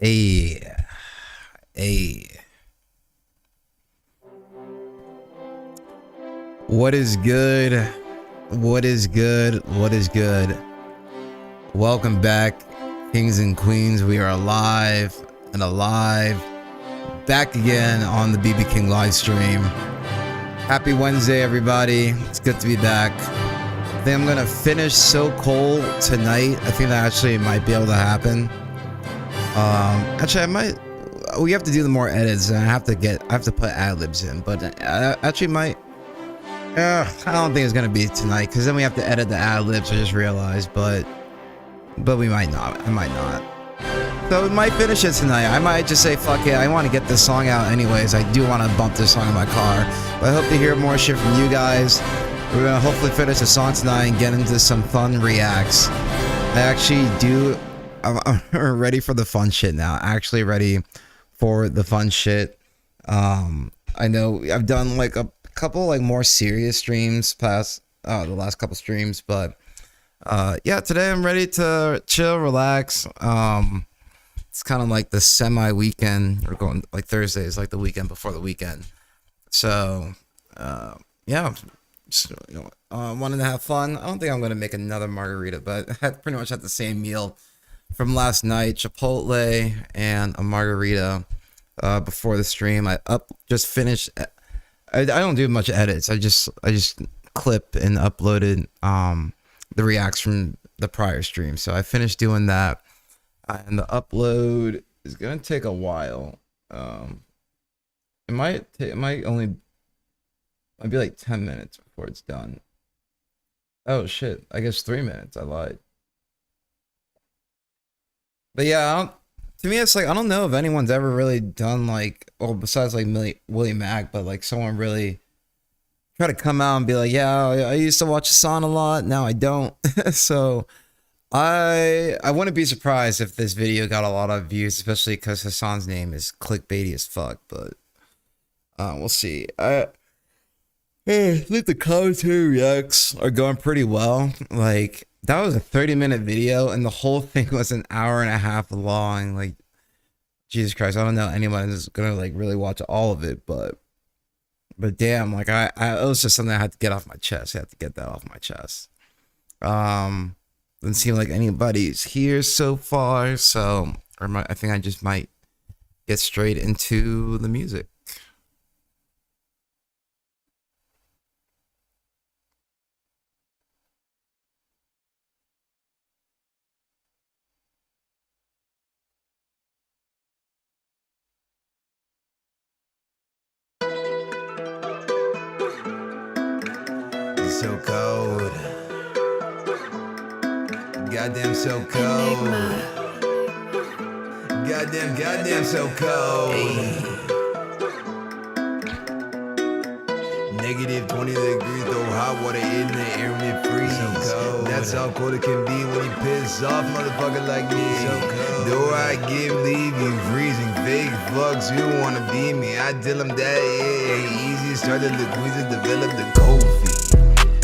Hey, hey, what is good? What is good? What is good? Welcome back, kings and queens. We are alive and alive. Back again on the BB King live stream. Happy Wednesday, everybody. It's good to be back. I think I'm gonna finish So Cold tonight. I think that actually might be able to happen. Actually, I might. We have to do the more edits, and I have to put ad libs in. But I actually might. I don't think it's gonna be tonight, because then we have to edit the ad libs. I just realized, but we might not. I might not. So we might finish it tonight. I might just say fuck it. I want to get this song out anyways. I do want to bump this song in my car. But I hope to hear more shit from you guys. We're gonna hopefully finish the song tonight and get into some fun reacts. I actually do. I'm ready for the fun shit now. Actually ready for the fun shit. I know I've done like a couple like more serious streams past the last couple streams, but yeah, today I'm ready to chill, relax. It's kind of like the semi weekend. We're going like Thursday is like the weekend before the weekend. So yeah, just, wanted to have fun. I don't think I'm gonna make another margarita, but I pretty much had the same meal from last night, Chipotle and a margarita before the stream. I just finished. I don't do much edits. I just clip and uploaded the reacts from the prior stream. So I finished doing that, and the upload is gonna take a while. It might be like 10 minutes before it's done. Oh shit! I guess 3 minutes. I lied. But yeah, to me, it's like I don't know if anyone's ever really done like, well, besides like Willie Mack, but like someone really try to come out and be like, yeah, I used to watch Hassan a lot, now I don't. So I wouldn't be surprised if this video got a lot of views, especially because Hassan's name is clickbaity as fuck. But we'll see. I think the commentary reacts are going pretty well. Like, that was a 30-minute video, and the whole thing was an hour and a half long. Like, Jesus Christ, I don't know anyone is gonna like really watch all of it, but damn, like I it was just something I had to get off my chest. I had to get that off my chest. Doesn't seem like anybody's here so far, so I think I just might get straight into the music. So cold. Goddamn so cold. Goddamn so cold. Hey. Negative 20 degrees, though hot water in the air when it freezes. So cold. That's how cold it can be when you piss off motherfucker like me. So cold. Though I give leave you freezing, fake fucks who wanna be me. I tell them that it ain't easy. Started the queens to develop the cold feet.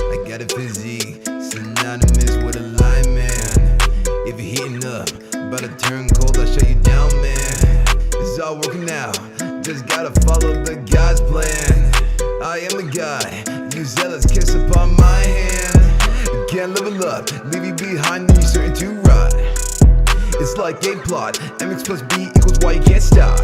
I got a physique, synonymous with a line, man. If you're heating up, about to turn cold, I'll shut you down, man. It's all working out, just gotta follow the God's plan. I am the guy, you zealous, kiss upon my hand. Can't level up, leave you behind when you're certain to ride. It's like a plot, MX plus B equals Y, you can't stop.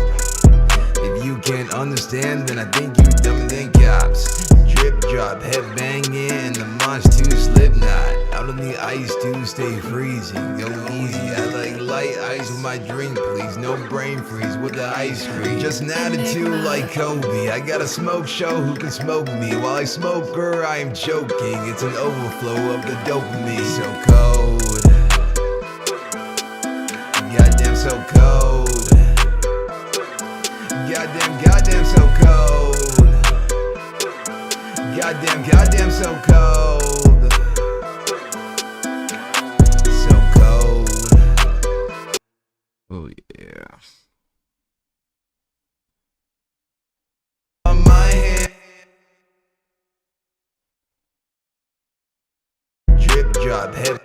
If you can't understand, then I think you dumber than cops. Drip drop, head banging, and the mosh to Slipknot. Out on the ice to stay freezing, go easy. I like light ice with my drink, please. No brain freeze with the ice cream. Just an attitude like Kobe. I got a smoke show who can smoke me. While I smoke her, I am choking. It's an overflow of the dopamine. So cold. Goddamn so cold. Goddamn so cold. Goddamn so cold. So cold. Oh yeah. On my hand. Drip drop, heavy.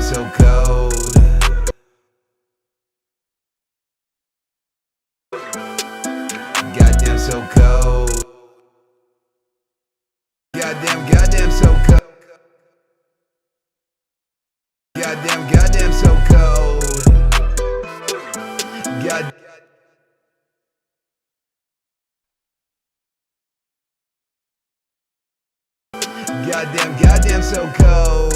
so cold. Goddamn so cold. Goddamn so cold. Goddamn so cold. Goddamn so cold.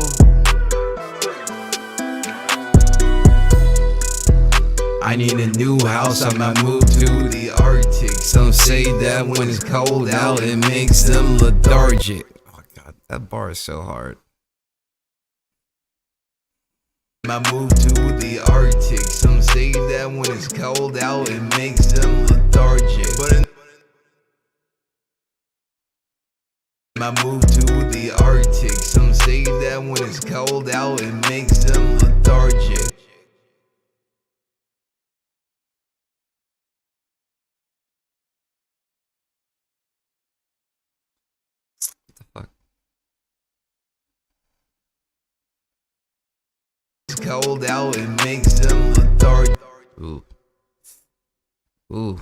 I need a new house, I might move to the Arctic. Some say that when it's cold out, it makes them lethargic. Oh god, that bar is so hard. I move to the Arctic. Some say that when it's cold out, it makes them lethargic. But I move to the Arctic. Some say that when it's cold out, it makes them lethargic. What the fuck? It's cold out, it makes them lethargic. Ooh. Ooh.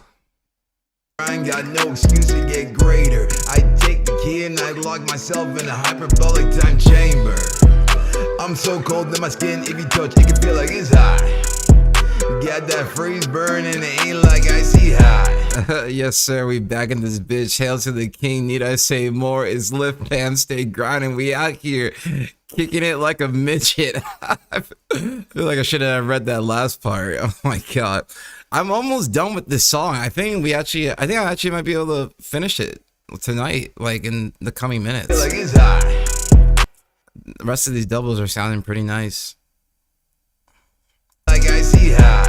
I ain't got no excuse to get greater. I take the key and I lock myself in a hyperbolic time chamber. I'm so cold that my skin, if you touch, it can feel like it's hot. Got that freeze burn and it ain't like icy hot. Yes sir, we back in this bitch. Hail to the king, need I say more? It's lift fam, stay grinding. We out here kicking it like a midget. I feel like I should have read that last part. Oh my god. I'm almost done with this song. I think I actually might be able to finish it tonight, like in the coming minutes. Like it's hot. The rest of these doubles are sounding pretty nice. Like I see hot.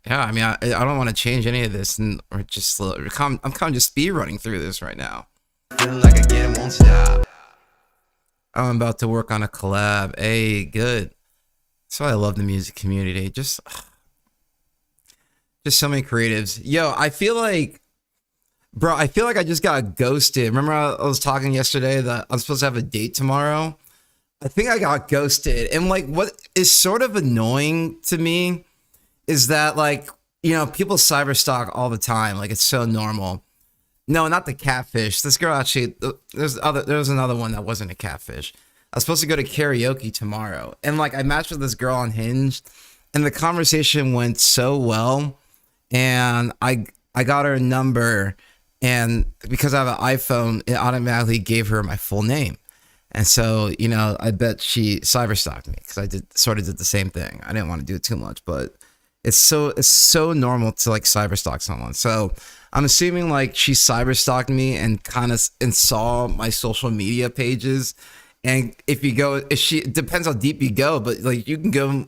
Yeah, I mean, I don't want to change any of this, or just I'm kind of just speed running through this right now. Feeling like again won't stop. I'm about to work on a collab. Hey, good. That's why I love the music community. Just so many creatives. Yo, I feel like I just got ghosted. Remember I was talking yesterday that I'm supposed to have a date tomorrow? I think I got ghosted. And like what is sort of annoying to me is that, like, you know, people cyberstalk all the time. Like, it's so normal. No, not the catfish. This girl actually, there was another one that wasn't a catfish. I was supposed to go to karaoke tomorrow. And like I matched with this girl on Hinge and the conversation went so well. And I got her number, and because I have an iPhone, it automatically gave her my full name. And so, you know, I bet she cyberstalked me because I did the same thing. I didn't want to do it too much, but it's so normal to like cyberstalk someone. So I'm assuming like she cyberstalked me and saw my social media pages. And if it depends how deep you go, but like you can go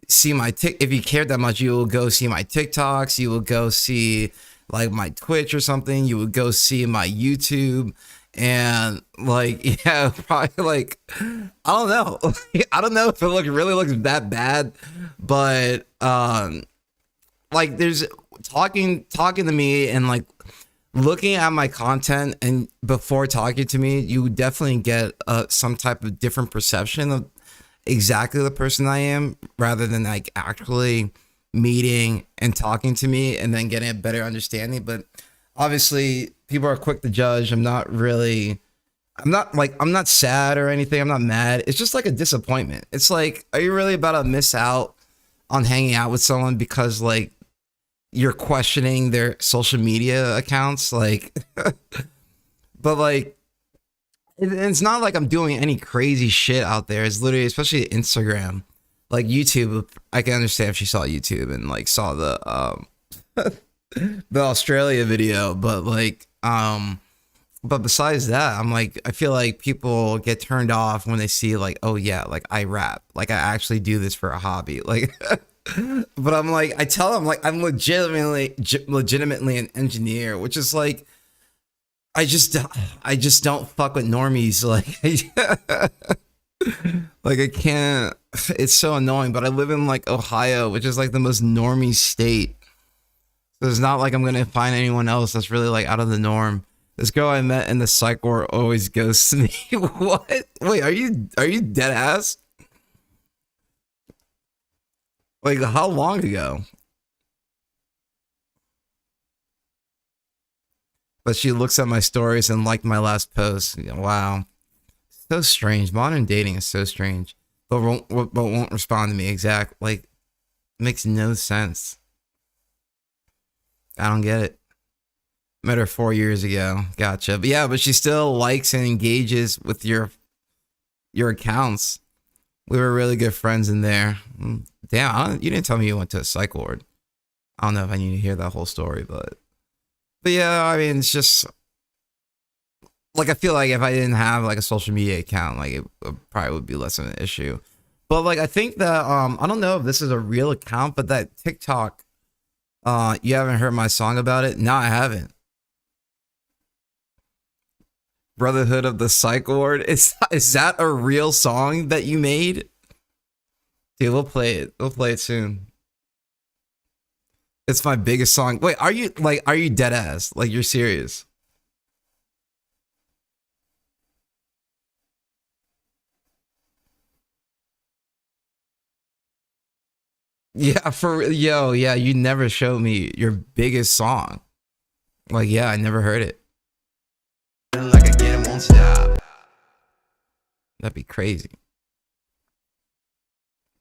see my if you cared that much, you will go see my TikToks, you will go see like my Twitch or something, you would go see my YouTube, and like, yeah, probably like, I don't know. I don't know if it really looks that bad, but like there's talking to me and like looking at my content, and before talking to me, you definitely get some type of different perception of exactly the person I am, rather than like actually meeting and talking to me and then getting a better understanding. But obviously people are quick to judge. I'm not sad or anything. I'm not mad. It's just like a disappointment. It's like, are you really about to miss out on hanging out with someone because like you're questioning their social media accounts? Like, but like, it's not like I'm doing any crazy shit out there. It's literally, especially Instagram, like YouTube. I can understand if she saw YouTube and like saw the the Australia video, but like but besides that, I'm like, I feel like people get turned off when they see like, oh yeah, like I rap, like I actually do this for a hobby, like. But I'm like, I tell them like I'm legitimately an engineer, which is like, I just don't fuck with normies. Like I can't, it's so annoying. But I live in like Ohio, which is like the most normie state. So it's not like I'm gonna find anyone else that's really like out of the norm. This girl I met in the psych ward always ghosts me. What? Wait, are you dead ass? Like, how long ago? But she looks at my stories and liked my last post. Wow. So strange. Modern dating is so strange. But won't respond to me exact. Like, makes no sense. I don't get it. Met her 4 years ago. Gotcha. But yeah, but she still likes and engages with your accounts. We were really good friends in there. Damn, you didn't tell me you went to a psych ward. I don't know if I need to hear that whole story, but yeah, I mean, it's just like, I feel like if I didn't have like a social media account, like it probably would be less of an issue. But like, I think that I don't know if this is a real account, but that TikTok, you haven't heard my song about it? No, I haven't. Brotherhood of the Psych Ward. Is that a real song that you made? Dude, we'll play it. We'll play it soon. It's my biggest song. Wait, are you dead ass? Like, you're serious? Yeah, yeah, you never showed me your biggest song. Like, yeah, I never heard it. Like again, it won't stop. That'd be crazy.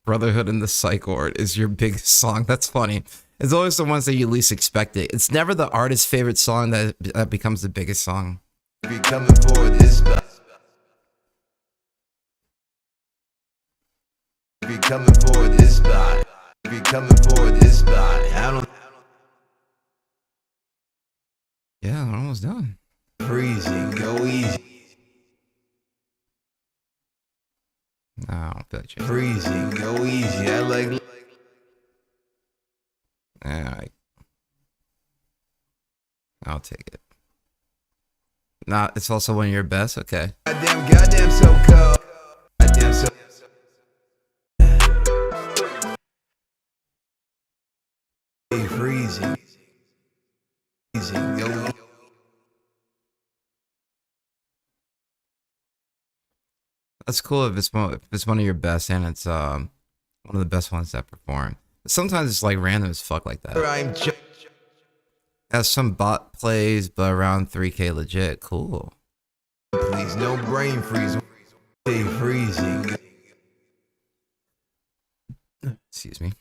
Brotherhood in the Psych Ward is your biggest song. That's funny. It's always the ones that you least expect it. It's never the artist's favorite song that becomes the biggest song. Be coming for this. Be coming for this spot. Be coming for this spot. I don't. Yeah, we're almost done. Freezing, go easy. No, freezing, go easy. I like. I'll take it. Nah, it's also one of your best. Okay. Goddamn, so cold. Goddamn, so. Freezing. Freezing, go. That's cool if it's one of your best and it's one of the best ones that perform. Sometimes it's like random as fuck like that. Has some bot plays, but around 3K legit. Cool. Please, no brain freeze. Stay freezing. Excuse me.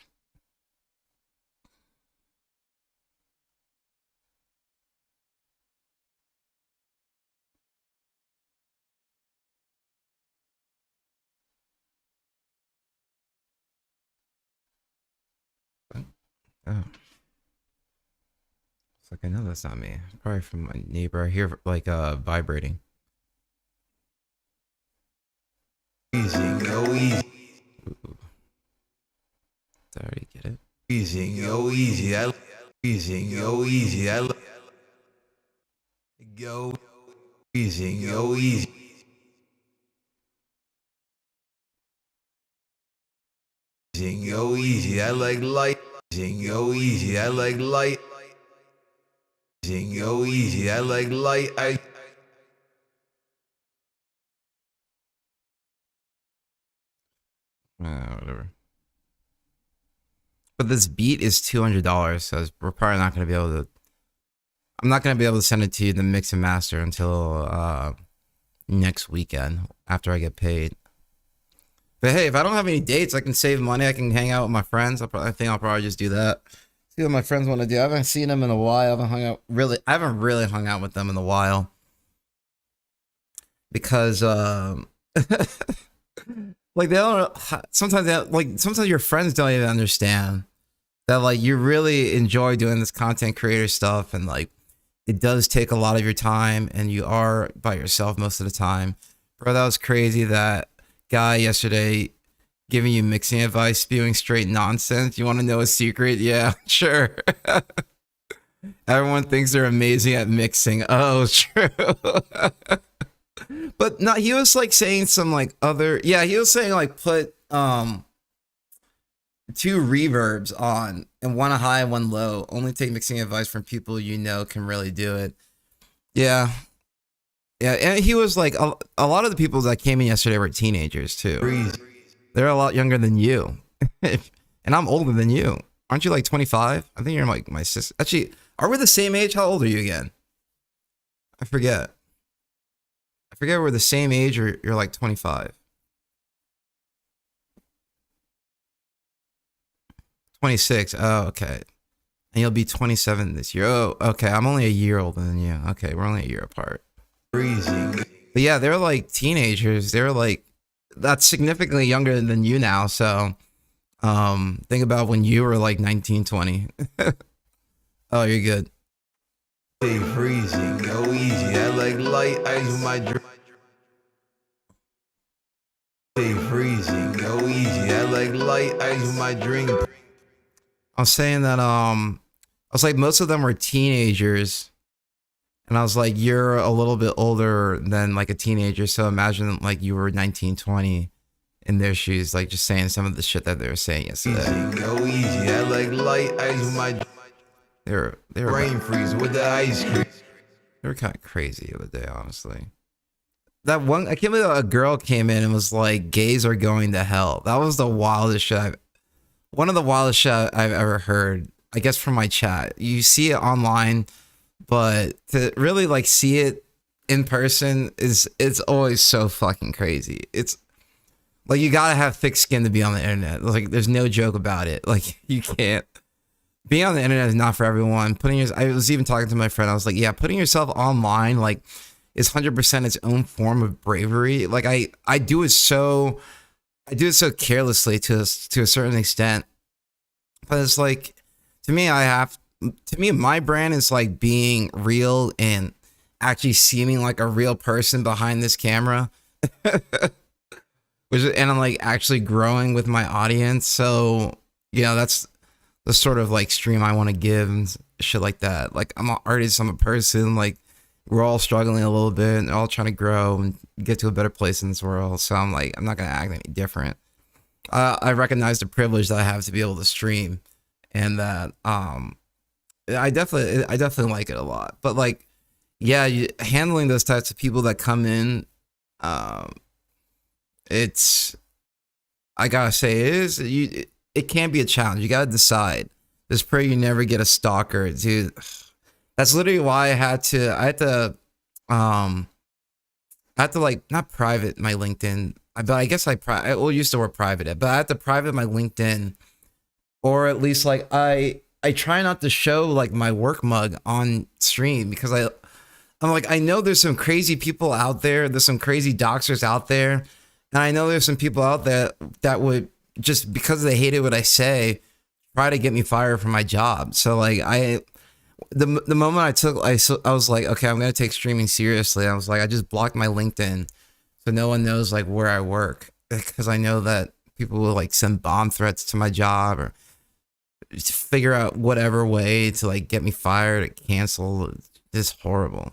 Oh. It's like, I know that's not me. Probably from my neighbor. I hear like vibrating. Easy, go easy. Ooh. Did I already get it? Easy, go easy. Easy, go easy. Go easy, go easy. Go easy. I like light. Go easy. I like light. Go easy. I like light. Whatever. But this beat is $200, so we're probably not going to be able to. I'm not going to be able to send it to you to mix and master until next weekend after I get paid. But hey, if I don't have any dates, I can save money. I can hang out with my friends. I think I'll probably just do that. See what my friends want to do. I haven't seen them in a while. I haven't really hung out with them in a while. Because like they don't sometimes your friends don't even understand that like you really enjoy doing this content creator stuff, and like it does take a lot of your time and you are by yourself most of the time. Bro, that was crazy. That guy yesterday giving you mixing advice, spewing straight nonsense. You want to know a secret? Yeah, sure. Everyone thinks they're amazing at mixing. Oh, true. But no, he was like saying some like other, yeah, he was saying like put 2 reverbs on and one high, one low. Only take mixing advice from people you know can really do it. Yeah. Yeah, and he was like, a lot of the people that came in yesterday were teenagers too. They're a lot younger than you. if And I'm older than you. Aren't you like 25? I think you're like my sister. Actually, are we the same age? How old are you again? I forget. I forget we're the same age or you're like 25. 26. Oh, okay. And you'll be 27 this year. Oh, okay. I'm only a year older than you. Okay, we're only a year apart. Freezing. But yeah, they're like teenagers. They're like, that's significantly younger than you now. So think about when you were like 19, 20. Oh, you're good. Stay freezing, go easy. I like light ice with my drink. Stay freezing, go easy. I like light ice with my drink. I was saying that I was like, most of them were teenagers, and I was like, you're a little bit older than like a teenager, so imagine like you were 19, 20 in their shoes, like just saying some of the shit that they were saying yesterday. Go easy, I like light ice with my. They were brain freeze with the ice cream. They were kind of crazy the other day, honestly. That one, I can't believe a girl came in and was like, gays are going to hell. That was the wildest shit one of the wildest shit I've ever heard, I guess, from my chat. You see it online, but to really like see it in person it's always so fucking crazy. It's like you gotta have thick skin to be on the internet. Like there's no joke about it. Like you can't. Being on the internet is not for everyone. I was even talking to my friend. I was like, yeah, putting yourself online like is 100% its own form of bravery. Like I do it so carelessly to a certain extent. But it's like, to me, my brand is like being real and actually seeming like a real person behind this camera. And I'm like actually growing with my audience. So, you know, that's the sort of like stream I want to give and shit like that. Like I'm an artist, I'm a person, like we're all struggling a little bit and all trying to grow and get to a better place in this world. So I'm like, I'm not going to act any different. I recognize the privilege that I have to be able to stream, and that I definitely like it a lot. But like, yeah, handling those types of people that come in, it's, I gotta say, it can be a challenge. You gotta decide. Just pray you never get a stalker, dude. That's literally why I had to like not private my LinkedIn. But I guess I will use the word private, but I have to private my LinkedIn, or at least like I try not to show like my work mug on stream, because I'm like, I know there's some crazy people out there. There's some crazy doxers out there. And I know there's some people out there that would, just because they hated what I say, try to get me fired from my job. So like the moment I was like, okay, I'm going to take streaming seriously. I was like, I just blocked my LinkedIn so no one knows like where I work, because I know that people will like send bomb threats to my job or just figure out whatever way to like get me fired or cancel. It's just horrible.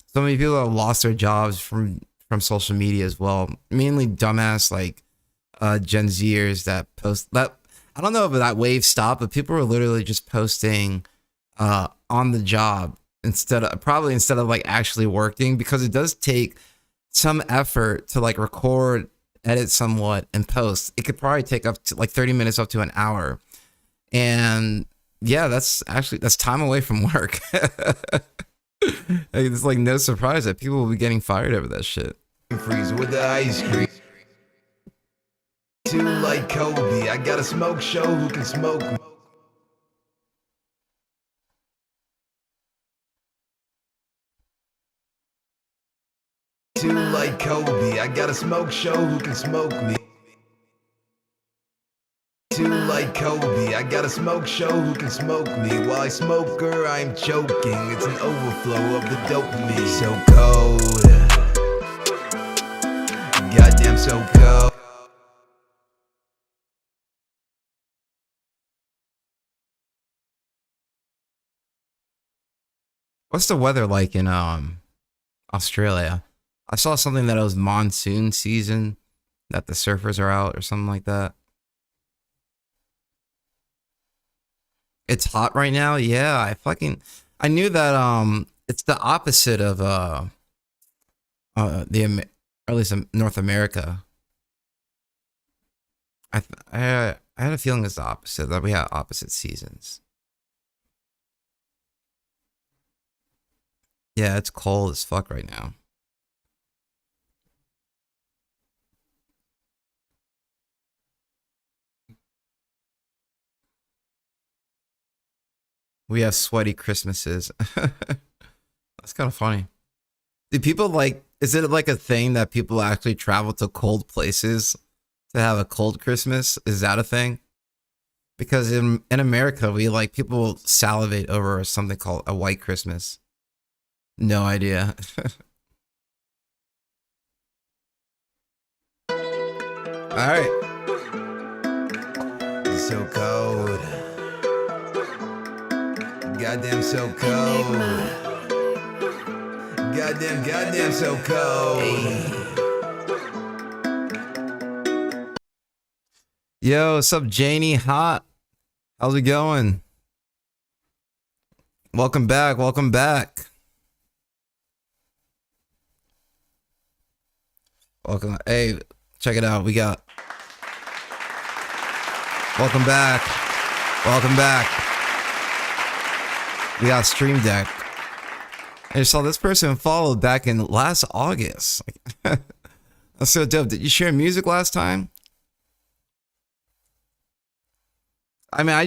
So many people have lost their jobs from social media as well. Mainly dumbass like Gen Zers that post that. I don't know if that wave stopped, but people were literally just posting on the job instead of like actually working, because it does take some effort to like record, edit somewhat, and post. It could probably take up to like 30 minutes up to an hour. And yeah, that's time away from work. It's like no surprise that people will be getting fired over that shit. Freeze with the ice cream. Too like Kobe, I got a smoke show who can smoke. Too like Kobe, I got a smoke show who can smoke me. Too like Kobe, I got a smoke show who can smoke me. While I smoke her, I'm choking. It's an overflow of the dopamine. So cold, goddamn so cold. What's the weather like in Australia? I saw something that it was monsoon season, that the surfers are out or something like that. It's hot right now. Yeah, I knew that it's the opposite of or at least North America. I I had a feeling it's the opposite, that we had opposite seasons. Yeah, it's cold as fuck right now. We have sweaty Christmases. That's kind of funny. Do people like, is it like a thing that people actually travel to cold places to have a cold Christmas? Is that a thing? Because in America, we like, people salivate over something called a white Christmas. No idea. All right. It's so cold. Goddamn so cold. Goddamn so cold. Yo, what's up, Janie Hot? How's it going? Welcome back. Welcome back. Welcome. Hey, check it out. We got. Welcome back. Welcome back. We got Stream Deck. I saw this person followed back in last August. That's so dope. Did you share music last time? I mean, I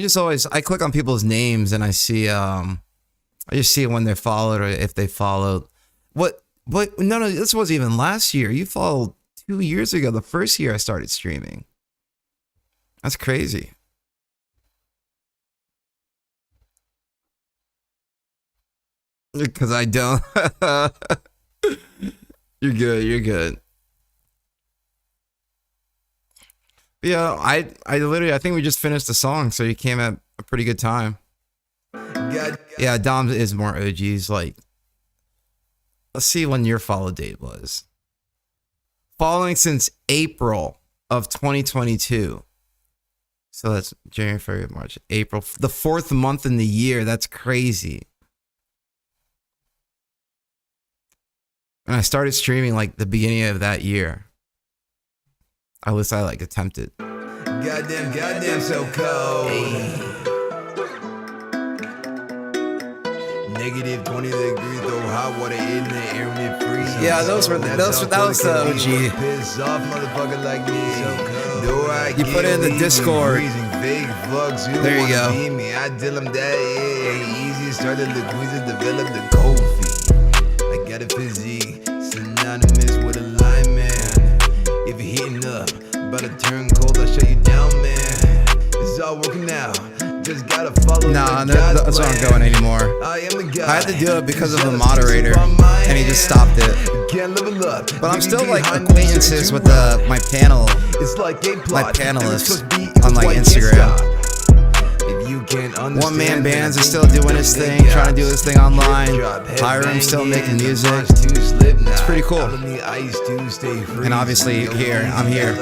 click on people's names and I see, I just see when they're followed or if they followed. What, no, this wasn't even last year. You followed 2 years ago, the first year I started streaming. That's crazy. Because I don't. You're good. You're good. But yeah, I literally, I think we just finished the song, so you came at a pretty good time. Yeah, Dom is more OGs. Like, let's see when your follow date was. Following since April of 2022. So that's January, February, March, April. The 4th month in the year. That's crazy. And I started streaming like the beginning of that year. At least I like attempted. Goddamn so cold. Negative 20 degrees, though hot water in the air when it freezes. Yeah, that was the OG. Piss off, motherfucker like me. You put it in the Discord. There you go. I tell them that it ain't easy. Started the queens and developed the cold feet. I got a physique, synonymous with a line man. If you're heating up, about to turn cold, I'll shut you down, man. It's all working out. Just gotta follow. Nah, that's not going anymore. I had to do it because of the moderator, and he just stopped it. But I'm still like acquaintances with my panel, my panelists on like Instagram. One Man Bands is still doing his thing, trying to do his thing online. Hiram's still making music. It's pretty cool. And obviously here, I'm here.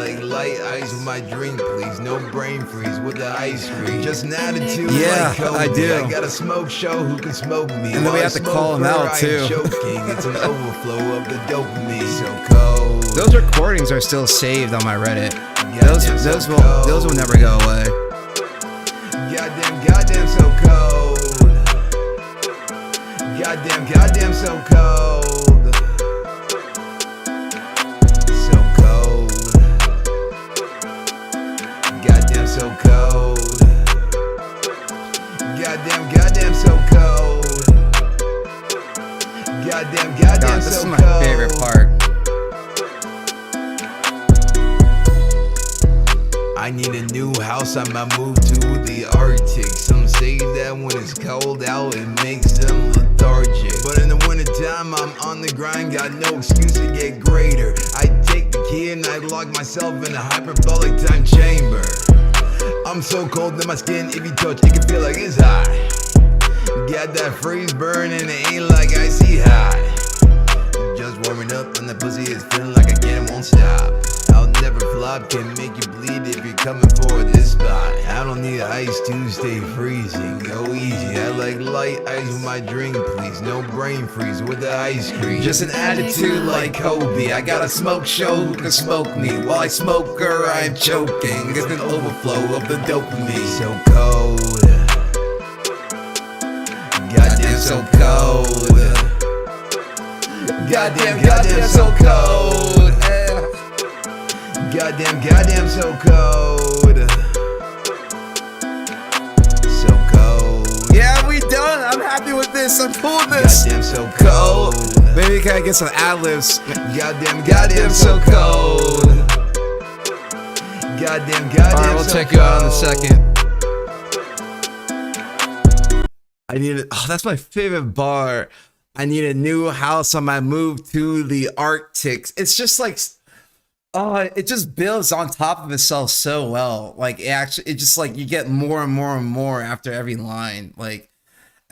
Yeah, I do. And then we have to call him out too. Those recordings are still saved on my Reddit. Those will never go away. Goddamn so cold. Goddamn so cold. So cold. Goddamn so cold. Goddamn so cold. Goddamn so cold. This is my favorite part. I need a new house, I might move to the Arctic. Some say that when it's cold out, it makes them lethargic. But in the wintertime, I'm on the grind, got no excuse to get greater. I take the key and I lock myself in a hyperbolic time chamber. I'm so cold that my skin, if you touch, it can feel like it's hot. Got that freeze burn and it ain't like icy hot. Just warming up and the pussy is feeling like again it won't stop. I'll never flop, can make you bleed if you're coming for this spot. I don't need ice to stay freezing. Go easy. I like light ice with my drink, please. No brain freeze with the ice cream. Just an attitude like Kobe. I got a smoke show who can smoke me. While I smoke her, I'm choking. It's an overflow of the dopamine. So cold. Goddamn, so cold. Goddamn, so cold. Goddamn, so cold. So cold. Yeah, we done. I'm happy with this. I'm cool with this. Goddamn, so cold. Maybe can I get some ad-libs? Goddamn, so cold. Goddamn, Alright, we'll so check you out in a cold. second. I need it. Oh, that's my favorite bar. I need a new house on my move to the Arctic. It's just like, oh, it just builds on top of itself so well. Like it just like you get more and more and more after every line. Like,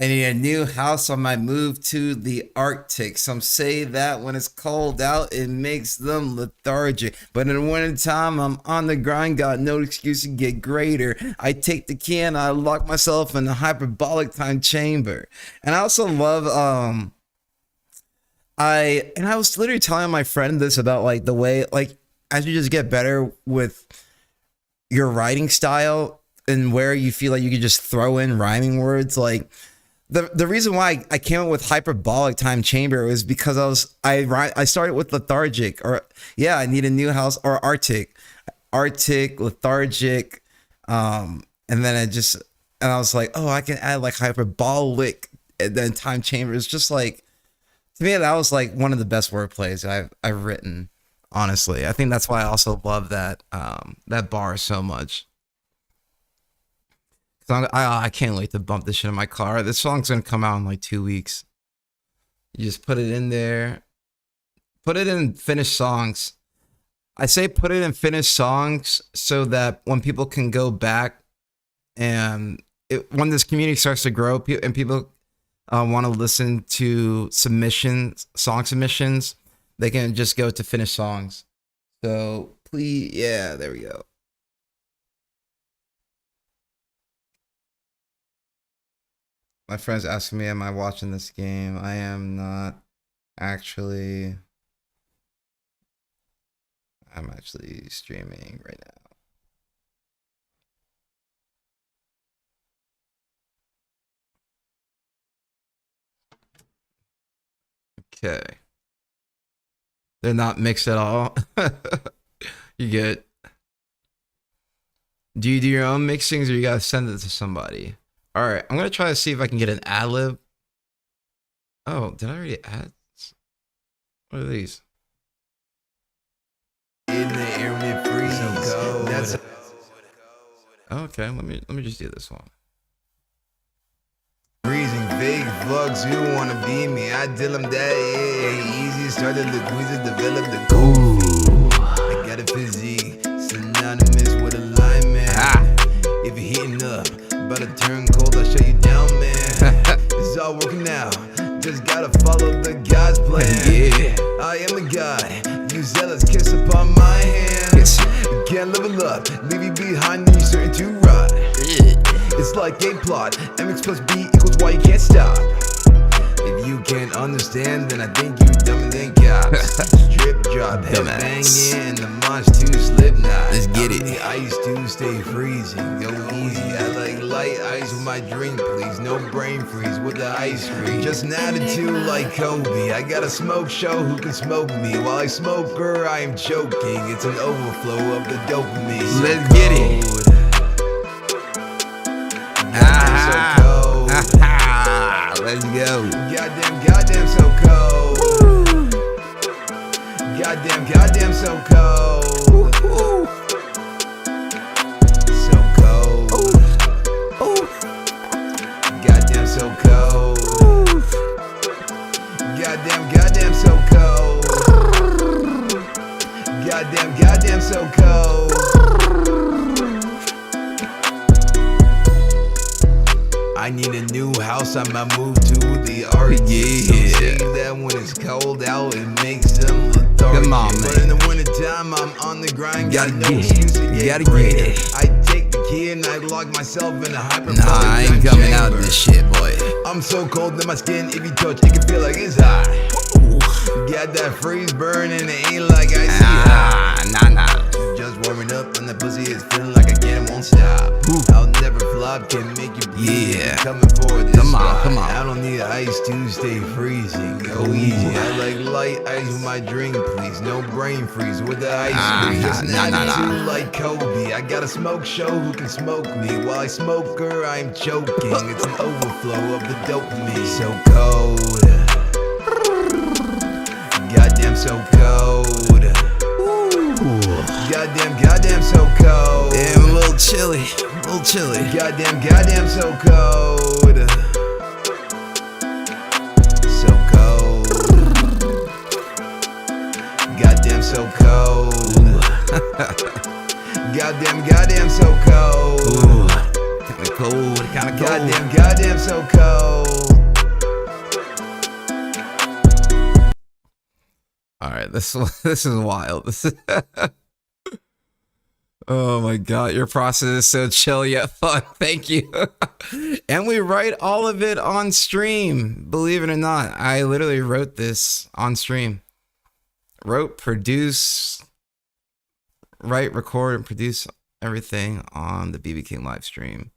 I need a new house on my move to the Arctic. Some say that when it's cold out, it makes them lethargic. But in the winter time, I'm on the grind, got no excuse to get greater. I take the key and I lock myself in a hyperbolic time chamber. And I also love, I was literally telling my friend this about like the way, like, as you just get better with your writing style and where you feel like you could just throw in rhyming words, like, the reason why I came up with hyperbolic time chamber was because I started with lethargic, or yeah, I need a new house, or Arctic, lethargic, and then I was like, oh, I can add like hyperbolic and then time chamber. It's just like, to me that was like one of the best wordplays I've written. Honestly, I think that's why I also love that that bar so much. I can't wait to bump this shit in my car. This song's gonna come out in like 2 weeks. You just put it in there. Put it in finished songs. I say put it in finished songs so that when people can go back and when this community starts to grow and people want to listen to song submissions, they can just go to finished songs. So please, yeah, there we go. My friend's asking me, am I watching this game? I am not actually. I'm actually streaming right now. Okay. They're not mixed at all. You get. Do you do your own mixings or you gotta send it to somebody? All right, I'm gonna try to see if I can get an ad-lib. Oh, did I already add? What are these? In the air when it freezes. That's Okay, let me just do this one. freezing vague bugs who wanna be me. I tell them that it ain't easy. Started the queens to develop the gold. I got a physique synonymous with a line, man. If you're heating up, about to turn cold, I'll shut you down, man. It's all working out. Just gotta follow the God's plan. Yeah. I am the God. You zealous, kiss upon my hand. Yes. You can't level up, leave you behind and you're certain to rot. It's like a plot. MX plus B equals Y, you can't stop. If you can't understand, then I think you dumber than cops. Strip drop, head Dumbass. banging, and the mosh to slip knot. Let's get it. The ice to stay freezing, go easy. I like light ice with my drink, please. No brain freeze with the ice cream. Just an attitude like Kobe. I got a smoke show who can smoke me. While I smoke her, I am choking. It's an overflow of the dopamine. So Let's get it. cold. So cold. Let's go. Goddamn, so cold. Goddamn, so cold. So cold. Goddamn, so cold. Goddamn, so cold. Goddamn, so cold. I need a new house, I might move to the Arctic. Yeah. Some say that when it's cold out, it makes them lethargic. Come on, But man. in the winter time, I'm on the grind, got Gotta no get it. excuse to You get gotta get greater. it. I take the key and I lock myself in a hyperbolic. Nah, I ain't coming out of this shit, boy. I'm so cold that my skin, if you touch, it can feel like it's hot. Got that freeze burn and it ain't like I see hot. Nah. Just warming up and the pussy is feeling like again it won't stop. I'll never flop, can make you bleed. Yeah. Coming for this Come on, spot. come on. I don't need ice to stay freezing. Go easy. I like light ice with my drink, please. No brain freeze with the ice cream. It's not too like Kobe. I got a smoke show who can smoke me. While I smoke her, I'm choking. It's an overflow of the dopamine. So cold. Goddamn so cold. Goddamn so cold. Damn, a little chilly. Goddamn so cold. So cold. Goddamn so cold. Goddamn so cold. Ooh, kinda cold. Goddamn so cold. All right, this is wild. Oh my god, your process is so chill yet fun. Thank you. And we write all of it on stream. Believe it or not, I literally wrote this on stream. Wrote, produce, write, record, and produce everything on the BB King live stream.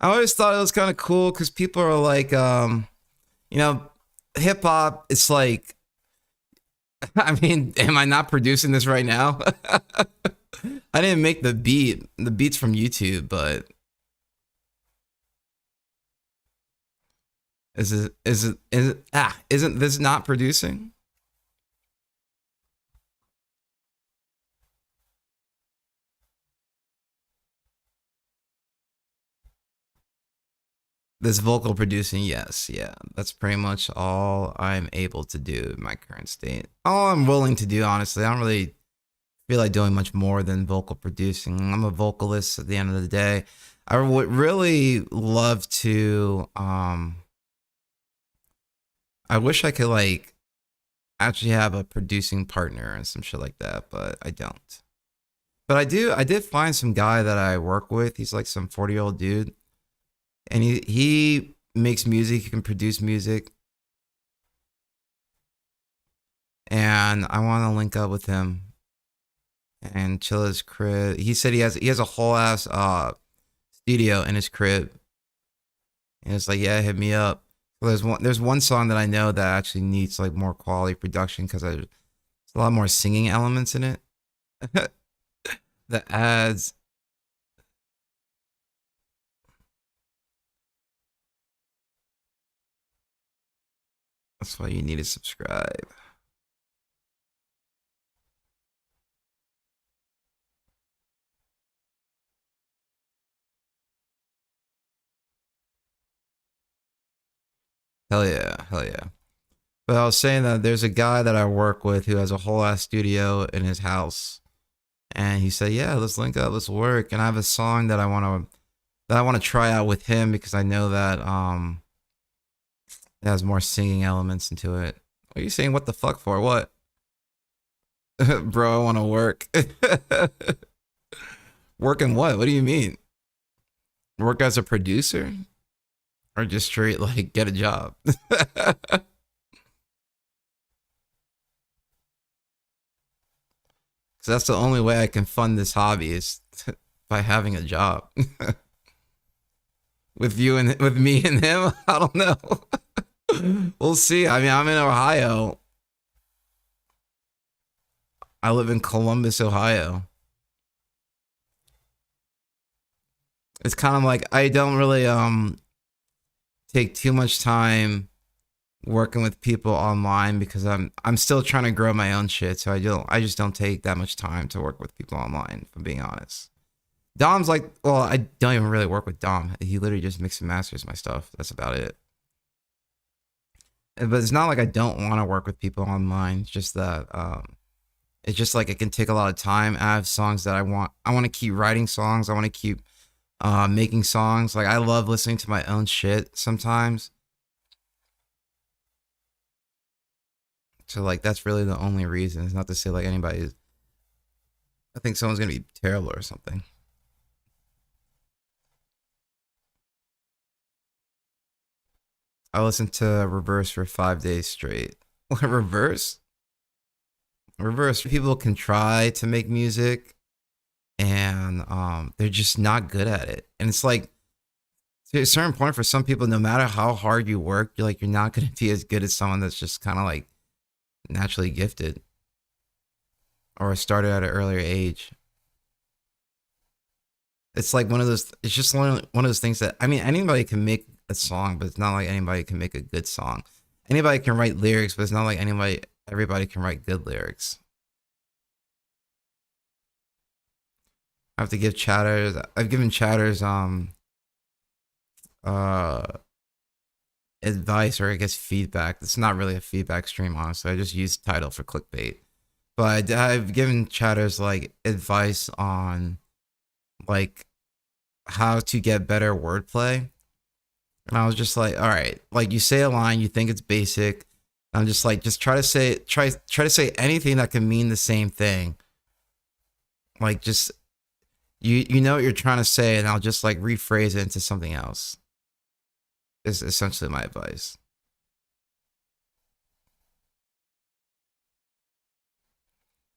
I always thought it was kind of cool because people are like, you know, hip hop. It's like, I mean, am I not producing this right now? I didn't make the beat. The beat's from YouTube, but isn't this not producing? This vocal producing, yes, yeah. That's pretty much all I'm able to do in my current state. All I'm willing to do, honestly. I don't really feel like doing much more than vocal producing. I'm a vocalist at the end of the day. I would really love to, I wish I could like actually have a producing partner and some shit like that, but I don't. But I did find some guy that I work with. He's like some 40-year-old dude. And he makes music, he can produce music. And I want to link up with him and chill at his crib. He said he has a whole ass studio in his crib. And it's like, yeah, hit me up. Well, there's one song that I know that actually needs like more quality production because there's a lot more singing elements in it. The ads. That's why you need to subscribe. Hell yeah, hell yeah. But I was saying that there's a guy that I work with who has a whole ass studio in his house. And he said, yeah, let's link up, let's work. And I have a song that I want to try out with him because I know that it has more singing elements into it. What are you saying what the fuck for? What? Bro, I want to work. Work in what? What do you mean? Work as a producer? Or just straight like get a job? Because that's the only way I can fund this hobby is by having a job. With you and with me and him, I don't know. We'll see. I mean, I'm in Ohio. I live in Columbus, Ohio. It's kind of like I don't really take too much time working with people online because I'm still trying to grow my own shit, so I just don't take that much time to work with people online, if I'm being honest. Dom's like, well, I don't even really work with Dom. He literally just mixes and masters my stuff. That's about it. But it's not like I don't want to work with people online. It's just that it's just like it can take a lot of time. I have songs that I want to keep writing songs. I want to keep making songs. Like I love listening to my own shit sometimes. So like that's really the only reason. It's not to say like anybody. I think someone's gonna be terrible or something. I listened to Reverse for 5 days straight. What, Reverse? Reverse. People can try to make music, and they're just not good at it. And it's like, to a certain point, for some people, no matter how hard you work, you're not going to be as good as someone that's just kind of like naturally gifted or started at an earlier age. It's like it's just one of those things that, I mean, anybody can make a song, but it's not like anybody can make a good song. Anybody can write lyrics, but it's not like everybody can write good lyrics. I have to give Chatters, I've given Chatters, advice, or I guess feedback. It's not really a feedback stream, honestly. I just use title for clickbait. But I've given Chatters like advice on like how to get better wordplay. And I was just like, all right, like you say a line, you think it's basic. I'm just like, just try to say anything that can mean the same thing. Like just you know what you're trying to say, and I'll just like rephrase it into something else. Is essentially my advice.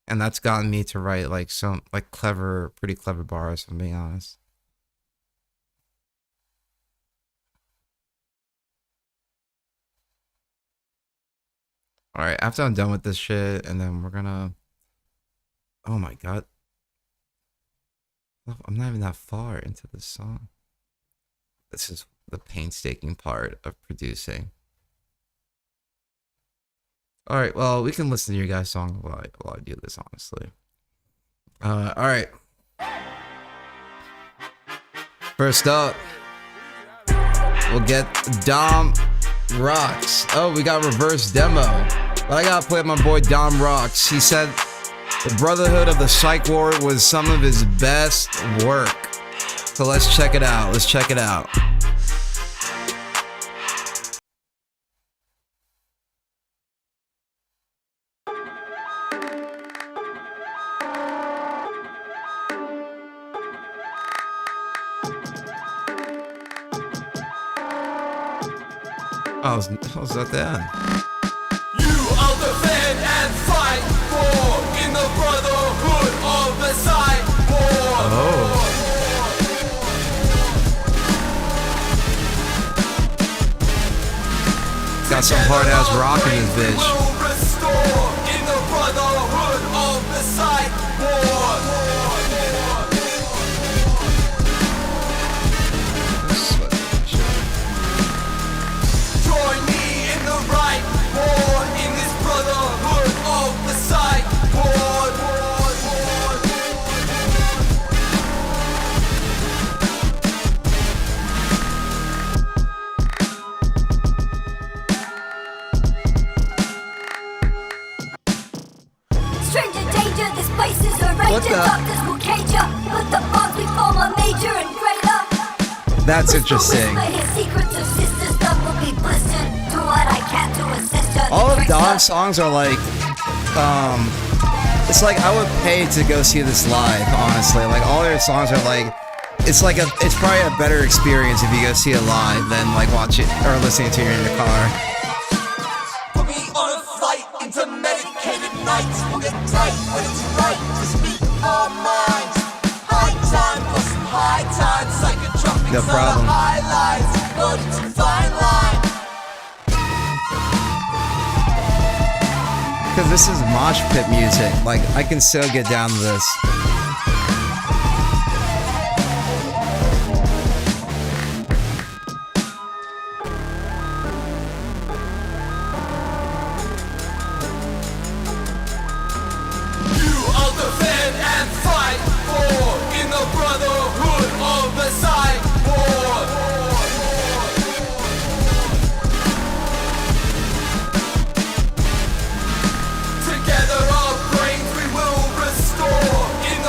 And that's gotten me to write like some like pretty clever bars, if I'm being honest. All right, after I'm done with this shit, and then we're gonna, oh my god, I'm not even that far into this song. This is the painstaking part of producing. All right, well, we can listen to your guys' song while I do this, honestly. All right. First up, we'll get Dom Rocks. Oh, we got reverse demo. But I gotta play my boy Dom Rocks. He said the Brotherhood of the Psych Ward was some of his best work. So let's check it out. Let's check it out. I was at the end. You are the fan and fight for in the Brotherhood of the Psych Ward. Oh. Got some hard ass rock in this bitch. Will restore in the Brotherhood of the Psych Ward. Join me in the right war in this Brotherhood of the Psych Ward. Stranger danger, this place is a What ranger. the? Doctors will cage ya, but the bonds we form are major and greater. That's Whisper, interesting. whisper his secrets of sisters that will be blistered. Do what I can to assist her. All of Don's songs are like, it's like I would pay to go see this live, honestly. Like all their songs are like, it's probably a better experience if you go see it live than like watch it or listening to it in your car. Put me on a flight into medicated nights. We'll get tight when it's right to speak our minds. High time for some high time. Psychotropics No are problem. the highlights. But it's a fine line. Because this is mosh pit music. Like I can still get down to this. You are the fan and fight for in the Brotherhood of the Psych Ward. Together our brains we will restore in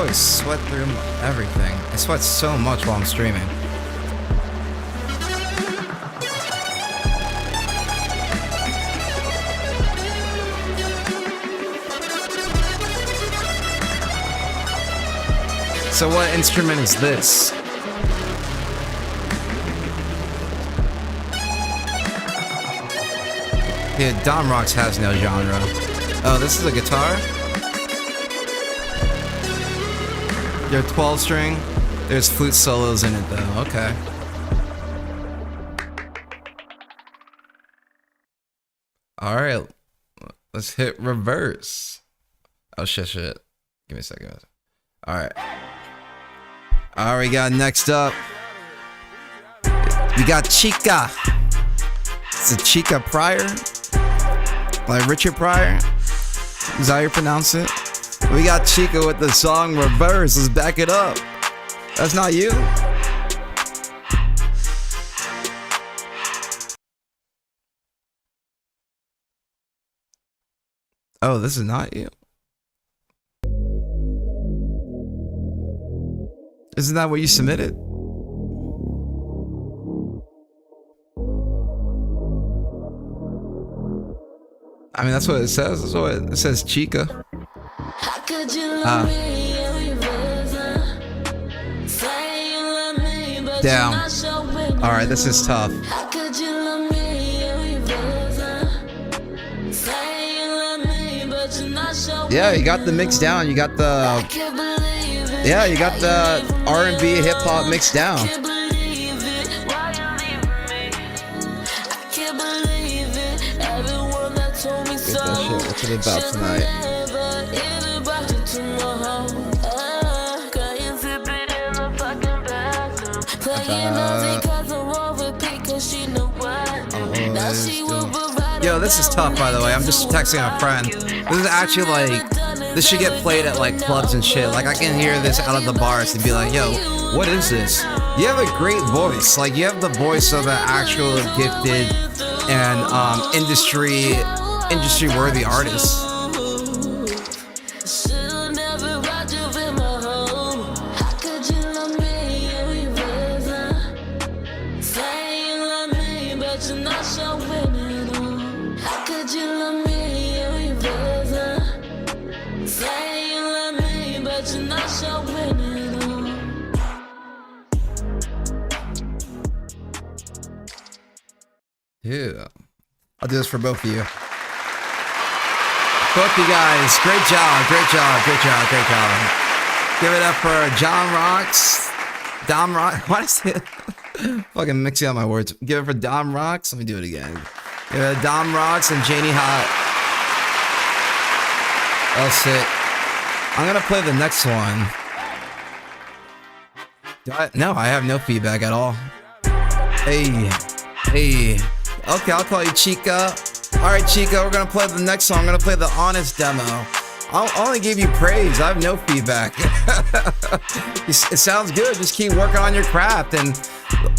probably sweat through everything. I sweat so much while I'm streaming. So what instrument is this? Yeah, Dom Rocks has no genre. Oh, this is a guitar? Your 12 string? There's flute solos in it though, okay. Alright, let's hit reverse. Oh shit. Give me a second. Alright. Alright, we got next up. We got Chica. It's a Chica Pryor. Like Richard Pryor. Is that how you pronounce it? We got Chica with the song Reverse. Let's back it up. That's not you? Oh, this is not you? Isn't that what you submitted? I mean, that's what it says. That's what it says, Chica. Damn. All right, this is tough. Yeah, you got the mix down. You got the R&B hip hop mix down. What's it about tonight? Yo, this is tough, by the way. I'm just texting a friend. This is actually like, this should get played at like clubs and shit. Like I can hear this out of the bars and be like, yo, what is this? You have a great voice. Like you have the voice of an actual gifted and industry worthy artist. Yeah. I'll do this for both of you. Both you guys, great job. Give it up for John Rocks. Dom Rocks. Why is it? Fucking mixing up my words. Give it for Dom Rocks. Let me do it again. Give it to Dom Rocks and Janie Hot. Oh, sick. I'm gonna play the next one. No, I have no feedback at all. Hey. Okay, I'll call you Chica. Alright, Chica, we're gonna play the next song. I'm gonna play the Honest demo. I'll only give you praise. I have no feedback. It sounds good. Just keep working on your craft and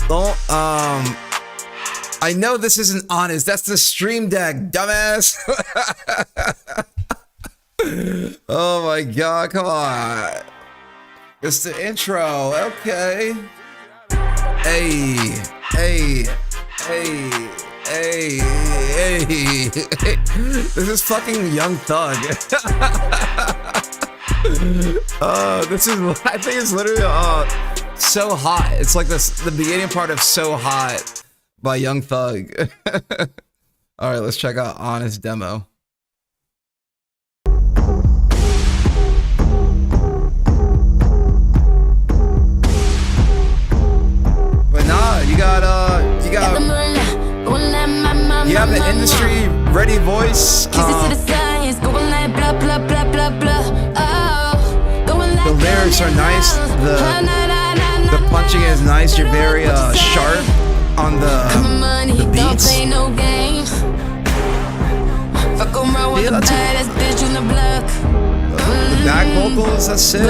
don't, I know this isn't honest. That's the Stream Deck, dumbass. Oh my god, come on. It's the intro. Okay. Hey. This is fucking Young Thug. This is, I think it's literally So Hot. It's like the beginning part of So Hot by Young Thug. All right, let's check out Honest demo. But nah, you have the industry ready voice. The lyrics are nice. The punching is nice. You're very sharp on the beats. Yeah, that's the back vocals, that's sick.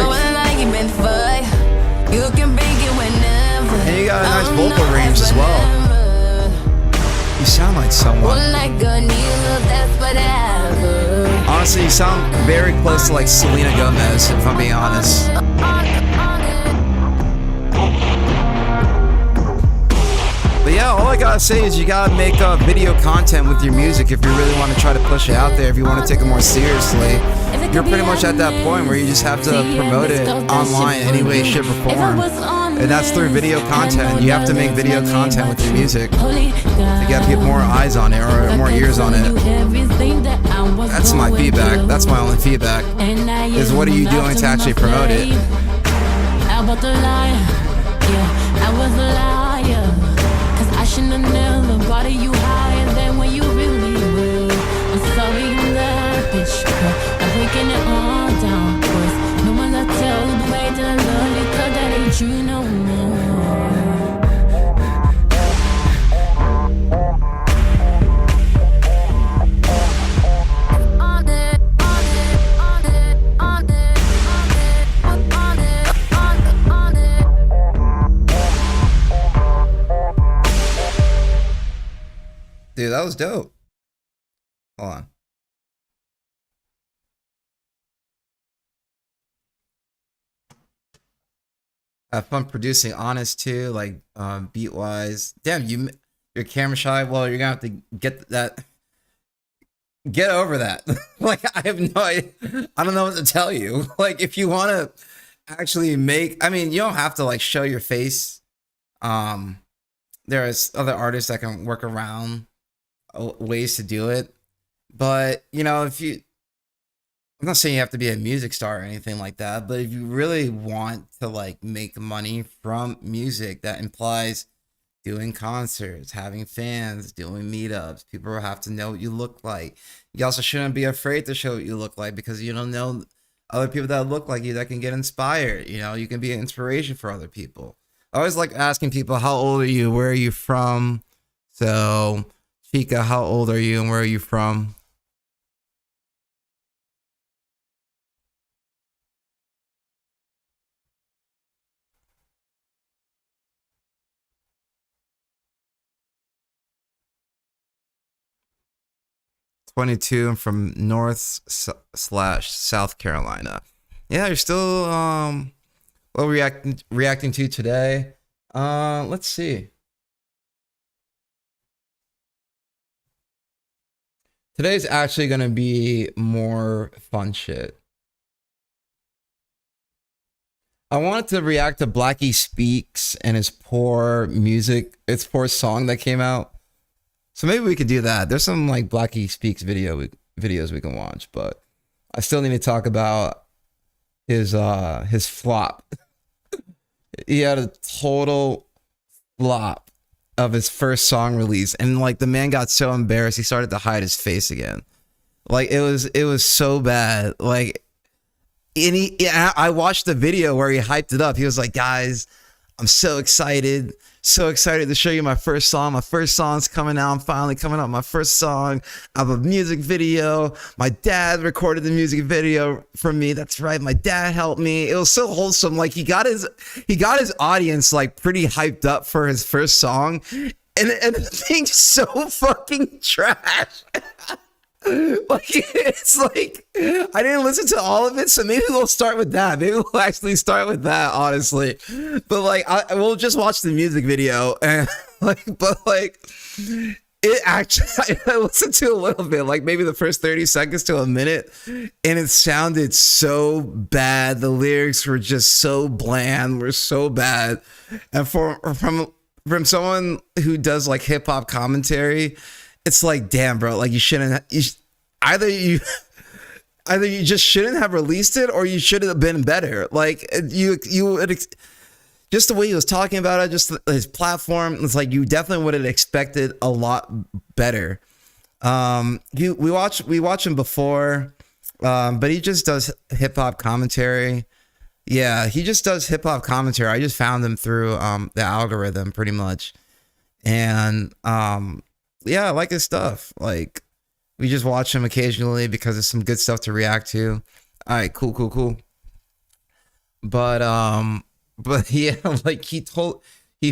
And you got a nice vocal range as well. You sound like someone. Honestly, you sound very close to like Selena Gomez, if I'm being honest. But yeah, all I gotta say is you gotta make video content with your music if you really want to try to push it out there. If you want to take it more seriously, you're pretty much at that point where you just have to promote it online any way, shape, or form. And that's through video content. You have to make video content with your music to get more eyes on it or more ears on it. That's my feedback. That's my only feedback. Is what are you doing to actually promote it? How about the liar? Yeah, I was a liar. Cause I shouldn't have never brought you higher than when you really were. I'm sorry I'm that bitch, but I'm breaking it all down. Cause no one will tell the way that I love you, cause that ain't you no more. Dude, that was dope. Hold on. Have fun producing Honest too, like beat wise. Damn, you're camera shy. Well, you're gonna have to get over that. Like, I have no idea. I don't know what to tell you. Like, if you want to actually make, I mean, you don't have to like show your face. There's other artists that can work around ways to do it, but you know, I'm not saying you have to be a music star or anything like that, but if you really want to like make money from music, that implies doing concerts, having fans, doing meetups. People have to know what you look like. You also shouldn't be afraid to show what you look like, because you don't know other people that look like you that can get inspired. You know, you can be an inspiration for other people. I always like asking people, how old are you? Where are you from? So Chica, how old are you and where are you from? I'm from North/South Carolina. Yeah, you're still what reacting to today. Let's see. Today's actually gonna be more fun shit. I wanted to react to Blackie Speaks and his poor song that came out. So maybe we could do that. There's some like Blackie Speaks videos we can watch, but I still need to talk about his flop. He had a total flop of his first song release, and like the man got so embarrassed he started to hide his face again. Like it was so bad. Like, and I watched the video where he hyped it up. He was like, guys, I'm so excited to show you my first song. My first song's coming out. I'm finally coming out. My first song. I have a music video. My dad recorded the music video for me. That's right. My dad helped me. It was so wholesome. Like he got his audience like pretty hyped up for his first song. And the thing's so fucking trash. Like, it's like, I didn't listen to all of it, so maybe we'll start with that. Maybe we'll actually start with that, honestly. But like, we'll just watch the music video, and it actually, I listened to a little bit, like maybe the first 30 seconds to a minute, and it sounded so bad. The lyrics were just so bland, were so bad, and from someone who does like hip hop commentary, it's like, damn, bro, like either you just shouldn't have released it, or you should have been better. Like just the way he was talking about it, just his platform, it's like you definitely would have expected a lot better. We watch him before, but he just does hip hop commentary. Yeah, he just does hip hop commentary. I just found him through the algorithm pretty much, and yeah, I like his stuff. Like, we just watch him occasionally because there's some good stuff to react to. All right, cool. But yeah, like he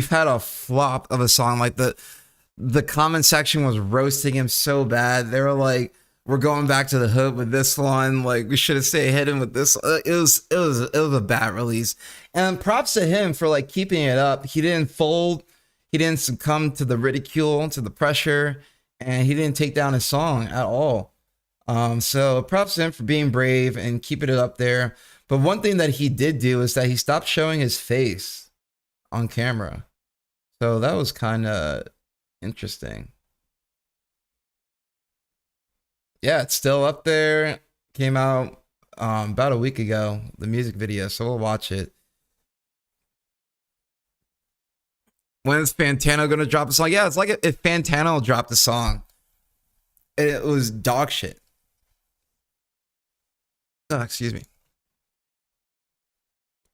had a flop of a song. Like the comment section was roasting him so bad. They were like, we're going back to the hood with this one. Like we should have stayed hidden with this. It was a bad release. And props to him for like keeping it up. He didn't fold. He didn't succumb to the ridicule, to the pressure, and he didn't take down his song at all. So props to him for being brave and keeping it up there. But one thing that he did do is that he stopped showing his face on camera. So that was kind of interesting. Yeah, it's still up there. Came out about a week ago, the music video, so we'll watch it. When is Fantano gonna drop a song? Yeah, it's like if Fantano dropped a song. It was dog shit. Oh, excuse me.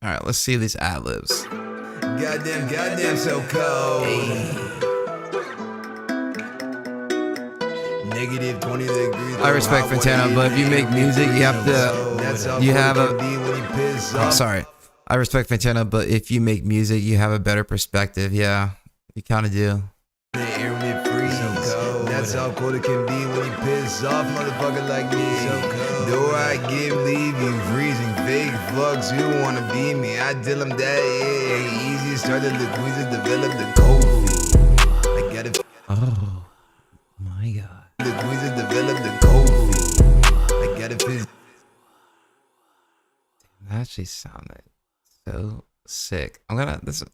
All right, let's see these ad libs. Goddamn, so cold. Negative 20 degrees. I respect Fantano, but if you make music, you have to. You have a. Oh, sorry. I respect Fantano, but if you make music, you have a better perspective. Yeah, you kind of do. That's how cold it can be when you piss off motherfucker like me. Do I give leave you freezing fake fucks who wanna be me? I tell them that it ain't easy. Started the queens to develop the cold. I got it. Oh my god. The queens to develop the cold. I got it. That actually sounded so sick. I'm gonna this.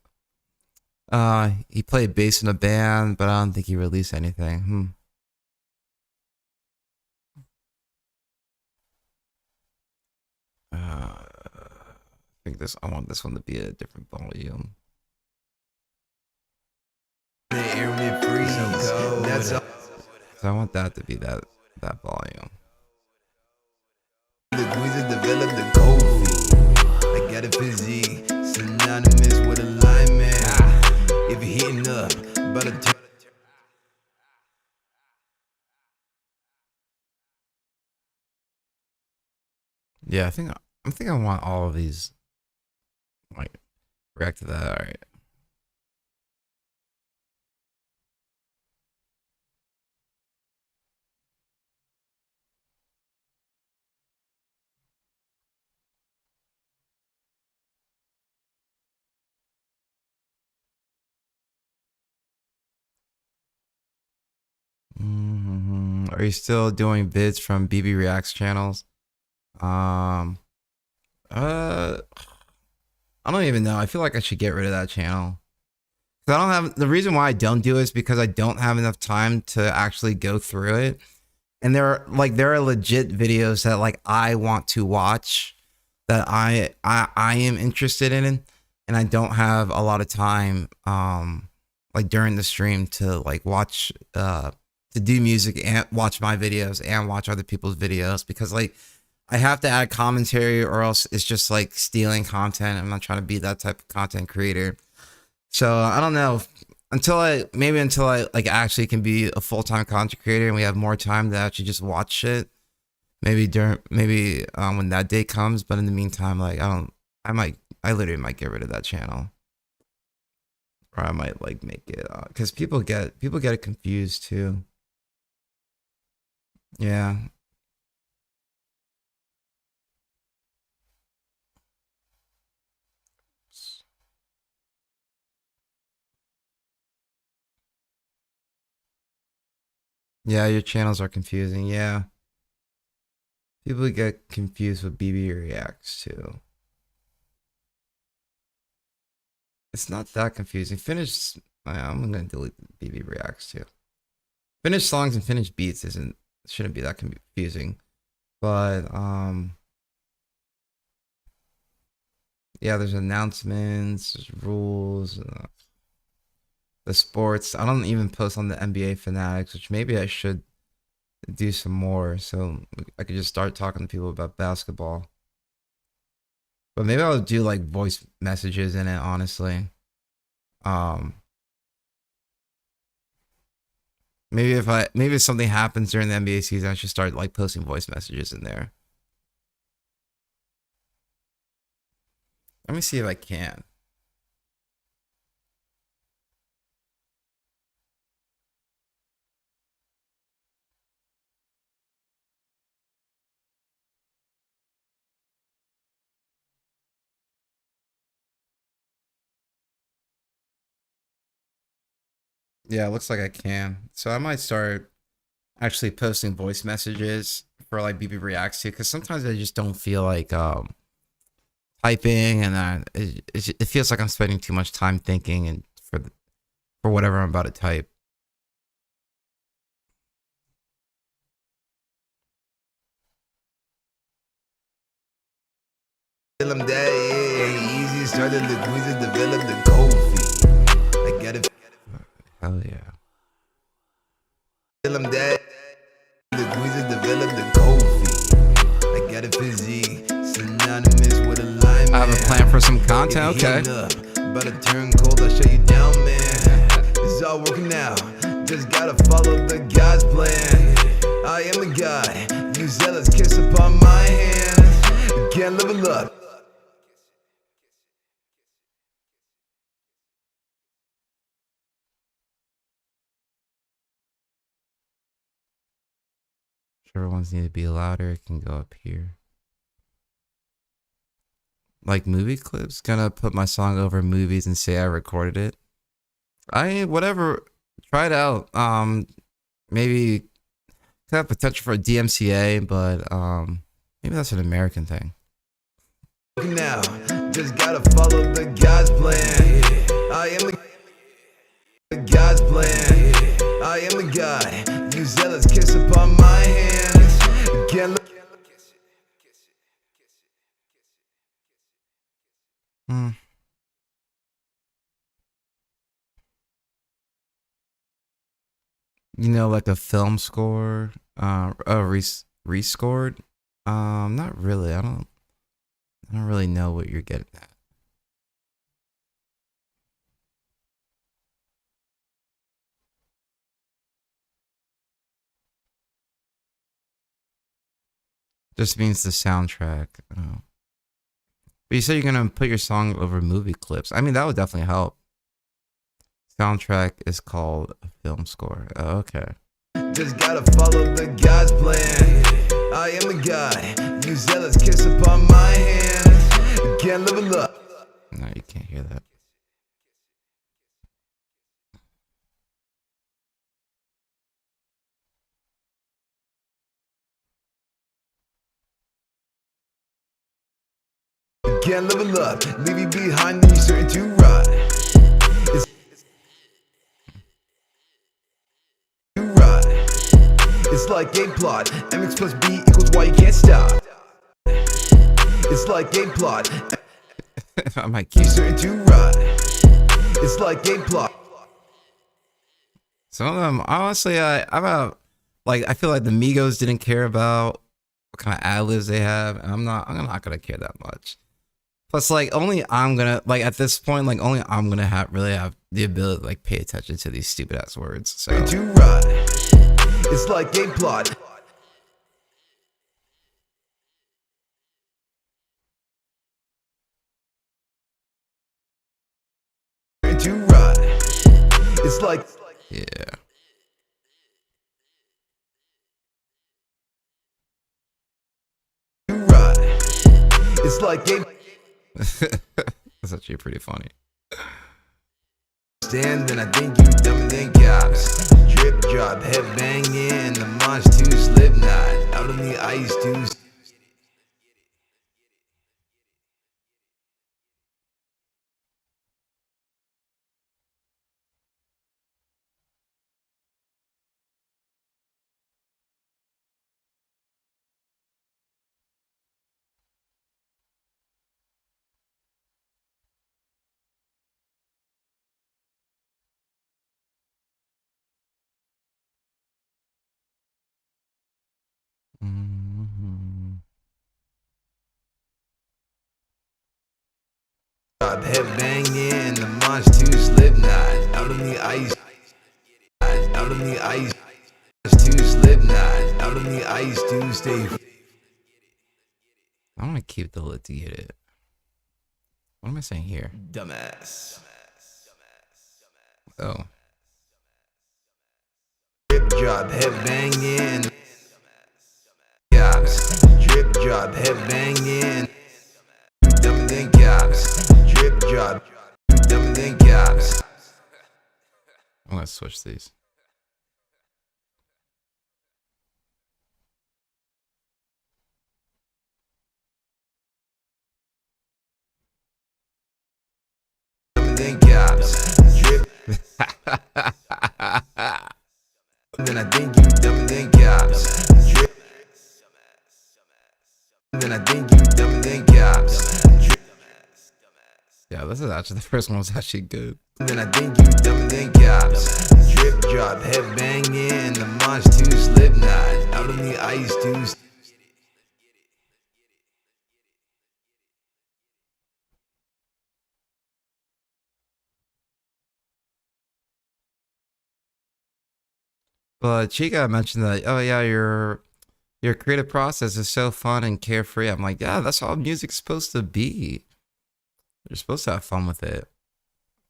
He played bass in a band, but I don't think he released anything. I think I want this one to be a different volume. The air me freeze so cold. That's all. So I want that to be that volume. The queens to develop the cold. I got a physique synonymous with alignment. If you're heating up, but a Yeah, I think I want all of these. Like, react to that. All right. Are you still doing vids from BB Reacts channels? I don't even know. I feel like I should get rid of that channel. 'Cause I don't have the reason why I don't do it is because I don't have enough time to actually go through it. And there are legit videos that like I want to watch that I am interested in, and I don't have a lot of time like during the stream to like watch to do music and watch my videos and watch other people's videos, because like I have to add commentary or else it's just like stealing content. I'm not trying to be that type of content creator. So I don't know, until I like actually can be a full-time content creator and we have more time to actually just watch it. Maybe when that day comes, but in the meantime, like I literally might get rid of that channel. Or I might like make it because people get it confused too. Yeah. Yeah, your channels are confusing. Yeah. People get confused with BB Reacts too. It's not that confusing. I'm gonna delete BB Reacts too. Finished songs and finished beats shouldn't be that confusing. But yeah, there's announcements, there's rules, the sports. I don't even post on the NBA Fanatics, which maybe I should do some more so I could just start talking to people about basketball. But maybe I'll do like voice messages in it, honestly. Maybe if something happens during the NBA season, I should start like posting voice messages in there. Let me see if I can. Yeah, it looks like I can. So I might start actually posting voice messages for like BB Reacts to, because sometimes I just don't feel like typing, and it feels like I'm spending too much time thinking and for whatever I'm about to type. Tell 'em that it ain't easy. Started the Queens and developed the cold feet. I got it. Hell yeah. Tell 'em that the Queens and developed the cold feet. I got a physique synonymous with a line. I have a plan for some content. Okay. About to turn cold, I'll shut you down, man. It's all working out. Just gotta follow the God's plan. I am the guy. You zealous kiss upon my hand. Can't level up. Whichever ones need to be louder, it can go up here. Like movie clips, gonna put my song over movies and say I recorded it. Whatever, try it out. Maybe could have potential for a DMCA, but maybe that's an American thing. Now, just gotta follow the God's plan. I am the God's plan. I am the guy. You zealous kiss upon my hands. Can't look. You know, like a film score, rescored. Not really. I don't really know what you're getting at. Just means the soundtrack. Oh. But you said you're gonna put your song over movie clips. I mean, that would definitely help. Soundtrack is called a film score. Oh, okay. Just gotta follow the God's plan. I am the guy. You zealous kiss upon my hands. Can't level up. No, you can't hear that. Can't level up. Leave you behind and you certain to ride. It's like game plot. MX plus B equals Y, you can't stop. It's like game plot. I might keep Certain to ride. It's like game plot. some of them. Honestly, I feel like the Migos didn't care about what kind of ad-libs they have, and I'm not gonna care that much. Plus, like, only I'm gonna, like, at this point, like, only I'm gonna have the ability to, like, pay attention to these stupid ass words. So To ride. It's like game plot. To ride. It's like yeah. to ride. It's like game. That's actually pretty funny. Stand and I think you dumb and then cops. Drip drop, head banging, and the mosh to slip knot. Out on the ice to. Mhm. Head banging, and the mosh to slip knot. Out on the ice. Out on the ice. To slip knot. Out on the ice to stay. I want to keep the lit to get it. What am I saying here? Dumbass. Oh. Drip drop, head banging. Cops. Drip drop, head banging. Dumb than cops. Drip drop. Dumb than cops. I'm gonna switch these. Then gaps. Drip. Then I think you dumb then gaps. Drip. Then I think you dumb then gaps. Drip. Yeah, this is actually the first one was actually good. Then I think you dumb then gaps. Drip drop, head banging, and the mosh two slip knot. Out on the ice too. But Chica mentioned that, oh yeah, your creative process is so fun and carefree. I'm like, yeah, that's how music's supposed to be. You're supposed to have fun with it.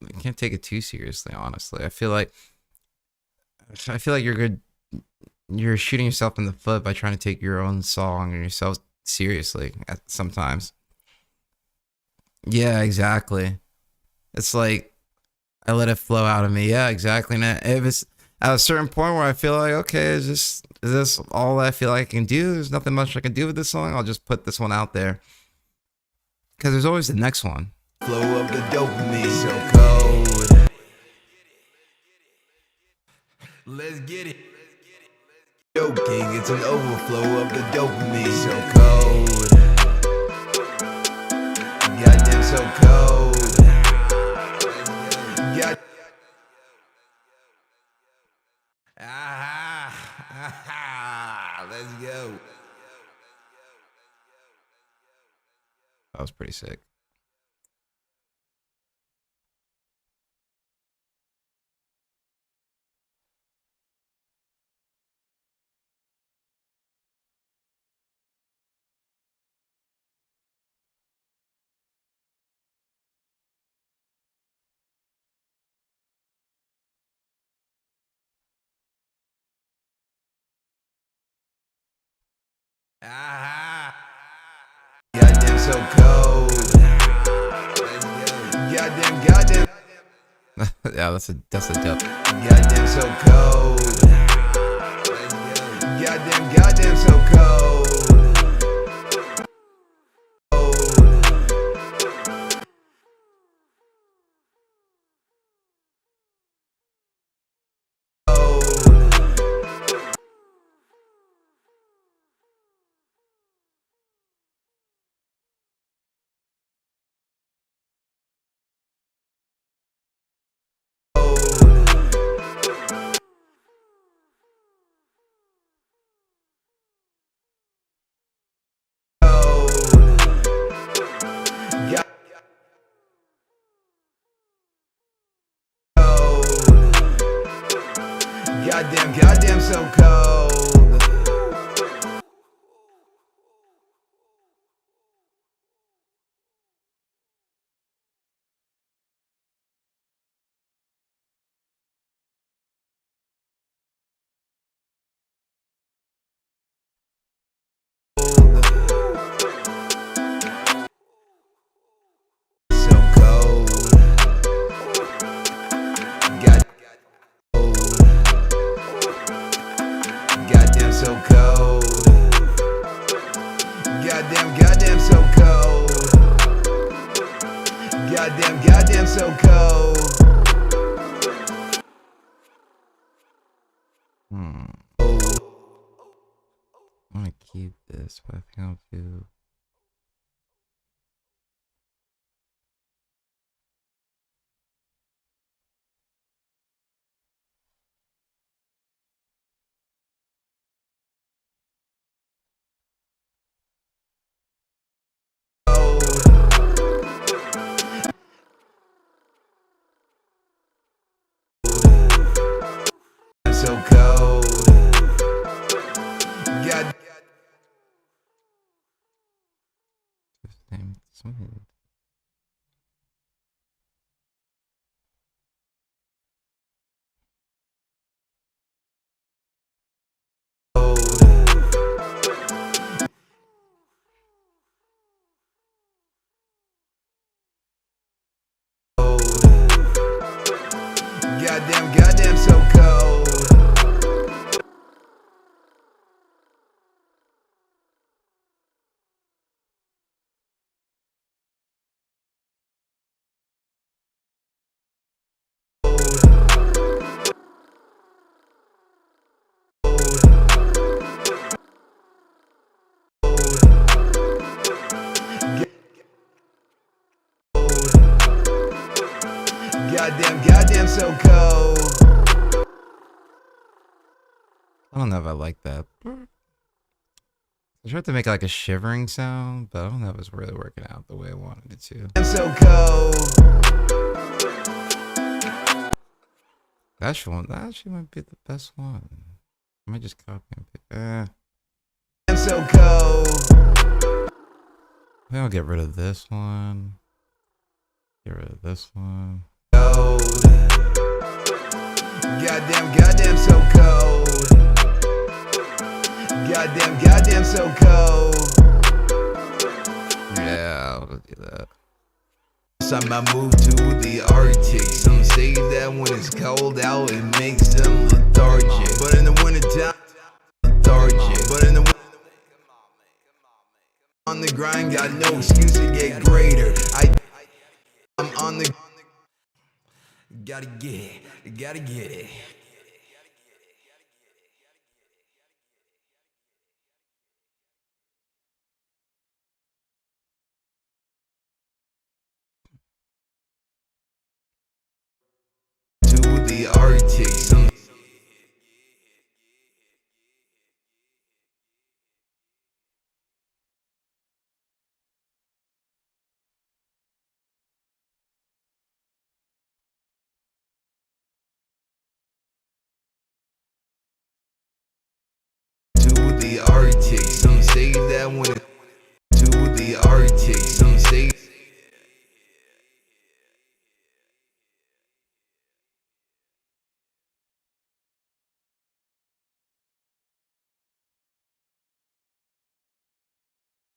You can't take it too seriously, honestly. I feel like you're shooting yourself in the foot by trying to take your own song and yourself seriously sometimes. Yeah, exactly. It's like I let it flow out of me. Yeah, exactly. And if it's at a certain point where I feel like, okay, is this all I feel like I can do? There's nothing much I can do with this song. I'll just put this one out there. Because there's always the next one. Flow of the dopamine, so cold. Let's get it. Joking, it's an overflow of the dopamine, so cold. Goddamn, so cold. God. Let's go. That was pretty sick. Goddamn, so cold. Goddamn. Yeah, that's a dub. Goddamn, so cold. Goddamn, so cold. Goddamn, so cold. So cold. Goddamn, so cold. Goddamn, so cold. I want to keep this, but I think I'll do. So cold. God. Something. Goddamn, goddamn so cold. I don't know if I like that. I tried to make like a shivering sound, but I don't know if it's really working out the way I wanted it to. I'm so cold. That actually might be the best one. I might just copy and paste. I'm so cold. Maybe I'll get rid of this one. Get rid of this one. Cold. Goddamn so cold. Goddamn so cold. Yeah, I'll do that. Time I move to the Arctic. Some say that when it's cold out, it makes them lethargic. But in the winter time, lethargic. But in the winter, on the grind, got no excuse to get greater. I'm on the gotta get it. To the Arctic. Some to the Arctic. Some say that when it to the Arctic. Some say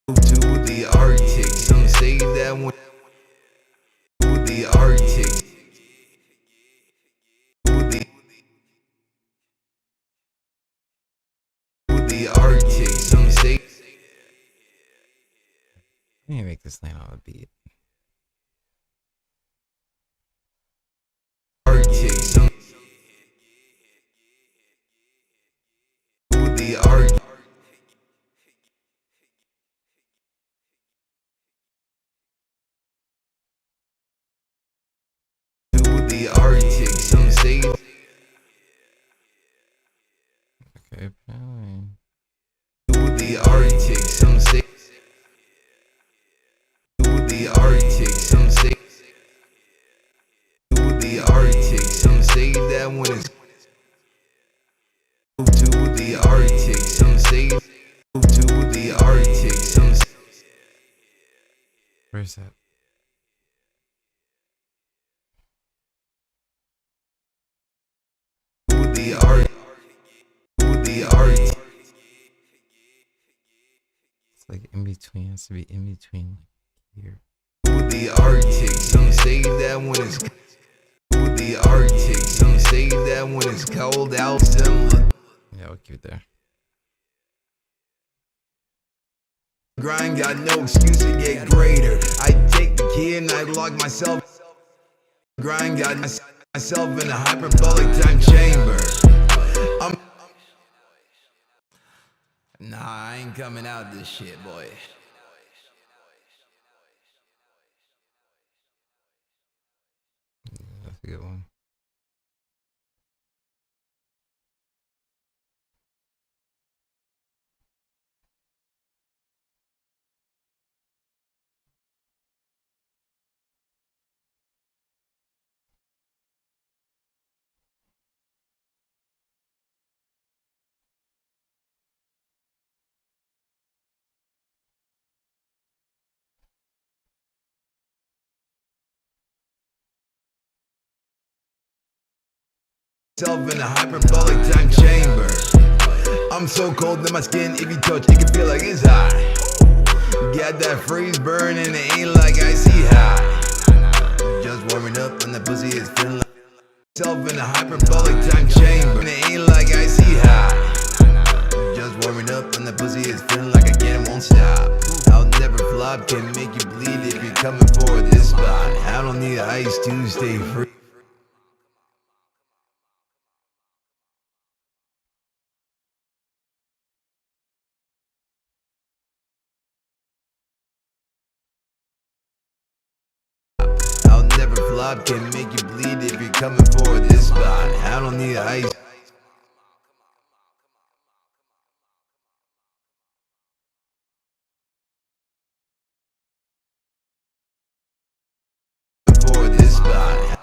to the Arctic. Some say that when to the Arctic. To the Arctic. Some say I need to make this land on a beat. Arctic. Some to the Arctic. To the Arctic. Some say Okay, apparently. to the Arctic. Some say to the Arctic. Some say to the Arctic. Some say that when it's to the Arctic. Some say to the Arctic. Some say Where's that? to the Arctic. To the Arctic. It's like in between. It has to be in between here. To the Arctic. Some say that when it's to the Arctic. Some say that when it's cold out, them Yeah, I'll keep it there. grind got no excuse to get greater. I take the key and I lock myself. Grind got myself in a hyperbolic time chamber. Nah, I ain't coming out this shit, boy. That's a good one. Myself in a hyperbolic time chamber. I'm so cold that my skin, if you touch, you can feel like it's hot. Got that freeze burn and it ain't like icy hot. Just warming up and the pussy is feeling like myself in a hyperbolic time chamber. And it ain't like icy hot. Just warming up and the pussy is feeling like again it won't stop. I'll never flop, can make you bleed if you're coming for this spot. I don't need ice to stay free. I'll never flop. flop can make you bleed if you're coming for this spot. I don't need ice. For this spot.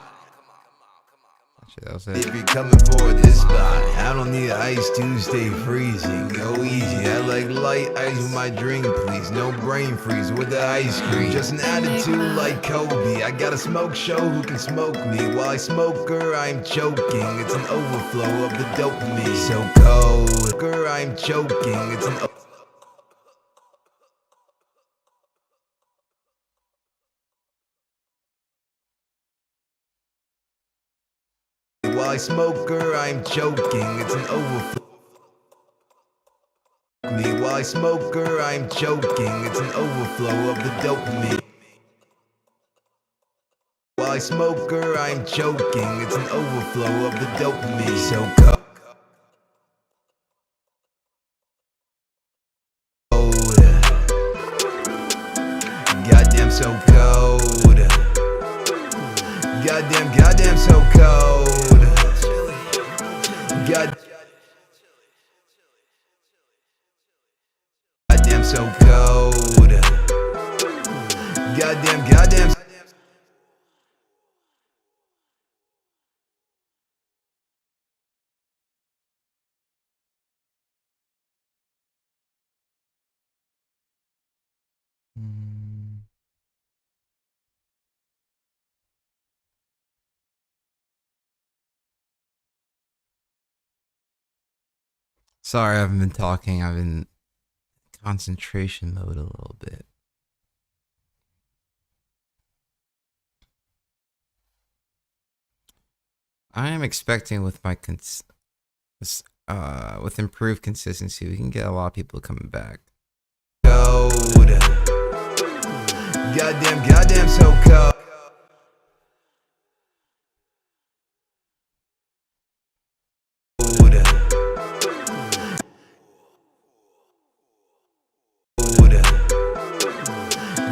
Shit, that was it. If you're coming for this spot, I don't need ice to stay freezing. Go easy, I like light ice with my drink, please. No brain freeze with the ice cream. Just an attitude like Kobe. I got a smoke show who can smoke me. While I smoke her, I'm choking. It's an overflow of the dopamine. So cold, her, I'm choking. It's an While I smoke her, I'm choking. It's an overflow. While I smoke her, I'm choking. It's an overflow of the dopamine. While I smoke her, I'm choking. It's an overflow of the dopamine. So cold. Goddamn, so cold. Goddamn, so cold. Goddamn, so cold. Goddamn. Sorry, I haven't been talking. I've been in concentration mode a little bit. I am expecting with my with improved consistency, we can get a lot of people coming back. Cold. Goddamn, so cold.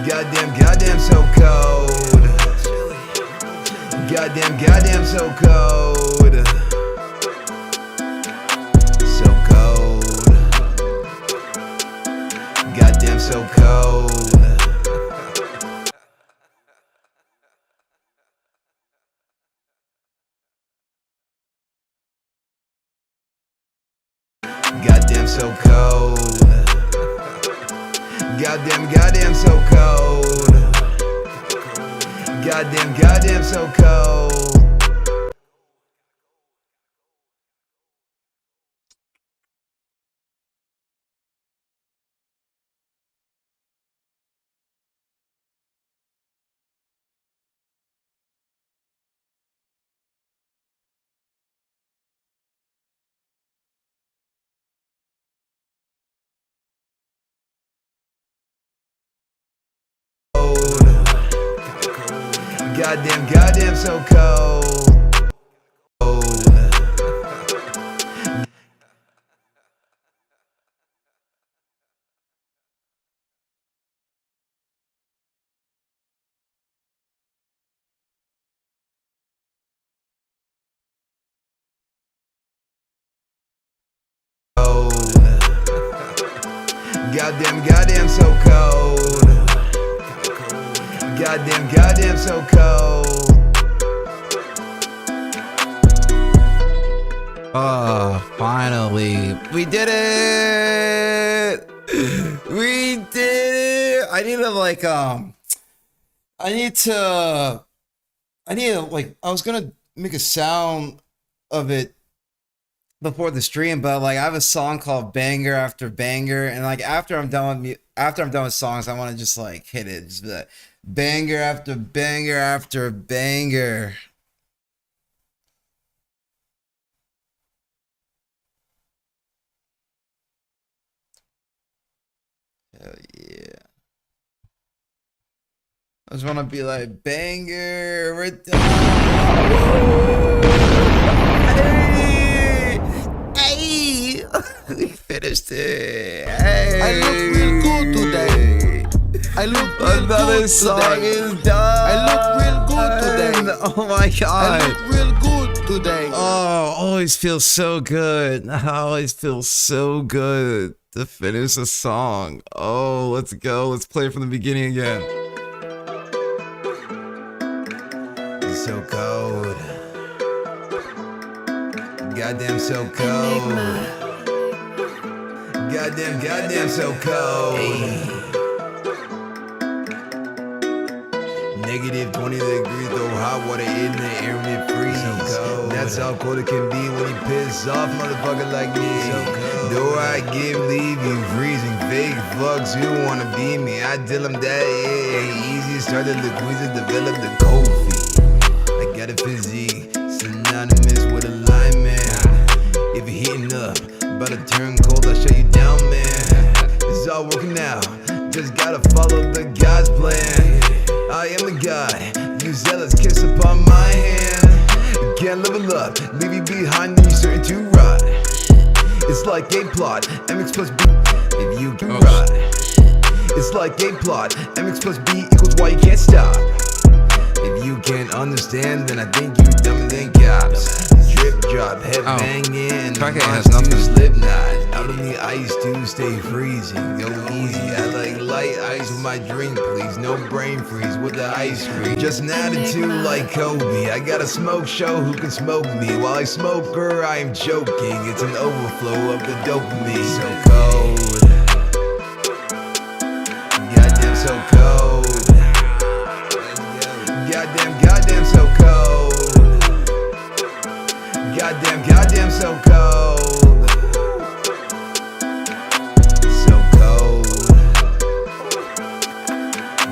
Goddamn, so cold. Goddamn, so cold. So cold. Goddamn, so cold. Goddamn, so cold. Goddamn, so cold. Goddamn, so cold. Goddamn, so cold. Goddamn, so cold. Goddamn, so cold. Oh, finally. We did it! We did it! I need to I was gonna make a sound of it before the stream, but like I have a song called Banger After Banger, and like after I'm done with songs, I want to just like hit it, just be like banger after banger after banger. Hell yeah. I just want to be like banger, we're done. Hey, we finished it. Hey, I look real good today. I look real another good song today. is done. I look real good today. Oh my god. Real good today. Oh, always feels so good. Always feels so good to finish a song. Oh, let's go. Let's play it from the beginning again. It's so cold. Goddamn so cold. Goddamn so cold. Negative 20 degrees, though hot water in the air and it freezes. That's how cold it can be when you piss off motherfucker like me. Though I give leave you freezing fake fucks who wanna be me. I tell them that it ain't easy. Started the quiz and developed the cold feet. I got a physique synonymous with a line, man. If you're heating up, about to turn cold, I'll shut you down, man. It's all working out, just gotta follow the God's plan. I am the guy, you zealous kiss upon my hand. Can't level up, leave you behind and you're certain to ride. It's like a plot, MX plus B, if you can ride. It's like a plot, MX plus B equals Y, you can't stop. If you can't understand, then I think you dumber than cops. Drip drop, head banging, and Track eight has nothing. Slipknot. Out on the ice to stay freezing. Go easy. I like light ice with my drink, please. No brain freeze with the ice cream. Just an attitude like Kobe. I got a smoke show who can smoke me. While I smoke her, I am joking. It's an overflow of the dopamine. So cold. Goddamn so cold. Goddamn so cold. Goddamn so cold. So cold.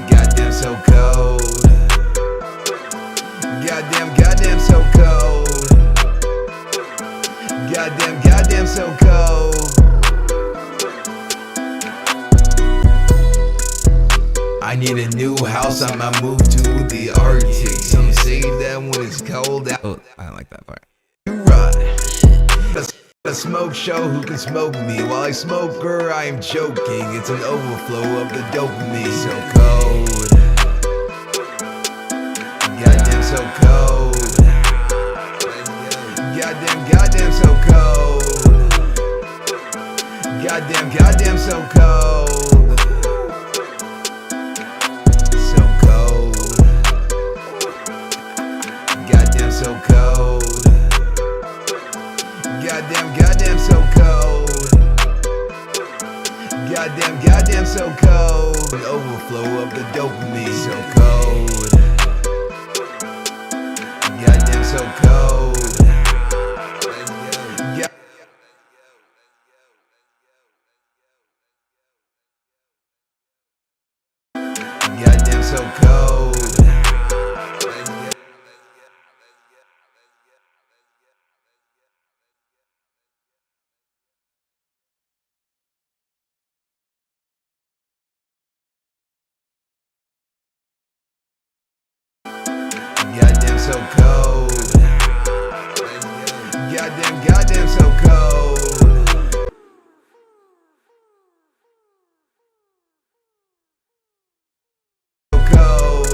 Goddamn so cold. Goddamn so cold. Goddamn so cold. I need a new house, I might move to the Arctic. Some say that when it's cold out. Oh, I don't like that part. A smoke show who can smoke me. While I smoke her, I am joking. It's an overflow of the dopamine. So cold. Goddamn so cold. Goddamn so cold. Goddamn so cold. So cold. Goddamn so cold. Goddamn so cold. Goddamn so cold. An overflow of the dopamine. So cold. Goddamn so cold. Goddamn so cold. Goddamn so cold. Goddamn so cold. So cold.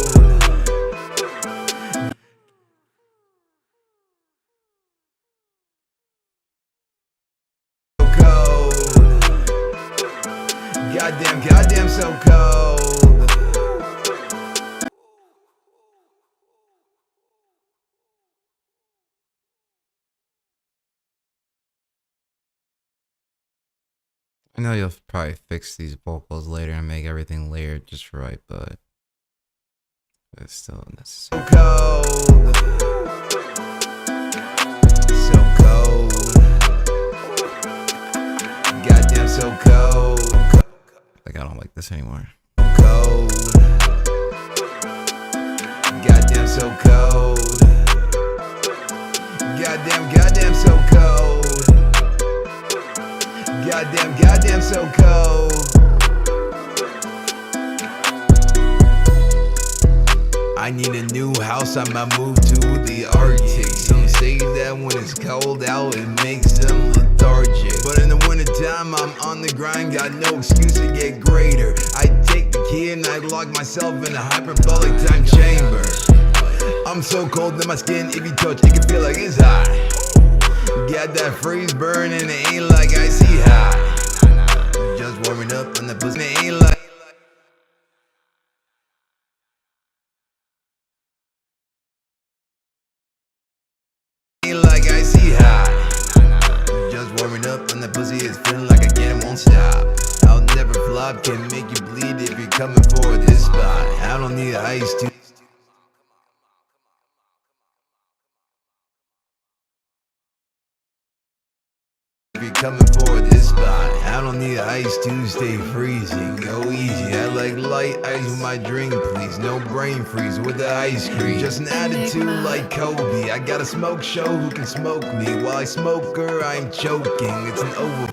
So cold. Goddamn so cold. I know you'll probably fix these vocals later and make everything layered just right, but it's still necessary. So cold. So cold. Goddamn so cold. Like I don't like this anymore. Cold. Goddamn so cold. Goddamn so cold. Goddamn so cold. I need a new house, I might move to the Arctic. Some say that when it's cold out, it makes them lethargic. But in the wintertime, I'm on the grind, got no excuse to get greater. I take the key and I lock myself in a hyperbolic time chamber. I'm so cold in my skin, if you touch, it can feel like it's hot. Got that freeze burn and it ain't like icy hot. Just warming up on the pussy, it ain't like. Ain't like icy hot. Just warming up on the pussy, it's feeling like again it won't stop. I'll never flop, can make you bleed if you're coming for this spot. I don't need ice to. If you're coming for this spot, I don't need ice to stay freezing. Go easy, I like light ice with my drink, please. No brain freeze with the ice cream. Just an attitude like Kobe. I got a smoke show who can smoke me. While I smoke her, I'm choking. It's an over.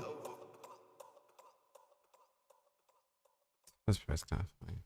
That's kind of funny.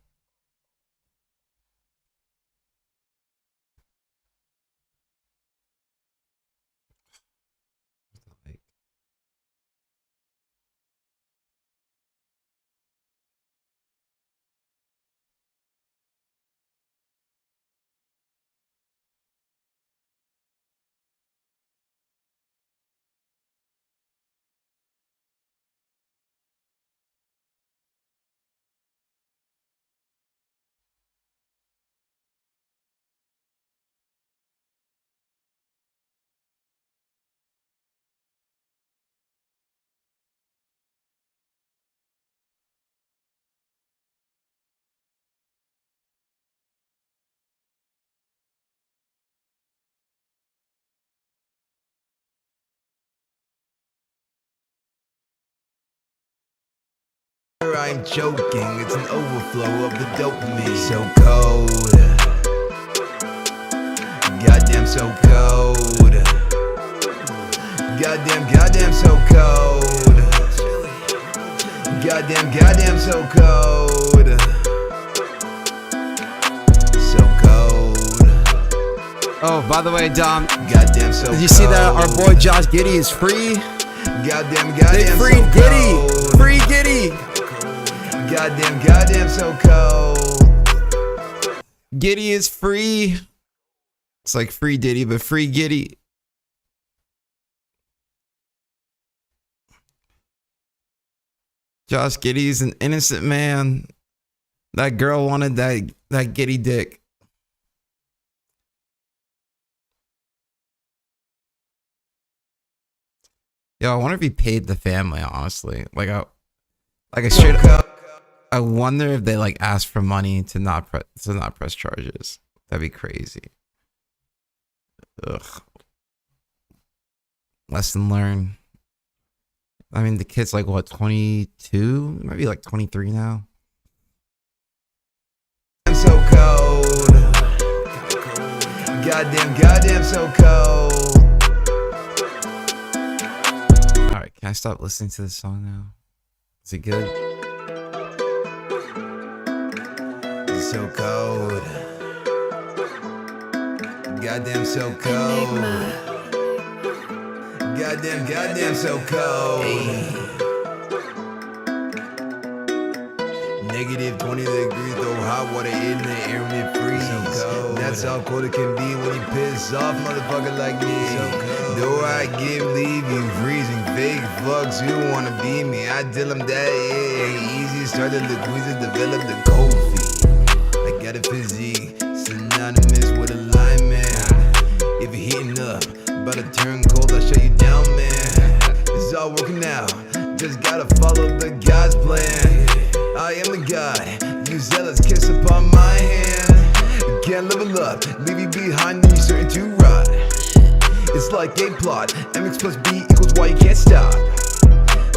I'm choking, it's an overflow of the dopamine. So cold, goddamn so cold. Goddamn so cold. Goddamn so cold. So cold. Oh, by the way, Dom, Goddamn so cold. did you see that our boy Josh Giddey is free? Goddamn They freed so Giddey! cold. Free Giddey! Goddamn so cold. Giddey is free. It's like free Diddy, but free Giddey. Josh Giddey is an innocent man. That girl wanted that Giddey dick. Yo, I wonder if he paid the family, honestly. Like I straight up, I wonder if they like asked for money to not press charges. That'd be crazy. Ugh. Lesson learned. I mean, the kid's like what, 22? Maybe like 23 now. I'm so cold. Goddamn so cold. All right, can I stop listening to this song now? Is it good? It's so cold. Goddamn so cold. Goddamn so cold. Negative 20 degrees, throw hot water in the air and it freezes. So that's how cold it can be when you piss off motherfucker like me. So though I give leave you freezing fake fucks who wanna be me. I tell them that it ain't easy. Started the queasy, developed the cold feet. I got a physique synonymous with a line man. If you're heating up, about to turn cold, I'll shut you down, man. It's all working out, just gotta follow the God's plan. I am the guy, you zealous kiss upon my hand. Can't level up, leave you behind and you're certain to rot. It's like a plot, MX plus B equals Y, you can't stop.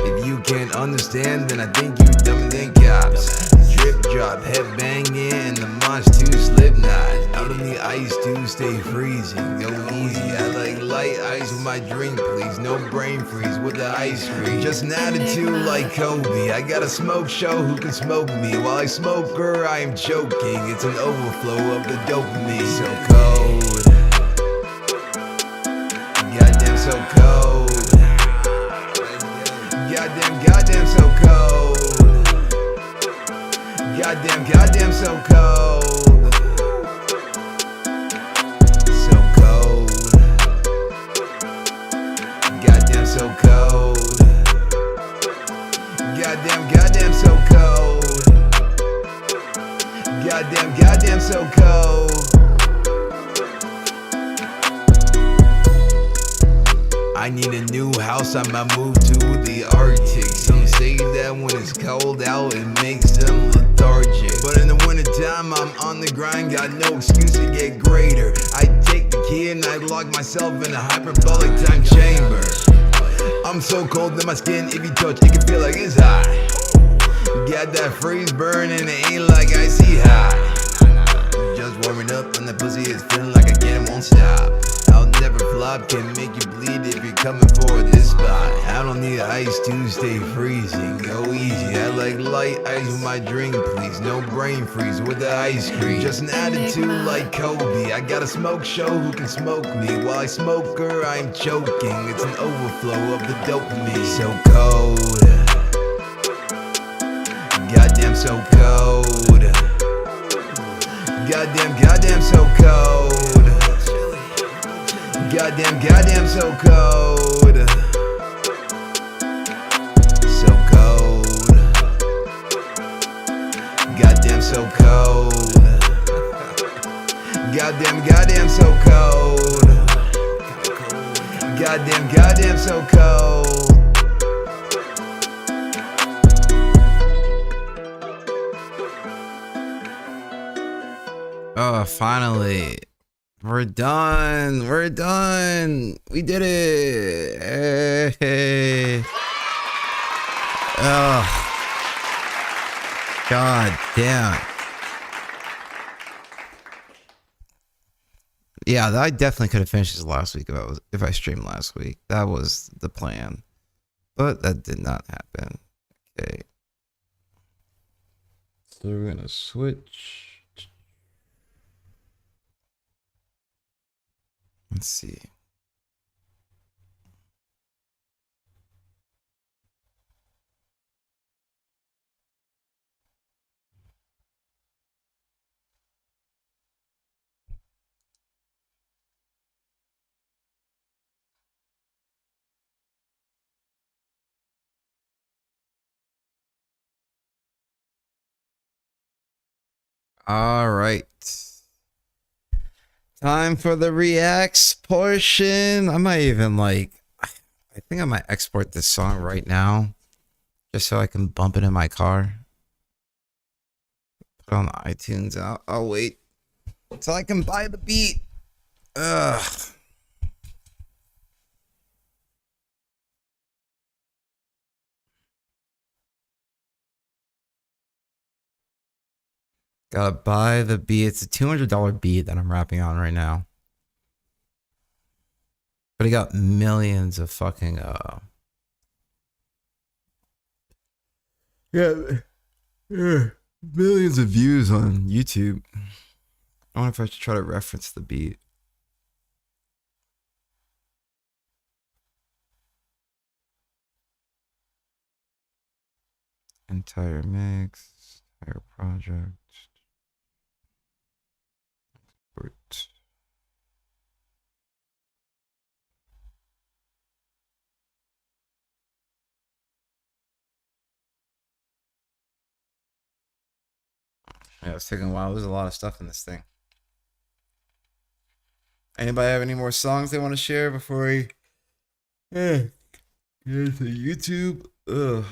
If you can't understand, then I think you dumber than cops. Drip drop, head banging, and the mosh to Slipknot. Out on the ice to stay freezing, go easy. I like light ice with my drink, please. No brain freeze with the ice cream. Just an attitude like Kobe. I got a smoke show who can smoke me. While I smoke her, I am choking. It's an overflow of the dopamine. So cold. Goddamn so cold. Goddamn so cold. Goddamn so cold. Goddamn so cold. I need a new house, I might move to the Arctic. Some say that when it's cold out, it makes them lethargic. But in the wintertime, I'm on the grind, got no excuse to get greater. I take the key and I lock myself in a hyperbolic time chamber. I'm so cold that my skin, if you touch, it can feel like it's hot. Got that freeze burn and it ain't like icy hot. Just warming up and the pussy is feeling like again it won't stop. I'll never flop, can make you bleed if you're coming for this spot. I don't need ice to stay freezing, go easy. I like light ice with my drink, please. No brain freeze with the ice cream. Just an attitude like Kobe. I got a smoke show who can smoke me. While I smoke her, I'm choking. It's an overflow of the dopamine. So cold. Goddamn so cold. Goddamn so cold. Goddamn so cold. So cold. Goddamn so cold. Goddamn so cold. Goddamn so cold. Oh, finally. We're done. We're done. We did it. Hey. Oh. God damn. Yeah, I definitely could have finished this last week if I streamed last week. That was the plan. But that did not happen. Okay. So we're gonna switch. Let's see. All right. Time for the reacts portion. I might even I think I might export this song right now just so I can bump it in my car. Put it on the iTunes. I'll wait until I can buy the beat. Ugh. Gotta buy the beat. It's a $200 beat that I'm rapping on right now. But it got millions of fucking millions of views on YouTube. I wonder if I should try to reference the beat. Entire mix, entire project. Export. Yeah, it's taking a while. There's a lot of stuff in this thing. Anybody have any more songs they want to share before we get into YouTube? Ugh.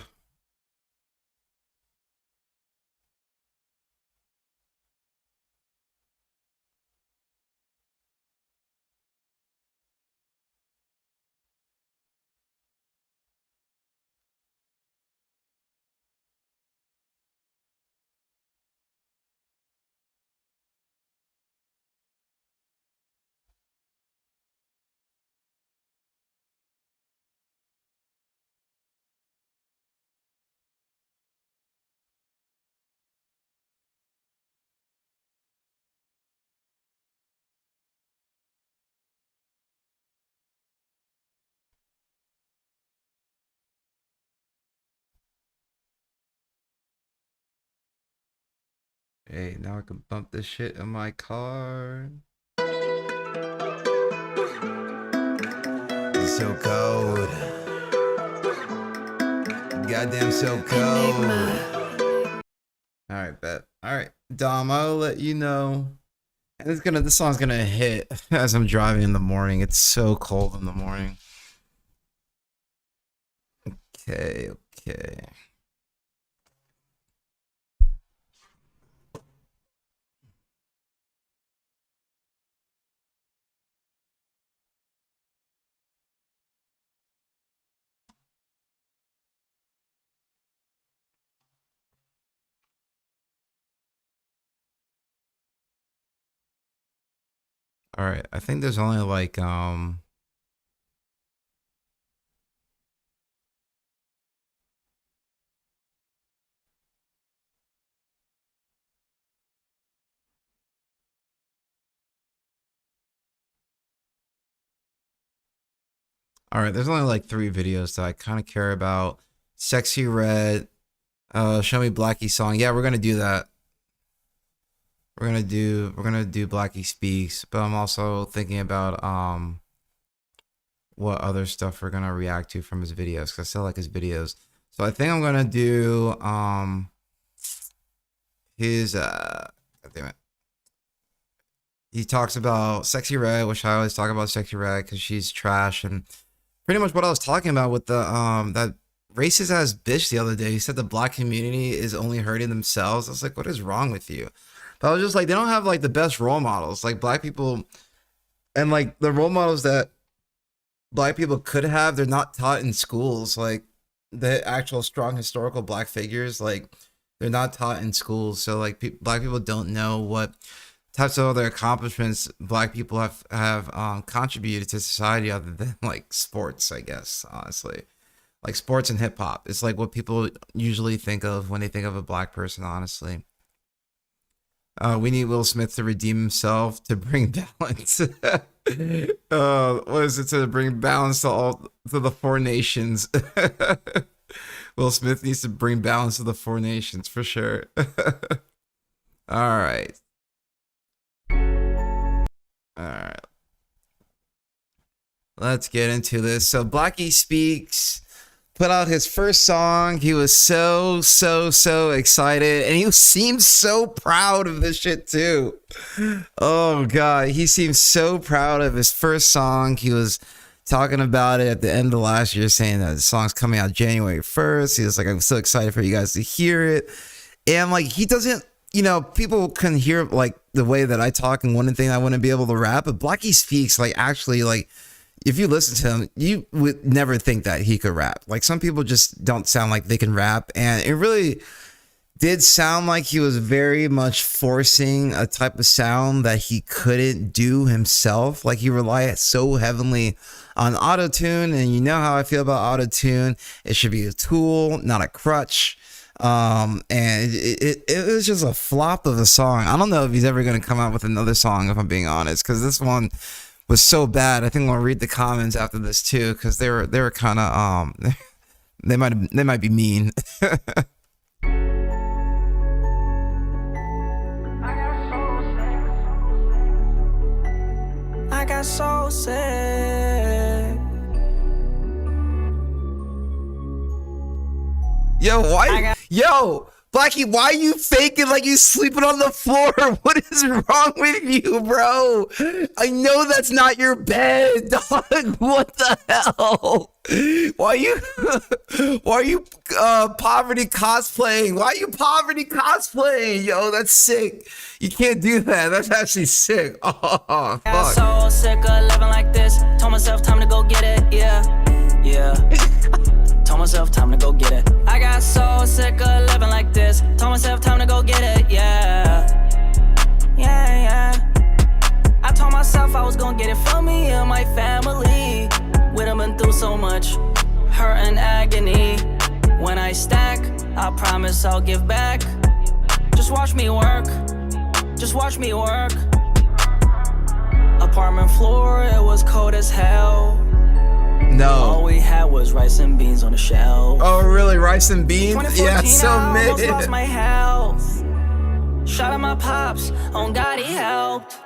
Hey, now I can bump this shit in my car. It's so cold. Goddamn so cold. All right, bet. All right, Dom, I'll let you know. And this song's gonna hit as I'm driving in the morning. It's so cold in the morning. Okay. All right, I think there's only like all right, there's only like 3 videos that I kind of care about. Sexy Red, Show Me Blackie song. Yeah, we're gonna do that. We're gonna do Blackie Speaks, but I'm also thinking about what other stuff we're gonna react to from his videos, because I still like his videos. So I think I'm gonna do his God damn it. He talks about Sexy Red, which I always talk about Sexy Red because she's trash, and pretty much what I was talking about with the that racist ass bitch the other day. He said the black community is only hurting themselves. I was like, what is wrong with you? But I was just like, they don't have like the best role models. Like black people, and like the role models that black people could have, they're not taught in schools. Like the actual strong historical black figures, like they're not taught in schools. So like black people don't know what types of other accomplishments black people have contributed to society other than like sports, I guess, honestly. Like sports and hip hop. It's like what people usually think of when they think of a black person, honestly. We need Will Smith to redeem himself to bring balance. What is it, to bring balance to the 4 nations? Will Smith needs to bring balance to the 4 nations for sure. All right. Let's get into this. So Blackie Speaks put out his first song. He was so excited, and he seems so proud of this shit too. Oh god, he seems so proud of his first song. He was talking about it at the end of last year, saying that the song's coming out January 1st. He was like, I'm so excited for you guys to hear it. And like, he doesn't, you know, people can hear like the way that I talk and one thing I wouldn't be able to rap, but Blackie Speaks, like, actually, like, if you listen to him, you would never think that he could rap. Like, some people just don't sound like they can rap, and it really did sound like he was very much forcing a type of sound that he couldn't do himself. Like, he relied so heavily on autotune, and you know how I feel about autotune. It should be a tool, not a crutch. And it was just a flop of a song. I don't know if he's ever going to come out with another song, if I'm being honest, because this one was so bad. I think we'll read the comments after this too, because they were kind of they might be mean. I got so sick. Yo, Blackie, why are you faking like you sleeping on the floor? What is wrong with you, bro? I know that's not your bed, dog. What the hell? Why are you poverty cosplaying? Why are you poverty cosplaying? Yo, that's sick. You can't do that. That's actually sick. Oh, fuck. Got so sick of living like this. Told myself time to go get it. Yeah. Told myself time to go get it. I got so sick of living like this. Told myself time to go get it. Yeah. I told myself I was gonna get it for me and my family. We done been through so much hurt and agony. When I stack, I promise I'll give back. Just watch me work. Just watch me work. Apartment floor, it was cold as hell. No. All we had was rice and beans on the shelf. Oh, really? Rice and beans? Yeah, so mid. I lost my health. Shot at my pops, on God he helped.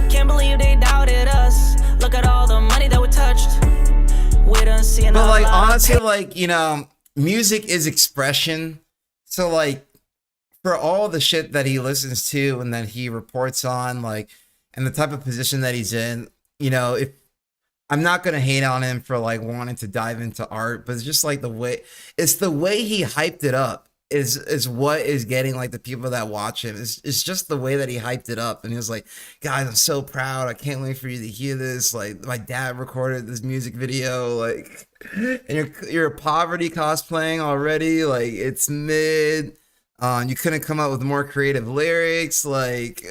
Can't believe they doubted us. Look at all the money that we touched. We done seen. But like, honestly, like, you know, music is expression. So like, for all the shit that he listens to and that he reports on, like, and the type of position that he's in, you know, if I'm not gonna hate on him for like wanting to dive into art, but it's just like the way he hyped it up is what is getting like the people that watch him. It's just the way that he hyped it up, and he was like, guys, I'm so proud. I can't wait for you to hear this. Like, my dad recorded this music video, like, and you're poverty cosplaying already. Like, it's mid. You couldn't come up with more creative lyrics. Like,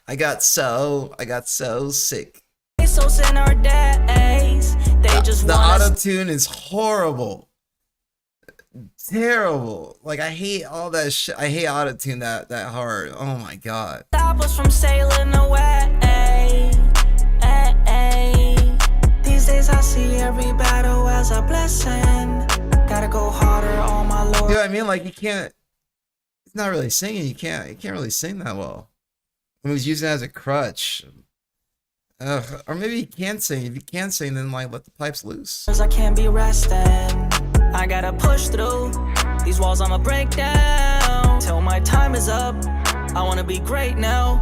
I got so sick. So send our days. They just The want auto tune is horrible, terrible. Like, I hate all that shit. I hate auto tune that hard. Oh my god. stop us from sailing away. These days I see every battle as a blessing. Gotta go harder on my Lord. You know what I mean? Like, he's not really singing. He can't really sing that well. He was using it as a crutch. Or maybe he can sing. If he can sing, then like let the pipes loose. I can't be resting. I gotta push through these walls. I'ma break down till my time is up. I wanna be great now.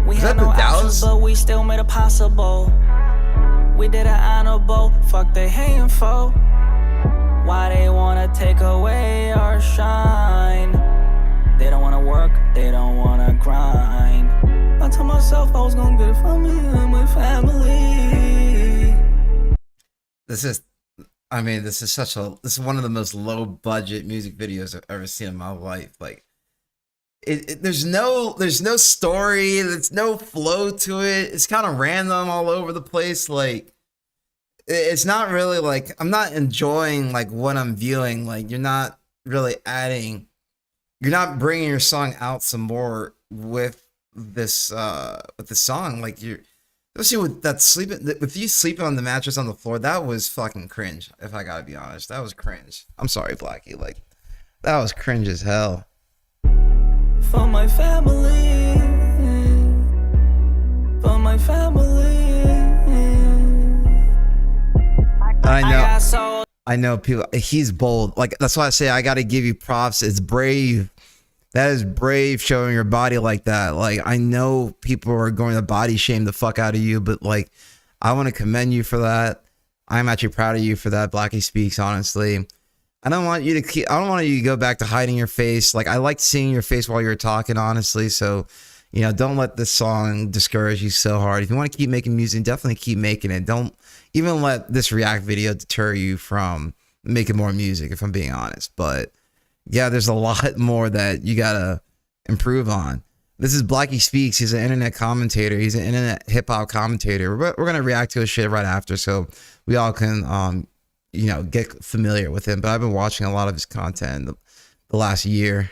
We Is had that no the options, Dallas? but we still made it possible. We did it honorable. Fuck they hating for. Why they wanna take away our shine? They don't wanna work. They don't wanna grind. I told myself I was gonna get it for me and my family. This is one of the most low budget music videos I've ever seen in my life. Like, there's no story, there's no flow to it. It's kind of random all over the place. Like, it's not really like, I'm not enjoying like what I'm viewing. Like, you're not really you're not bringing your song out some more with this song. Like, you're, especially with you sleeping on the mattress on the floor, that was fucking cringe, if I gotta be honest. That was cringe. I'm sorry, Blackie. Like, that was cringe as hell. For my family, for my family. I know people, he's bold. Like, that's why I say I gotta give you props. It's brave. That is brave, showing your body like that. Like, I know people are going to body shame the fuck out of you, but like, I want to commend you for that. I'm actually proud of you for that, Blackie Speaks, honestly. I don't want you to go back to hiding your face. Like, I liked seeing your face while you were talking, honestly. So, you know, don't let this song discourage you so hard. If you want to keep making music, definitely keep making it. Don't even let this react video deter you from making more music, if I'm being honest. But yeah, there's a lot more that you gotta improve on. This is Blackie Speaks. He's an internet commentator. He's an internet hip hop commentator. We're gonna react to his shit right after, so we all can, you know, get familiar with him. But I've been watching a lot of his content the last year.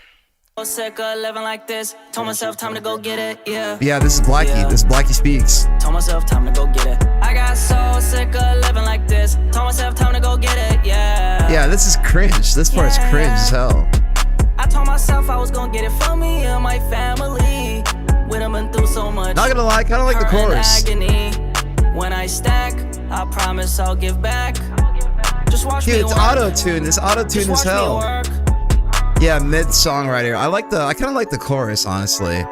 Sick of living like this. Told myself time to go get it. Yeah. Yeah, this is Blackie. Yeah. This is Blackie Speaks. Told myself time to go get it. I got so sick of living like this. Told myself time to go get it. Yeah. Yeah, this is cringe. This part's cringe as hell. I told myself I was gonna get it for me and my family. We done been through so much. Not gonna lie, kind of like the hurt and chorus. agony. When I stack, I promise I'll give back. Just watch me Dude, it's work. auto-tune. This auto-tune is Just watch me hell. work. Yeah, mid-songwriter. I kind of like the chorus, honestly.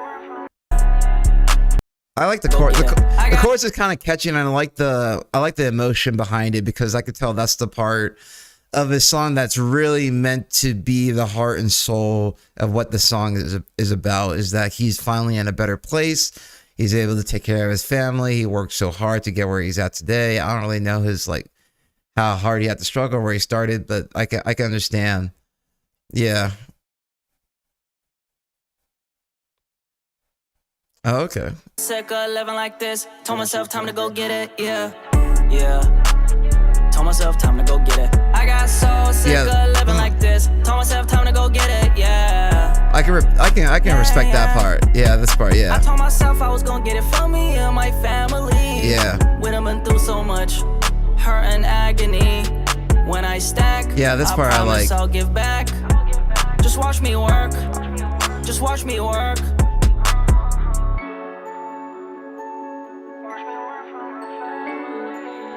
I like the chorus. The chorus is kind of catchy, and I like the emotion behind it, because I could tell that's the part of his song that's really meant to be the heart and soul of what the song is about, is that he's finally in a better place. He's able to take care of his family. He worked so hard to get where he's at today. I don't really know his, like, how hard he had to struggle where he started, but I can understand. Yeah. Oh, okay. Sick of living like this. Told myself time to go get it. Yeah. Yeah. Told myself time to go get it. I got so sick of living like this. Told myself time to go get it. Yeah. I can respect that part. Yeah, this part. I Yeah. told myself I was gonna get it for me and my family. Yeah. We done been through so much hurt and agony. When I stack, Yeah, this part I promise like. I'll give back. Just watch me work. Just watch me work.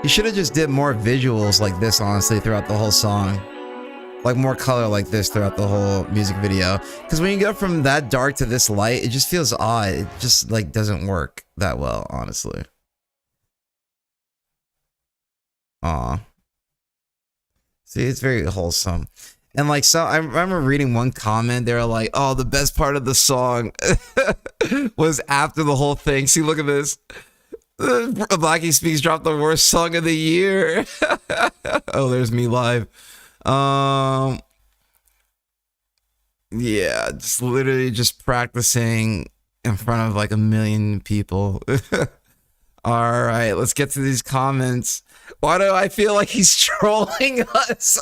You should have just did more visuals like this, honestly, throughout the whole song. like more color like this throughout the whole music video. Because when you go from that dark to this light, it just feels odd. It just like doesn't work that well, honestly. Aw. See, it's very wholesome. And like, so I remember reading one comment, they were like, oh, the best part of the song was after the whole thing. See, look at this. Blackie Speaks dropped the worst song of the year. Oh, there's me live. Yeah, just literally just practicing in front of like a million people. All right, let's get to these comments. Why do I feel like he's trolling us?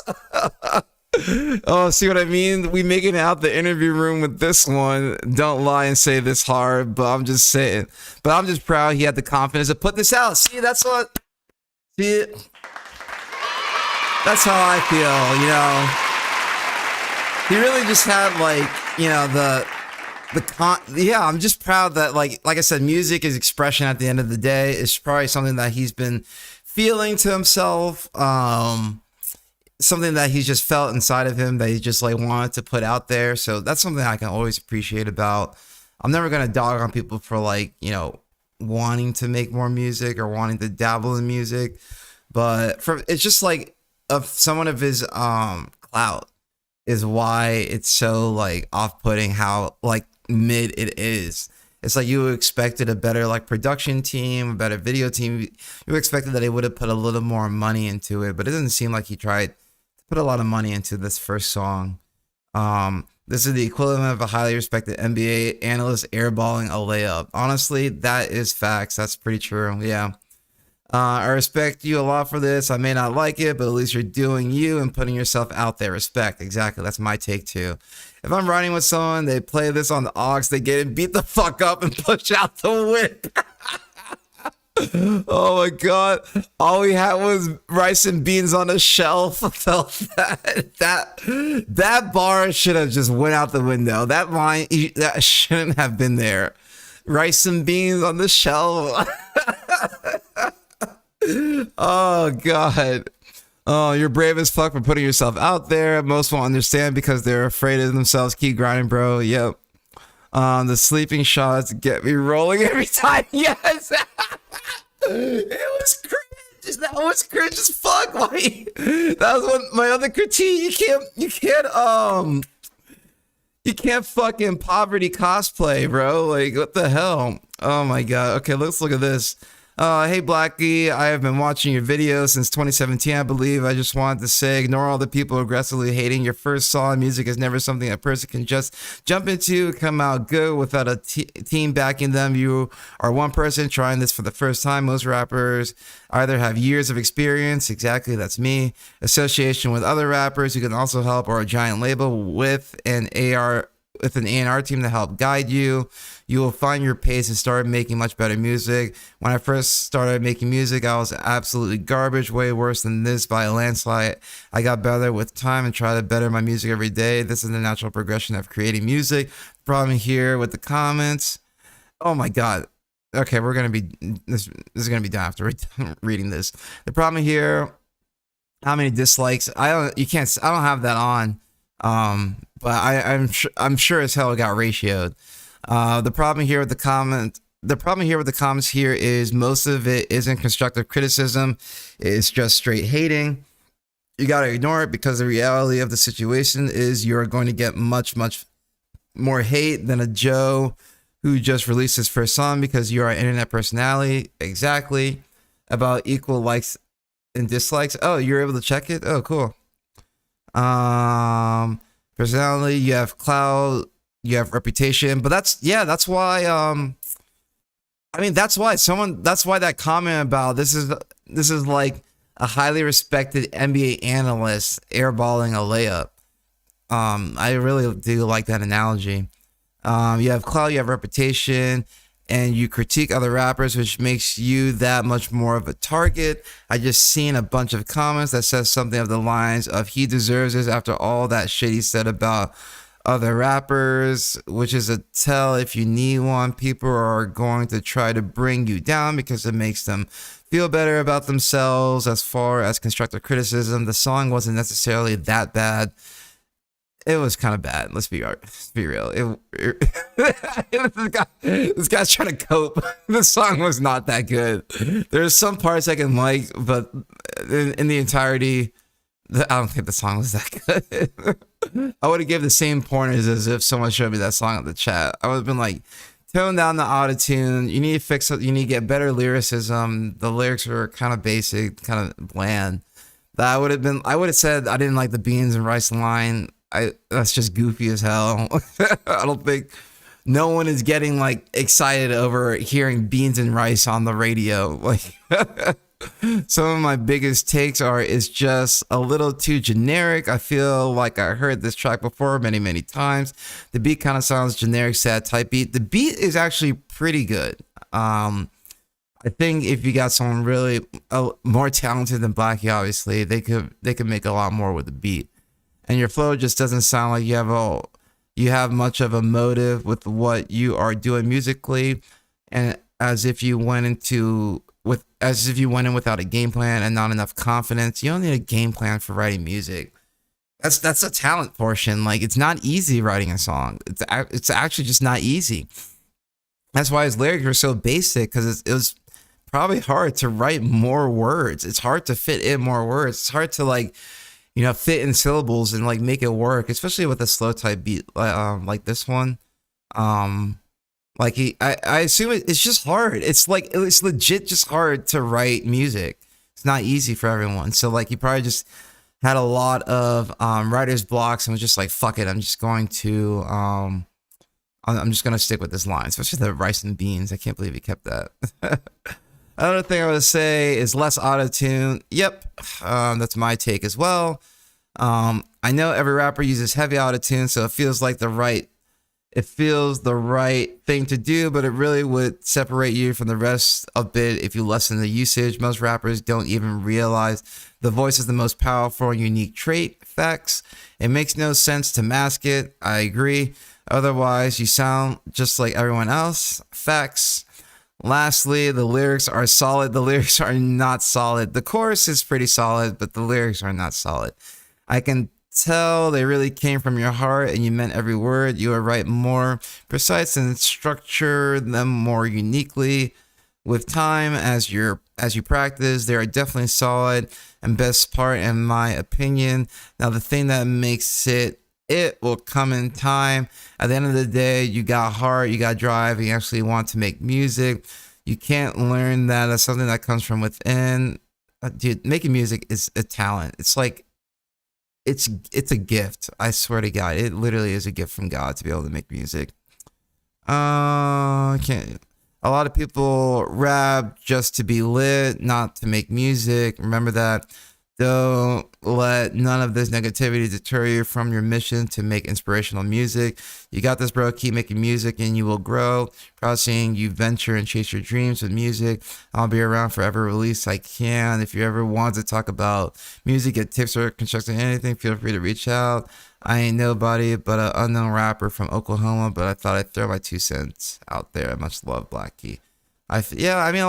Oh, see what I mean? We making out the interview room with this one. Don't lie and say this hard, but I'm just saying. But I'm just proud he had the confidence to put this out. See, that's what. See, that's how I feel. You know, he really just had like, you know, yeah. I'm just proud that like I said, music is expression. At the end of the day, it's probably something that he's been feeling to himself. Something that he's just felt inside of him that he just like wanted to put out there. So that's something I can always appreciate about. I'm never going to dog on people for like, you know, wanting to make more music or wanting to dabble in music. But it's just like someone of his clout is why it's so like off-putting how like mid it is. It's like you expected a better like production team, a better video team. You expected that he would have put a little more money into it, but it doesn't seem like he tried to put a lot of money into this first song. This is the equivalent of a highly respected NBA analyst airballing a layup. Honestly, that is facts. That's pretty true. Yeah. I respect you a lot for this. I may not like it, but at least you're doing you and putting yourself out there. Respect. Exactly. That's my take too. If I'm riding with someone, they play this on the aux, they get it, beat the fuck up and push out the whip. Oh my God. All we had was rice and beans on a shelf. I felt that bar should have just went out the window. That line, that shouldn't have been there. Rice and beans on the shelf. Oh God. Oh, you're brave as fuck for putting yourself out there. Most won't understand because they're afraid of themselves. Keep grinding, bro. Yep. The sleeping shots get me rolling every time. Yes. It was cringe. That was cringe as fuck. Like, that was one my other critique. You can't fucking poverty cosplay, bro. Like, what the hell? Oh my God. Okay, let's look at this. Hey Blackie, I have been watching your videos since 2017, I believe. I just wanted to say, ignore all the people aggressively hating. Your first song, music is never something a person can just jump into, come out good without a team backing them. You are one person trying this for the first time. Most rappers either have years of experience, exactly, that's me, association with other rappers who can also help, or a giant label with an A&R team to help guide you. You will find your pace and start making much better music. When I first started making music, I was absolutely garbage, way worse than this by a landslide. I got better with time and try to better my music every day. This is the natural progression of creating music. Problem here with the comments. Oh my God. Okay, we're gonna be this is gonna be done after reading this. The problem here, how many dislikes? I don't have that on. But I'm sure as hell it got ratioed. The problem here with the comments here is most of it isn't constructive criticism. It's just straight hating. You got to ignore it because the reality of the situation is you're going to get much more hate than a Joe who just released his first song because you are an internet personality. Exactly. About equal likes and dislikes. Oh, you're able to check it? Oh, cool. Personality, you have clout, you have reputation, but that's why that's why that comment about this is like a highly respected NBA analyst airballing a layup. I really do like that analogy. You have clout, you have reputation, and you critique other rappers, which makes you that much more of a target. I just seen a bunch of comments that says something of the lines of he deserves this after all that shit he said about other rappers, which is a tell if you need one. People are going to try to bring you down because it makes them feel better about themselves. As far as constructive criticism, the song wasn't necessarily that bad. It was kind of bad. Let's be real. This guy's trying to cope. The song was not that good. There's some parts I can like, but in the entirety, I don't think the song was that good. I would have given the same pointers as if someone showed me that song in the chat. I would have been like, tone down the autotune. You need to fix it. You need to get better lyricism. The lyrics are kind of basic, kind of bland. I would have said I didn't like the beans and rice line. That's just goofy as hell. I don't think no one is getting like excited over hearing beans and rice on the radio. Like some of my biggest takes are it's just a little too generic. I feel like I heard this track before many times. The beat kind of sounds generic, sad type beat. The beat is actually pretty good. I think if you got someone really more talented than Blackie, obviously they could make a lot more with the beat. And your flow just doesn't sound like you have much of a motive with what you are doing musically, and as if you went in without a game plan and not enough confidence. You don't need a game plan for writing music. That's a talent portion. Like, it's not easy writing a song. It's actually just not easy. That's why his lyrics were so basic, because it was probably hard to write more words. It's hard to fit in more words. It's hard to fit in syllables and like make it work, especially with a slow type beat like this one. I assume it's just hard. It's legit just hard to write music. It's not easy for everyone. So like he probably just had a lot of writer's blocks and was just like, fuck it, I'm just gonna stick with this line, especially the rice and beans. I can't believe he kept that. Another thing I would say is less auto-tune. Yep, that's my take as well. I know every rapper uses heavy auto-tune, so it feels the right thing to do, but it really would separate you from the rest a bit if you lessen the usage. Most rappers don't even realize the voice is the most powerful and unique trait. Facts. It makes no sense to mask it. I agree. Otherwise, you sound just like everyone else. Facts. Lastly, the lyrics are solid. The lyrics are not solid. The chorus is pretty solid, but the lyrics are not solid. I can tell they really came from your heart and you meant every word. You are right, more precise and structure them more uniquely. With time, as you practice, they are definitely solid and best part in my opinion. Now, the thing that makes it will come in time. At the end of the day, you got heart, you got drive, and you actually want to make music. You can't learn that. That's something that comes from within. Dude, making music is a talent. It's like, it's a gift. I swear to God, it literally is a gift from God to be able to make music. A lot of people rap just to be lit, not to make music. Remember that. Don't let none of this negativity deter you from your mission to make inspirational music. You got this, bro. Keep making music and you will grow. Proud seeing you venture and chase your dreams with music. I'll be around for every release I can. If you ever want to talk about music, get tips or constructing anything, feel free to reach out. I ain't nobody but an unknown rapper from Oklahoma, but I thought I'd throw my 2 cents out there. Much love, Blackie. A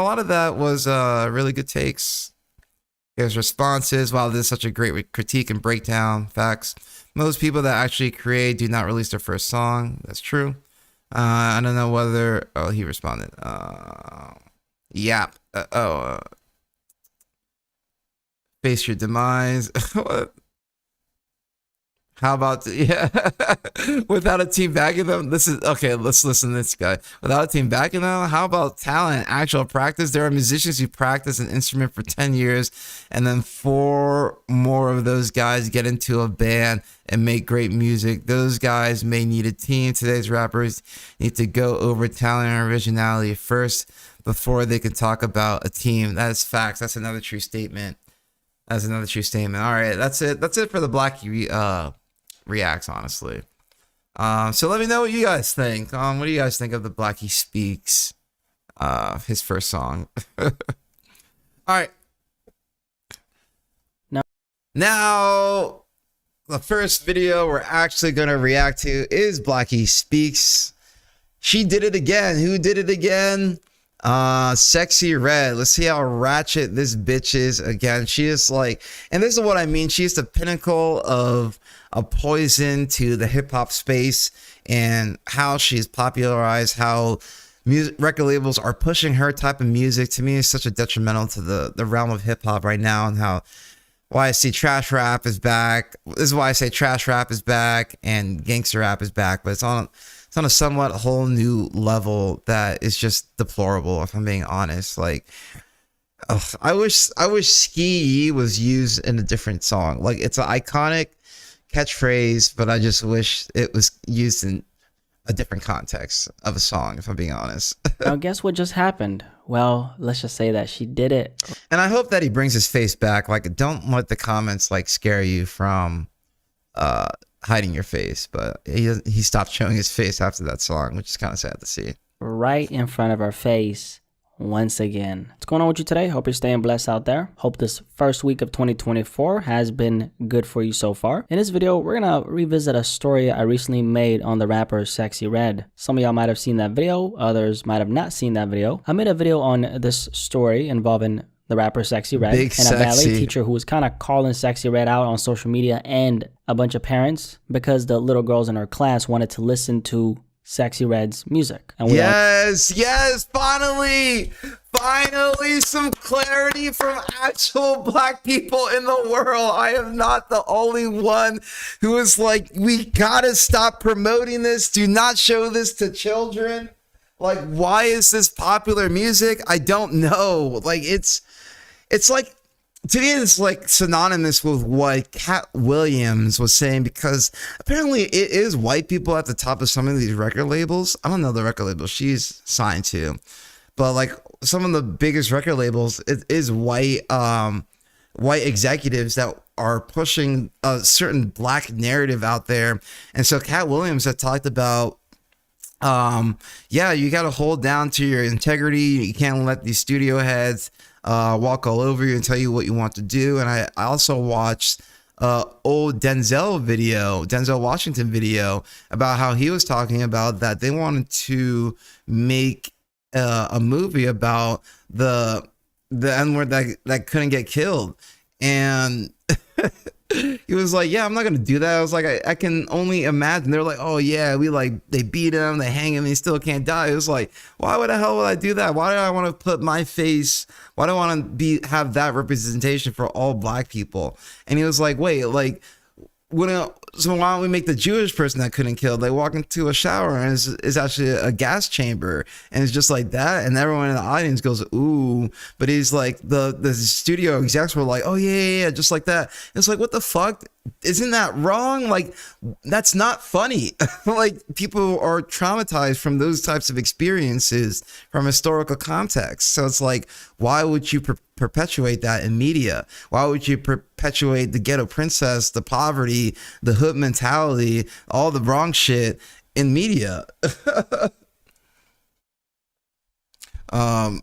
lot of that was really good takes. His responses, wow, this is such a great critique and breakdown. Facts. Most people that actually create do not release their first song. That's true. I don't know whether... Oh, he responded. Yap. Face your demise. What? How about... Yeah. Without a team backing them? This is... Okay, let's listen to this guy. Without a team backing them? How about talent, actual practice? There are musicians who practice an instrument for 10 years, and then 4 more of those guys get into a band and make great music. Those guys may need a team. Today's rappers need to go over talent and originality first before they can talk about a team. That is facts. That's another true statement. All right, that's it. That's it for the Blackie reacts, honestly. So let me know what you guys think. What do you guys think of the Blackie Speaks, his first song? All right. Now, the first video we're actually going to react to is Blackie Speaks. She did it again. Who did it again? Sexy Red. Let's see how ratchet this bitch is. Again, she is like, and this is what I mean. She's the pinnacle of a poison to the hip hop space, and how she's popularized how record labels are pushing her type of music. To me, is such a detrimental to the realm of hip hop right now, and how why I see trash rap is back. This is why I say trash rap is back and gangster rap is back, but it's on a somewhat whole new level that is just deplorable, if I'm being honest. Like, ugh, I wish Ski Yee was used in a different song. Like, it's an iconic catchphrase, but I just wish it was used in a different context of a song, if I'm being honest. Now, guess what just happened? Well, let's just say that she did it. And I hope that he brings his face back. Like, don't let the comments like scare you from hiding your face. But he stopped showing his face after that song, which is kind of sad to see. Right in front of our face once again. What's going on with you today? Hope you're staying blessed out there. Hope this first week of 2024 has been good for you so far. In this video, we're gonna revisit a story I recently made on the rapper Sexy Red. Some of y'all might have seen that video, others might have not seen that video. I made a video on this story involving the rapper Sexy Red and a ballet teacher who was kind of calling Sexy Red out on social media and a bunch of parents because the little girls in her class wanted to listen to Sexy Red's music. And finally some clarity from actual black people in the world. I am not the only one who is like, we gotta stop promoting this. Do not show this to children. Like, why is this popular music? I don't know. Like, it's like, to me, it's like synonymous with what Cat Williams was saying, because apparently it is white people at the top of some of these record labels. I don't know the record label she's signed to, but like some of the biggest record labels, it is white executives that are pushing a certain black narrative out there. And so Cat Williams had talked about, you got to hold down to your integrity. You can't let these studio heads walk all over you and tell you what you want to do. And I also watched old Denzel Washington video about how he was talking about that they wanted to make a movie about the N-word that couldn't get killed. And he was like, yeah, I'm not gonna do that. I was like, I can only imagine. They're like, oh yeah, they beat him, they hang him, and he still can't die. It was like, why the hell would I do that? Why do I want to put my face? Why do I want to have that representation for all black people? And he was like, wait, like, so why don't we make the Jewish person that couldn't kill? They walk into a shower and it's actually a gas chamber, and it's just like that, and everyone in the audience goes ooh. But he's like, the studio execs were like, oh yeah, just like that. And it's like, what the fuck? Isn't that wrong? Like, that's not funny. Like, people are traumatized from those types of experiences from historical context. So it's like, why would you perpetuate that in media? Why would you perpetuate the ghetto princess, the poverty, the hood mentality, all the wrong shit in media? But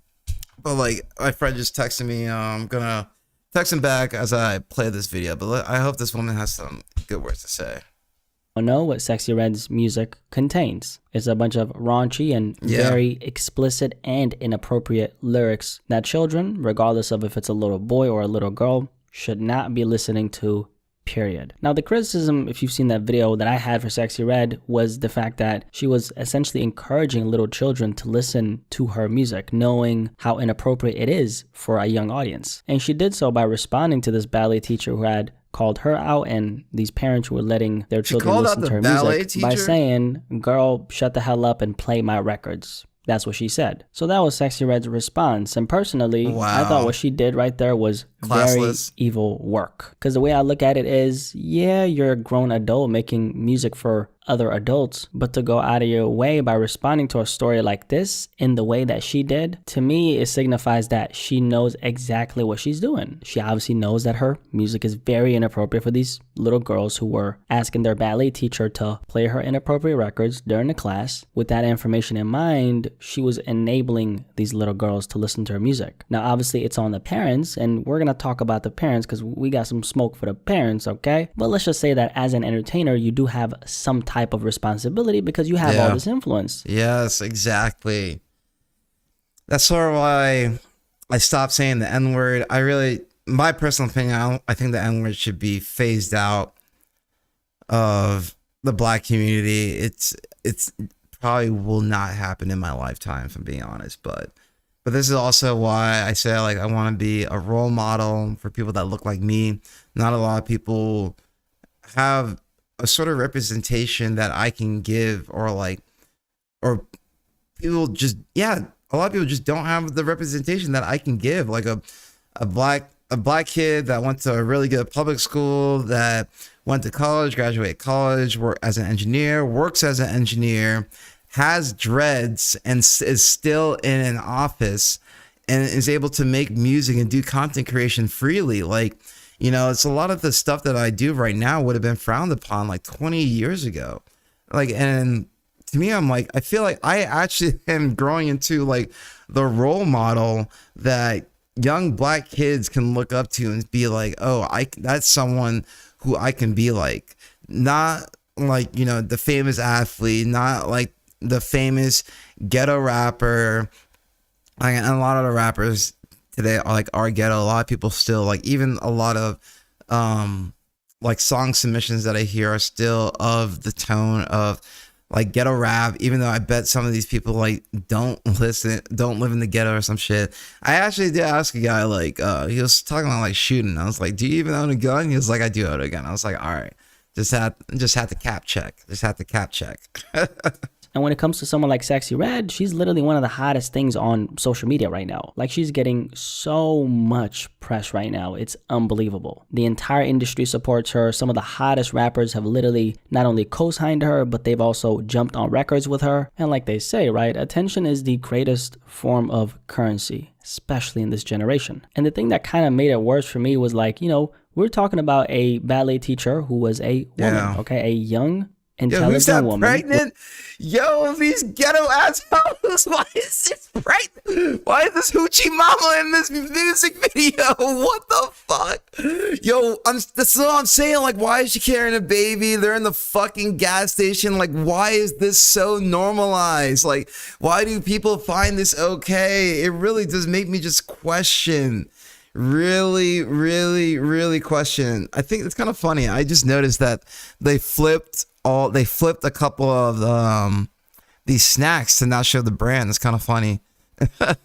like, my friend just texted me. I'm gonna text him back as I play this video, but I hope this woman has some good words to say. I know what Sexy Red's music contains. It's a bunch of raunchy and very explicit and inappropriate lyrics that children, regardless of if it's a little boy or a little girl, should not be listening to, period. Now, the criticism, if you've seen that video that I had for Sexy Red, was the fact that she was essentially encouraging little children to listen to her music, knowing how inappropriate it is for a young audience. And she did so by responding to this ballet teacher who had called her out and these parents who were letting their children listen to her music by saying, girl, shut the hell up and play my records. That's what she said. So that was Sexy Red's response. And personally, I thought what she did right there was classless, very evil work. Because the way I look at it is, yeah, you're a grown adult making music for other adults, but to go out of your way by responding to a story like this in the way that she did, to me, it signifies that she knows exactly what she's doing. She obviously knows that her music is very inappropriate for these little girls who were asking their ballet teacher to play her inappropriate records during the class. With that information in mind, she was enabling these little girls to listen to her music. Now, obviously, it's on the parents, and we're going to talk about the parents because we got some smoke for the parents, okay? But let's just say that as an entertainer, you do have some type of responsibility because you have all this influence. Yes, exactly. That's sort of why I stopped saying the N word. My personal opinion, I think the N word should be phased out of the black community. It's probably will not happen in my lifetime, if I'm being honest. But this is also why I say like I want to be a role model for people that look like me. Not a lot of people have a sort of representation that I can give, or people just, yeah, a lot of people just don't have the representation that I can give. Like a black kid that went to a really good public school, that went to college, graduated college, worked as an engineer, works as an engineer, has dreads, and is still in an office and is able to make music and do content creation freely. Like, you know, it's a lot of the stuff that I do right now would have been frowned upon like 20 years ago. Like, and to me, I'm like, I feel like I actually am growing into like the role model that young black kids can look up to and be like, oh, that's someone who I can be like. Not like, you know, the famous athlete, not like the famous ghetto rapper. Like, and a lot of the rappers today are ghetto. A lot of people still like, even a lot of like song submissions that I hear are still of the tone of like ghetto rap, even though I bet some of these people like don't live in the ghetto or some shit. I actually did ask a guy, like, he was talking about like shooting. I was like, do you even own a gun? He was like, I do own a gun. I was like, all right, just had to cap check. And when it comes to someone like Sexy Red, she's literally one of the hottest things on social media right now. Like, she's getting so much press right now. It's unbelievable. The entire industry supports her. Some of the hottest rappers have literally not only co-signed her, but they've also jumped on records with her. And like they say, right, attention is the greatest form of currency, especially in this generation. And the thing that kind of made it worse for me was like, you know, we're talking about a ballet teacher who was a woman, okay, a young, intelligent woman. Pregnant? Yo, these ghetto assholes. Why is this pregnant? Why is this hoochie mama in this music video? What the fuck? Yo, that's what I'm saying. Like, why is she carrying a baby? They're in the fucking gas station. Like, why is this so normalized? Like, why do people find this okay? It really does make me just question. Really question. I think it's kind of funny. I just noticed that they flipped a couple of these snacks to not show the brand. It's kind of funny. But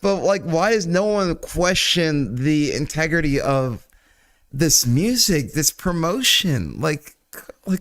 like, why does no one question the integrity of this music, this promotion? Like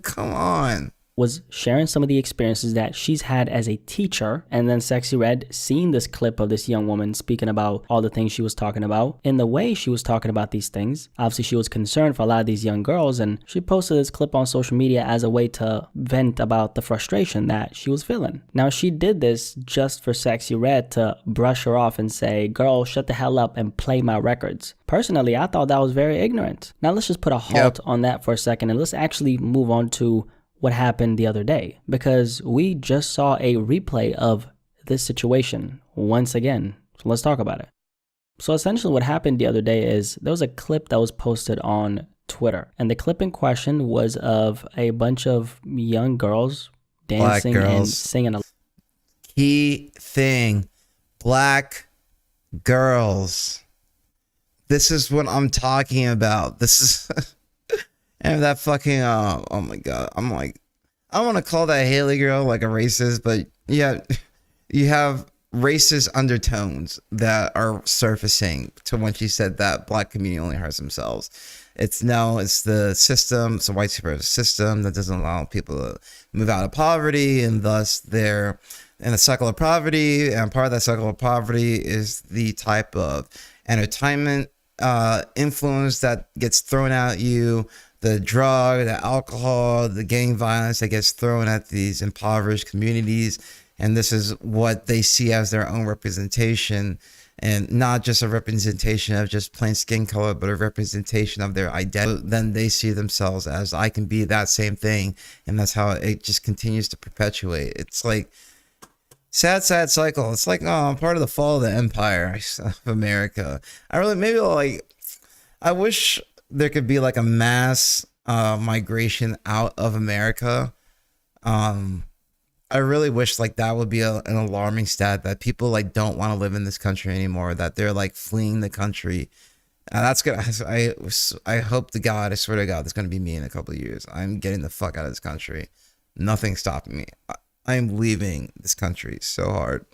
come on. Was sharing some of the experiences that she's had as a teacher, and then Sexy Red seeing this clip of this young woman speaking about all the things she was talking about. In the way she was talking about these things, obviously she was concerned for a lot of these young girls, and she posted this clip on social media as a way to vent about the frustration that she was feeling. Now, she did this just for Sexy Red to brush her off and say, girl, shut the hell up and play my records. Personally, I thought that was very ignorant. Now let's just put a halt on that for a second, and let's actually move on to what happened the other day, because we just saw a replay of this situation once again. So let's talk about it. So essentially what happened the other day is there was a clip that was posted on Twitter, and the clip in question was of a bunch of young girls dancing and singing. Key thing, black girls. This is what I'm talking about. This is and that fucking oh my god, I'm like, I don't want to call that Haley girl like a racist, but yeah, you have racist undertones that are surfacing to when she said that black community only hurts themselves. It's the system, it's a white supremacist system that doesn't allow people to move out of poverty, and thus they're in a cycle of poverty, and part of that cycle of poverty is the type of entertainment influence that gets thrown at you, the drug, the alcohol, the gang violence that gets thrown at these impoverished communities. And this is what they see as their own representation, and not just a representation of just plain skin color, but a representation of their identity. Then they see themselves as, I can be that same thing. And that's how it just continues to perpetuate. It's like sad cycle. It's like, oh, I'm part of the fall of the empire of America. I wish there could be like a mass migration out of America. I really wish like that would be an alarming stat that people like don't want to live in this country anymore, that they're like fleeing the country. And that's gonna, I hope to God, I swear to God, that's gonna be me in a couple of years. I'm getting the fuck out of this country. Nothing's stopping me. I'm leaving this country so hard.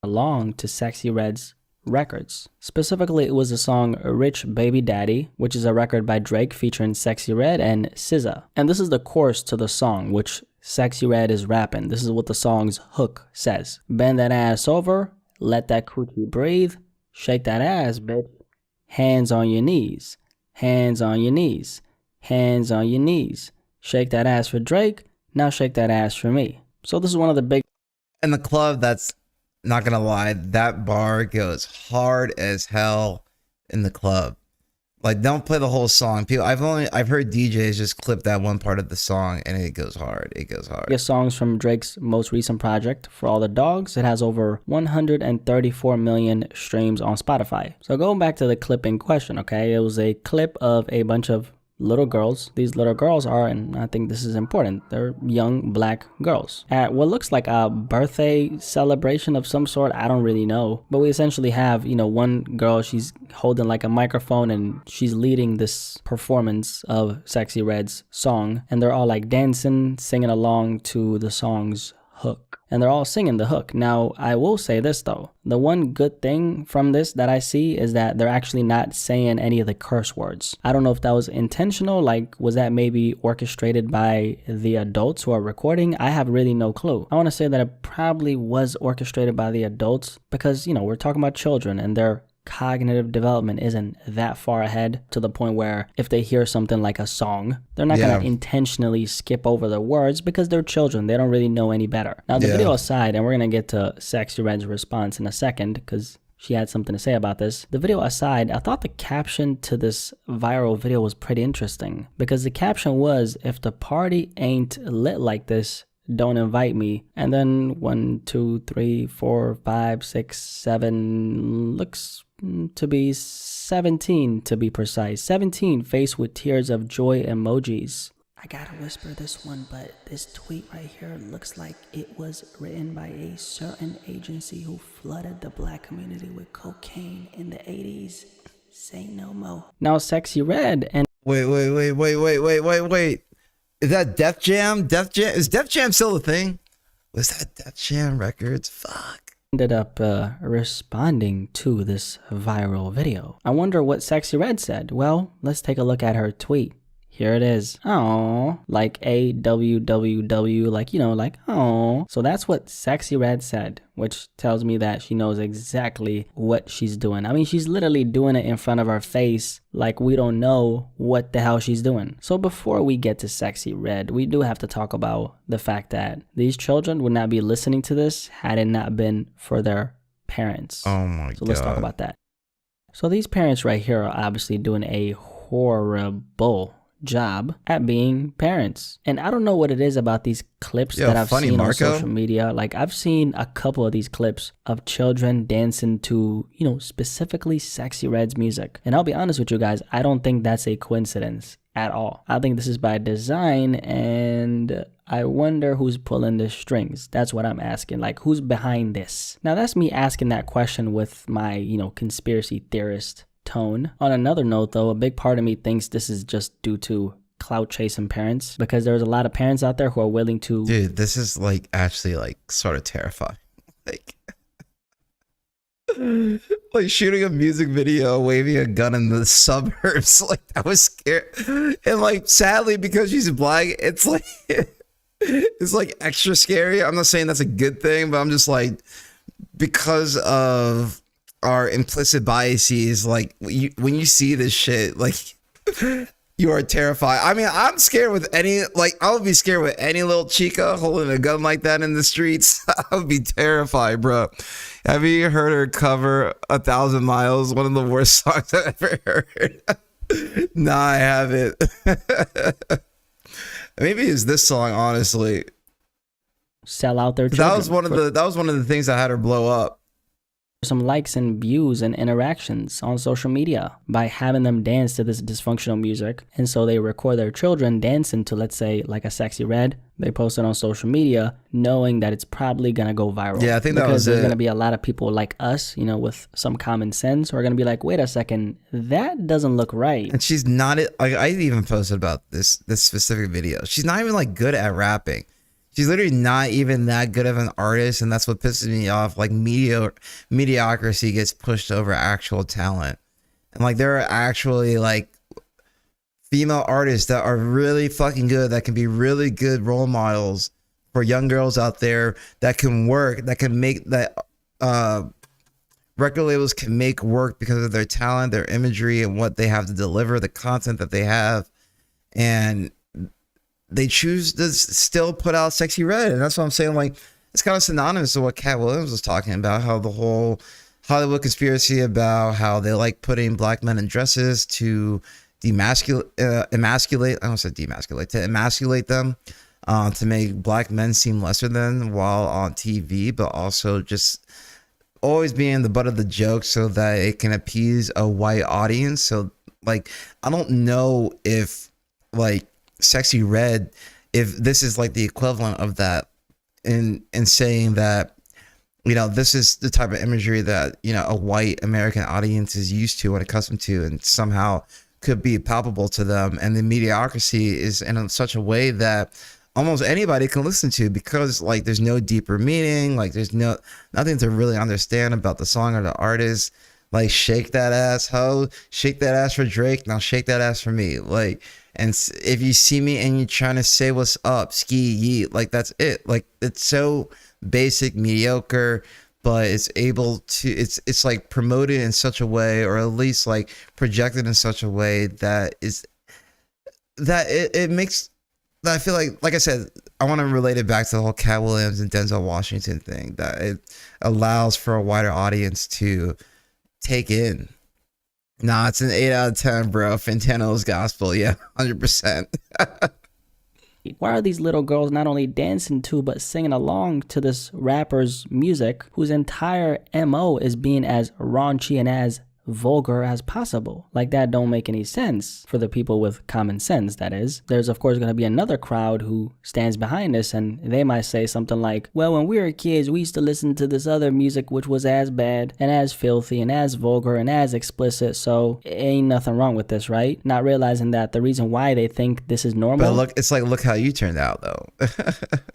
Along to Sexy Red's records. Specifically, it was the song Rich Baby Daddy, which is a record by Drake featuring Sexy Red and SZA. And this is the chorus to the song, which Sexy Red is rapping. This is what the song's hook says. Bend that ass over, let that coochie breathe, shake that ass, bitch. Hands on your knees, hands on your knees, hands on your knees. Shake that ass for Drake, now shake that ass for me. So this is one of the big... In the club, that's not gonna lie, that bar goes hard as hell in the club. Like, don't play the whole song. People, I've heard DJs just clip that one part of the song and it goes hard. It goes hard. Biggest songs from Drake's most recent project, For All the Dogs. It has over 134 million streams on Spotify. So going back to the clip in question, okay, it was a clip of a bunch of little girls. These little girls are, and I think this is important, they're young black girls at what looks like a birthday celebration of some sort. I don't really know, but we essentially have, you know, one girl, she's holding like a microphone and she's leading this performance of Sexy Red's song, and they're all like dancing, singing along to the song's hook, and they're all singing the hook. Now, I will say this though, the one good thing from this that I see is that they're actually not saying any of the curse words. I don't know if that was intentional, like was that maybe orchestrated by the adults who are recording? I have really no clue. I want to say that it probably was orchestrated by the adults because, you know, we're talking about children and they're cognitive development isn't that far ahead to the point where if they hear something like a song, they're not going to intentionally skip over the words because they're children. They don't really know any better. Now, the video aside, and we're going to get to Sexy Red's response in a second because she had something to say about this. The video aside, I thought the caption to this viral video was pretty interesting because the caption was, if the party ain't lit like this, don't invite me. And then 1, 2, 3, 4, 5, 6, 7 looks to be 17 to be precise. 17 faced with tears of joy emojis. I gotta whisper this one, but this tweet right here looks like it was written by a certain agency who flooded the black community with cocaine in the 80s. Say no more. Now Sexy Red and Wait. Is that Def Jam? Is Def Jam still a thing? Was that Def Jam Records? Fuck. Ended up responding to this viral video. I wonder what Sexy Red said. Well, let's take a look at her tweet. Here it is. Oh, like AWWW, like, you know, like, oh. So that's what Sexy Red said, which tells me that she knows exactly what she's doing. I mean, she's literally doing it in front of our face like we don't know what the hell she's doing. So before we get to Sexy Red, we do have to talk about the fact that these children would not be listening to this had it not been for their parents. Oh my God. So let's talk about that. So these parents right here are obviously doing a horrible job at being parents. And I don't know what it is about these clips that I've seen on social media. Like, I've seen a couple of these clips of children dancing to, you know, specifically Sexy Red's music. And I'll be honest with you guys, I don't think that's a coincidence at all. I think this is by design, and I wonder who's pulling the strings. That's what I'm asking. Like, who's behind this? Now, that's me asking that question with my, you know, conspiracy theorist tone. On another note though, a big part of me thinks this is just due to clout chasing parents, because there's a lot of parents out there who are willing to... Dude, this is like actually like sort of terrifying. Like, like shooting a music video, waving a gun in the suburbs. Like, I was scared. And like, sadly, because she's black, it's like it's like extra scary. I'm not saying that's a good thing, but I'm just like, because of our implicit biases, like when you see this shit, like you are terrified. I mean, I'm scared with any, like, I would be scared with any little chica holding a gun like that in the streets. I would be terrified, bro. Have you heard her cover 1,000 Miles? One of the worst songs I've ever heard. Nah, I haven't. Maybe it's this song, honestly. Sell out their children. That was one of the things that had her blow up. some likes and views and interactions on social media by having them dance to this dysfunctional music. And so they record their children dancing to, let's say, like a Sexy Red. They post it on social media knowing that it's probably going to go viral. Yeah, I think that was Because there's it. going to be a lot of people like us, you know, with some common sense who are going to be like, wait a second, that doesn't look right. And she's not, like, I even posted about this specific video. She's not even like good at rapping. She's literally not even that good of an artist, and that's what pisses me off. Like, mediocrity gets pushed over actual talent. And like, there are actually like female artists that are really fucking good, that can be really good role models for young girls out there, that can work, that can make that record labels can make work because of their talent, their imagery, and what they have to deliver, the content that they have. And they choose to still put out Sexy Red. And that's what I'm saying. Like, it's kind of synonymous to what Cat Williams was talking about, how the whole Hollywood conspiracy about how they like putting black men in dresses to emasculate them, to make black men seem lesser than while on TV, but also just always being the butt of the joke so that it can appease a white audience. So like, I don't know if like Sexy Red, if this is like the equivalent of that in saying that, you know, this is the type of imagery that, you know, a white American audience is used to and accustomed to, and somehow could be palpable to them. And the mediocrity is in such a way that almost anybody can listen to, because like there's no deeper meaning, like there's nothing to really understand about the song or the artist. Like, shake that ass, ho, shake that ass for Drake, now shake that ass for me. Like, and if you see me and you're trying to say what's up, ski yeet, like that's it. Like, it's so basic, mediocre, but it's able to, it's like promoted in such a way, or at least like projected in such a way that it makes, I feel like I said, I want to relate it back to the whole Cat Williams and Denzel Washington thing, that it allows for a wider audience to take in. Nah, it's an 8 out of 10, bro. Fantano's gospel, yeah, 100%. Why are these little girls not only dancing to, but singing along to this rapper's music, whose entire MO is being as raunchy and as vulgar as possible? Like, that don't make any sense for the people with common sense, that is. There's of course going to be another crowd who stands behind this, and they might say something like, well, when we were kids, we used to listen to this other music which was as bad and as filthy and as vulgar and as explicit, so ain't nothing wrong with this, right? Not realizing that the reason why they think this is normal, But look, it's like, look how you turned out though.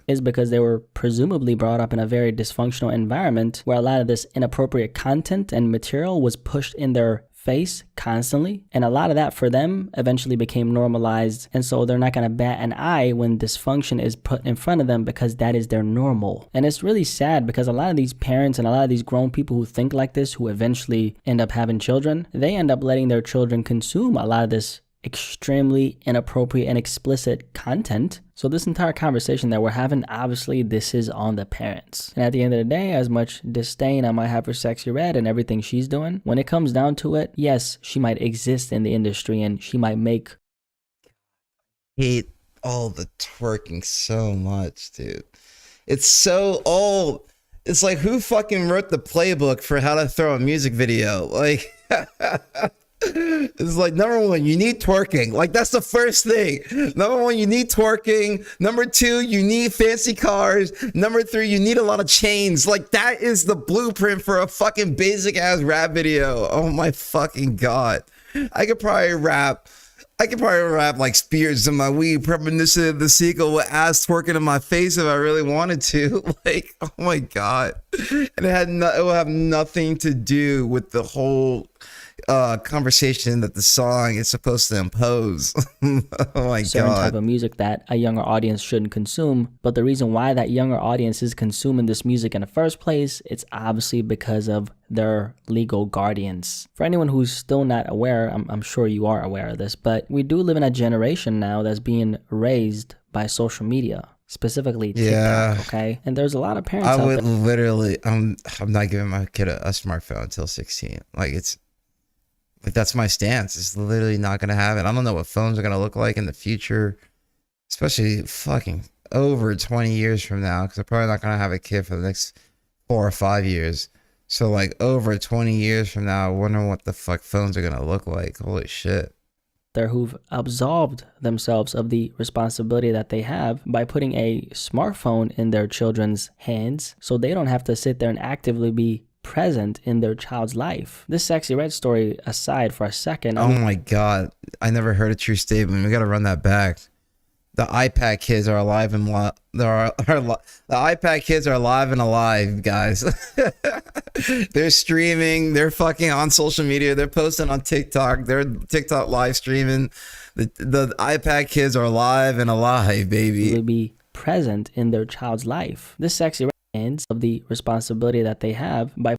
is because they were presumably brought up in a very dysfunctional environment where a lot of this inappropriate content and material was pushed in their face constantly, and a lot of that for them eventually became normalized, and so they're not going to bat an eye when dysfunction is put in front of them, because that is their normal. And it's really sad, because a lot of these parents and a lot of these grown people who think like this, who eventually end up having children, they end up letting their children consume a lot of this extremely inappropriate and explicit content. So this entire conversation that we're having, obviously this is on the parents. And at the end of the day, as much disdain I might have for Sexy Red and everything she's doing, when it comes down to it, yes, she might exist in the industry and she might make... Hate all the twerking so much, dude. It's so old. It's like, who fucking wrote the playbook for how to throw a music video? Like... It's like, number one, you need twerking. Like, that's the first thing. Number one, you need twerking. Number two, you need fancy cars. Number three, you need a lot of chains. Like, that is the blueprint for a fucking basic ass rap video. Oh my fucking God. I could probably rap like Spears in my weed, premonition of the sequel with ass twerking in my face if I really wanted to. Like, oh my God. And it will have nothing to do with the whole conversation that the song is supposed to impose. Oh my certain God. type of music that a younger audience shouldn't consume. But the reason why that younger audience is consuming this music in the first place, it's obviously because of their legal guardians. For anyone who's still not aware, I'm sure you are aware of this, but we do live in a generation now that's being raised by social media, specifically TikTok, Yeah. okay? And there's a lot of parents I out would there. literally, I'm not giving my kid a smartphone until 16. Like, that's my stance. It's literally not going to happen. I don't know what phones are going to look like in the future, especially fucking over 20 years from now, because I'm probably not going to have a kid for the next 4 or 5 years. So like over 20 years from now, I wonder what the fuck phones are gonna look like. Holy shit. There who've absolved themselves of the responsibility that they have by putting a smartphone in their children's hands so they don't have to sit there and actively be present in their child's life. This Sexy Red story aside for a second. Oh my god. I never heard a true statement. We gotta run that back. The iPad kids are alive and the iPad kids are alive and alive, guys. They're streaming. They're fucking on social media. They're posting on TikTok. They're TikTok live streaming. The iPad kids are alive and alive, baby. Will be present in their child's life. This Sexy Red ends of the responsibility that they have by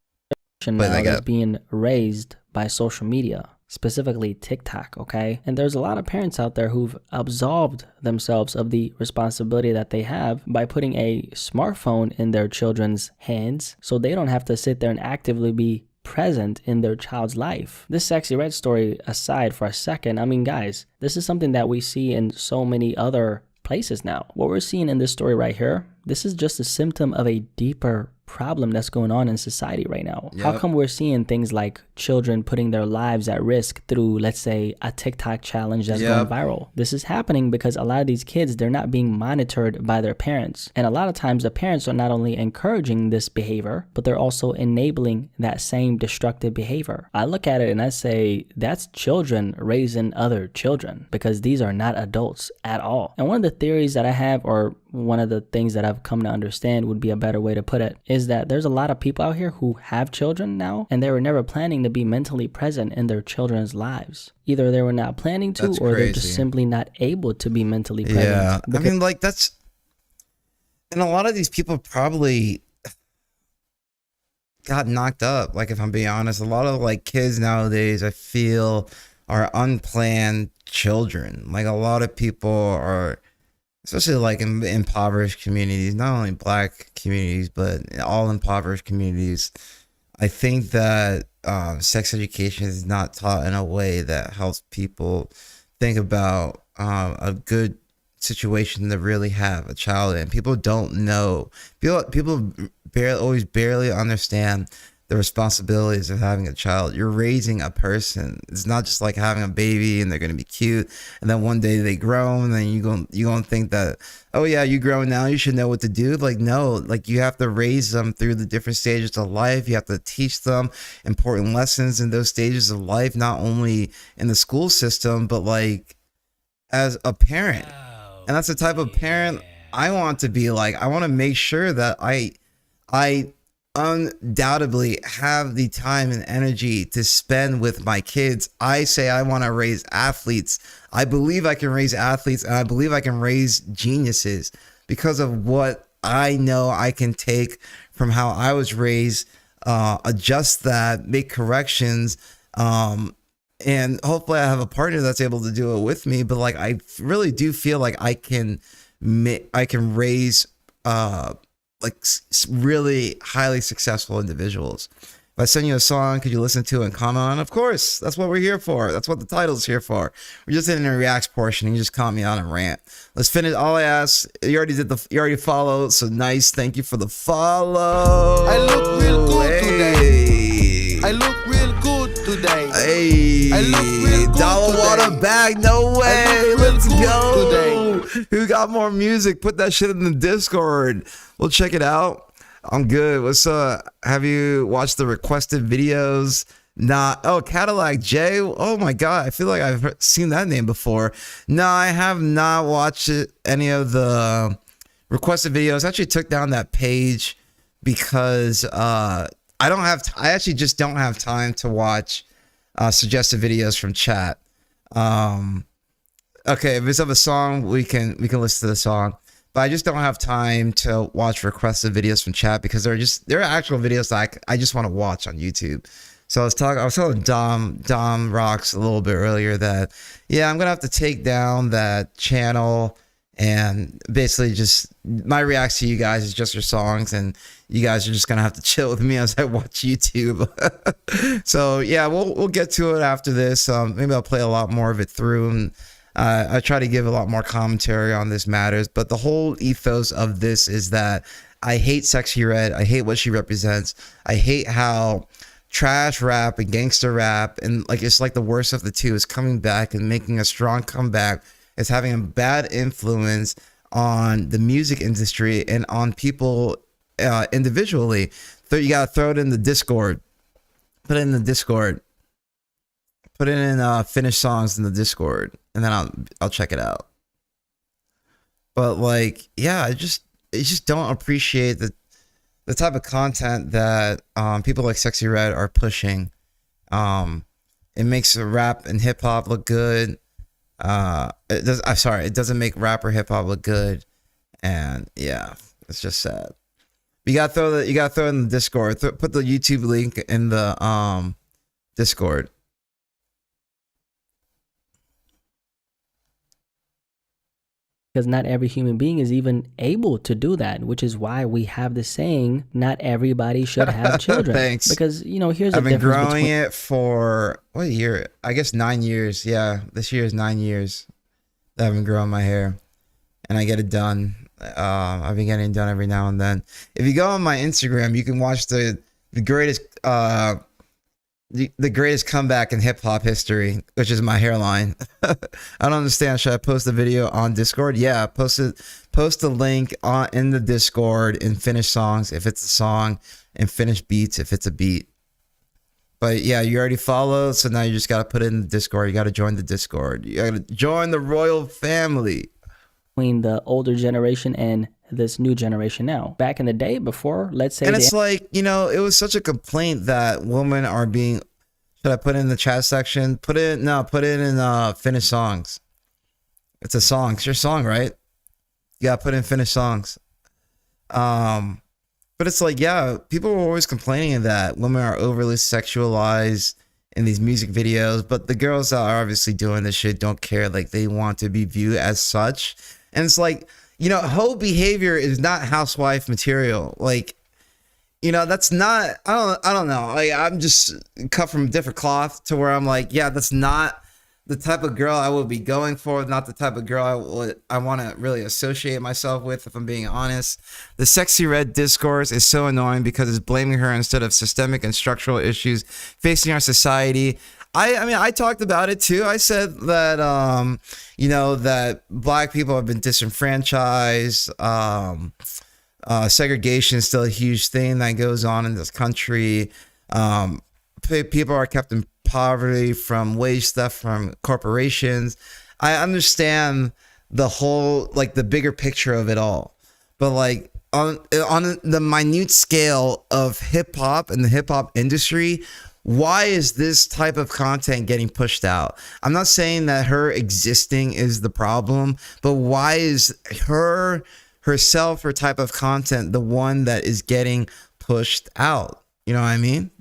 being raised by social media. Specifically TikTok, okay? And there's a lot of parents out there who've absolved themselves of the responsibility that they have by putting a smartphone in their children's hands so they don't have to sit there and actively be present in their child's life. This Sexy Red story aside for a second, I mean, guys, this is something that we see in so many other places now. What we're seeing in this story right here, this is just a symptom of a deeper problem that's going on in society right now. How come we're seeing things like children putting their lives at risk through, let's say, a TikTok challenge that's going viral? This is happening because a lot of these kids, they're not being monitored by their parents. And a lot of times the parents are not only encouraging this behavior, but they're also enabling that same destructive behavior. I look at it and I say, that's children raising other children, because these are not adults at all. And one of the theories that I have, or one of the things that I've come to understand would be a better way to put it, is that there's a lot of people out here who have children now and they were never planning to be mentally present in their children's lives. Either they were not planning to, or they're just simply not able to be mentally present. Yeah, I mean, like, that's, and a lot of these people probably got knocked up. Like, if I'm being honest, a lot of like kids nowadays, I feel, are unplanned children. Like, a lot of people are, especially like in impoverished communities, not only black communities, but all impoverished communities. I think that sex education is not taught in a way that helps people think about a good situation to really have a child in. People don't know. People barely understand the responsibilities of having a child. You're raising a person. It's not just like having a baby and they're gonna be cute, and then one day they grow, and then you gonna think that, oh yeah, you grown now, you should know what to do. Like, no, like, you have to raise them through the different stages of life. You have to teach them important lessons in those stages of life, not only in the school system, but like as a parent. And that's the type of parent I want to be. Like, I want to make sure that I undoubtedly have the time and energy to spend with my kids. I say I want to raise athletes. I believe I can raise athletes, and I believe I can raise geniuses because of what I know I can take from how I was raised, adjust that, make corrections, and hopefully I have a partner that's able to do it with me. But like, I really do feel like I can raise like really highly successful individuals. If I send you a song, could you listen to it and comment on it? Of course, that's what we're here for. That's what the title's here for. We're just in a reacts portion, and you just caught me on a rant. Let's finish. All I ask, you already followed, so nice. Thank you for the follow. I look real good today. I look real good today. Hey, I look real good dollar today. water bag, no way. Let's go. Today. Who got more music? Put that shit in the Discord. We'll check it out. I'm good. What's up? Have you watched the requested videos? Oh, Cadillac J. Oh my God. I feel like I've seen that name before. No, I have not watched any of the requested videos. I actually took down that page because I actually just don't have time to watch suggested videos from chat. Okay, if it's of a song, we can listen to the song. But I just don't have time to watch requested videos from chat because they're actual videos that I just want to watch on YouTube. So I was telling Dom Rocks a little bit earlier that, yeah, I'm gonna have to take down that channel, and basically just my reacts to you guys is just your songs, and you guys are just gonna have to chill with me as I watch YouTube. So yeah, we'll get to it after this. Maybe I'll play a lot more of it through, and I try to give a lot more commentary on this matters. But the whole ethos of this is that I hate Sexy Red. I hate what she represents. I hate how trash rap and gangster rap and like it's like the worst of the two is coming back and making a strong comeback. It's having a bad influence on the music industry and on people individually. So you gotta throw it in the Discord. Put it in the Discord. Put it in finished songs in the Discord, and then I'll check it out. But like, yeah, I just don't appreciate the type of content that people like Sexy Red are pushing. It makes rap and hip hop look good. It doesn't make rap or hip hop look good, and yeah, it's just sad. You gotta throw it in the Discord. Put the YouTube link in the Discord. Because not every human being is even able to do that, which is why we have the saying, not everybody should have children. Thanks. Because, here's I've the been difference growing between... it for, what year? I guess 9 years. Yeah, this year is 9 years that I've been growing my hair. And I get it done. I've been getting it done every now and then. If you go on my Instagram, you can watch the greatest... the greatest comeback in hip hop history, which is my hairline. I don't understand. Should I post the video on Discord? Yeah, post the link in the Discord in finished songs if it's a song, and finished beats if it's a beat. But yeah, you already followed, so now you just gotta put it in the Discord. You gotta join the Discord. You gotta join the royal family. Between the older generation and this new generation now. Back in the day, before, let's say... And it's like, it was such a complaint that women are being... Should I put it in the chat section? Put it in finished songs. It's a song. It's your song, right? You gotta put in finished songs. But it's like, yeah, people were always complaining that women are overly sexualized in these music videos, but the girls that are obviously doing this shit don't care. Like, they want to be viewed as such. And it's like, hoe behavior is not housewife material. Like, that's not, I don't know. Like, I'm just cut from a different cloth to where I'm like, yeah, that's not the type of girl I would be going for. Not the type of girl I want to really associate myself with, if I'm being honest. The Sexy Red discourse is so annoying because it's blaming her instead of systemic and structural issues facing our society. I mean, I talked about it too. I said that, that black people have been disenfranchised. Segregation is still a huge thing that goes on in this country. People are kept in poverty from wage theft from corporations. I understand the whole, like, the bigger picture of it all. But like on the minute scale of hip hop and the hip hop industry, why is this type of content getting pushed out? I'm not saying that her existing is the problem, but why is herself, her type of content, the one that is getting pushed out? You know what I mean?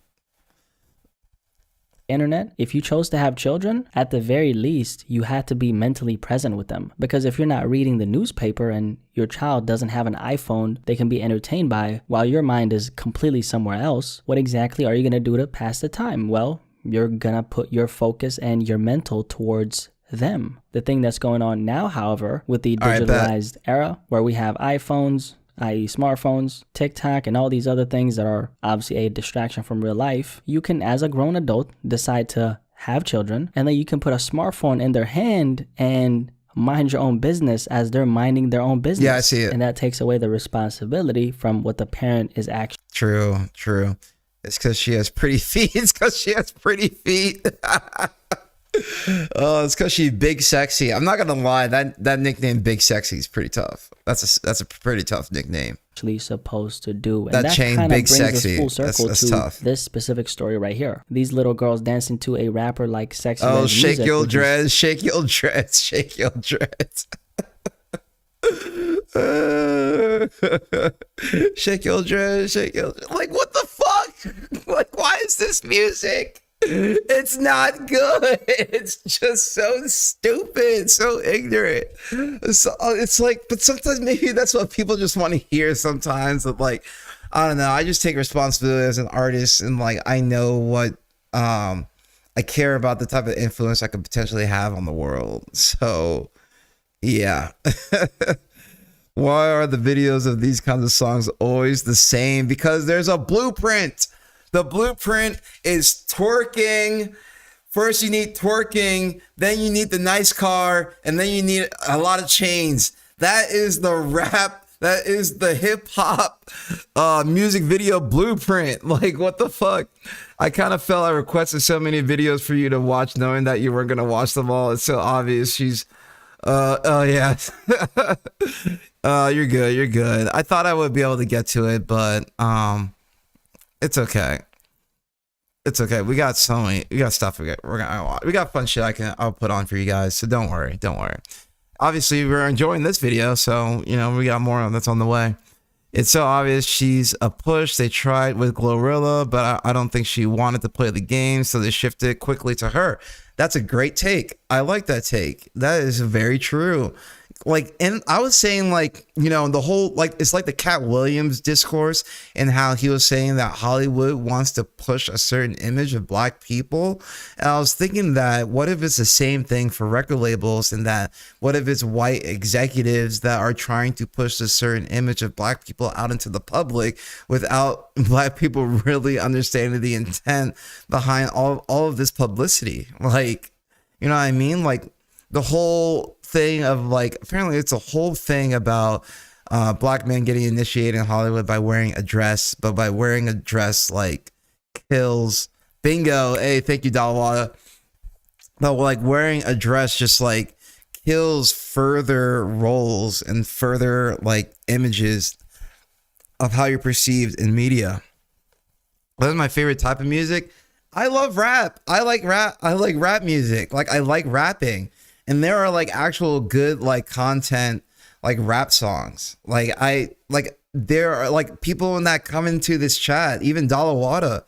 Internet, if you chose to have children, at the very least, you had to be mentally present with them. Because if you're not reading the newspaper and your child doesn't have an iPhone they can be entertained by while your mind is completely somewhere else, what exactly are you going to do to pass the time? Well, you're going to put your focus and your mental towards them. The thing that's going on now, however, with the digitalized era where we have iPhones, i.e. smartphones, TikTok, and all these other things that are obviously a distraction from real life, you can, as a grown adult, decide to have children, and then you can put a smartphone in their hand and mind your own business as they're minding their own business. Yeah, I see it. And that takes away the responsibility from what the parent is actually. True. It's because she has pretty feet. Oh, it's because she's Big Sexy. I'm not gonna lie, that nickname Big Sexy is pretty tough. That's a pretty tough nickname. Actually supposed to do. And that chain kinda Big brings Sexy. Us full circle that's to tough. This specific story right here. These little girls dancing to a rapper like Sexy Oh, Red's shake music, your which is- dreads, shake your dreads, shake your dreads. Shake your dreads, shake your dreads. Like, what the fuck? Like, why is this music? It's not good. It's just so stupid, so ignorant. So, it's like, but sometimes maybe that's what people just want to hear sometimes. Of like, I don't know. I just take responsibility as an artist, and like, I know what I care about, the type of influence I could potentially have on the world. So yeah. Why are the videos of these kinds of songs always the same? Because there's a blueprint. The blueprint is twerking. First you need twerking, then you need the nice car, and then you need a lot of chains. That is the rap. That is the hip hop music video blueprint. Like, what the fuck? I kind of felt I requested so many videos for you to watch, knowing that you weren't gonna watch them all. It's so obvious. She's, oh yeah. You're good. You're good. I thought I would be able to get to it, but it's okay. It's okay. We got so many. We got stuff. We got fun shit I'll put on for you guys. So don't worry. Don't worry. Obviously, we're enjoying this video, so you know we got more that's on the way. It's so obvious she's a push. They tried with Glorilla, but I don't think she wanted to play the game, so they shifted quickly to her. That's a great take. I like that take. That is very true. Like, and I was saying, like, you know, the whole, like, it's like the Cat Williams discourse and how he was saying that Hollywood wants to push a certain image of black people. And I was thinking that what if it's the same thing for record labels, and that what if it's white executives that are trying to push a certain image of black people out into the public without black people really understanding the intent behind all of this publicity. Like, you know what I mean? Like, the whole thing of, like, apparently it's a whole thing about black men getting initiated in Hollywood by wearing a dress, but by wearing a dress, like, kills. Bingo. Hey, thank you, Dalawada. But, like, wearing a dress just, like, kills further roles and further, like, images of how you're perceived in media. What is my favorite type of music? I love rap. I like rap. I like rap music. Like, I like rapping. And there are, like, actual good, like, content, like, rap songs. Like, there are, like, people in that come into this chat, even Dalawada.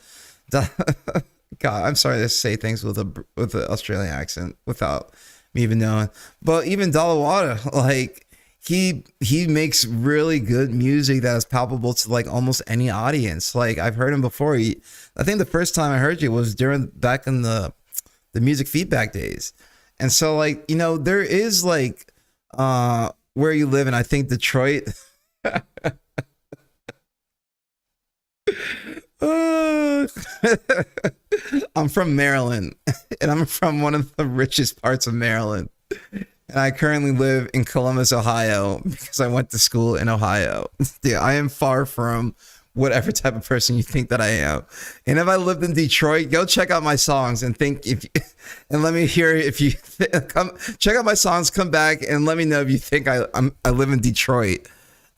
God, I'm sorry to say things with an Australian accent without me even knowing. But even Dalawada, like, he makes really good music that is palpable to, like, almost any audience. Like, I've heard him before. I think the first time I heard you was back in the music feedback days. And so, like, you know, there is, like, where you live in, I think, Detroit. I'm from Maryland, and I'm from one of the richest parts of Maryland. And I currently live in Columbus, Ohio, because I went to school in Ohio. Yeah, I am far from whatever type of person you think that I am. And if I lived in Detroit, go check out my songs and and let me hear if you come check out my songs, come back and let me know if you think I live in Detroit.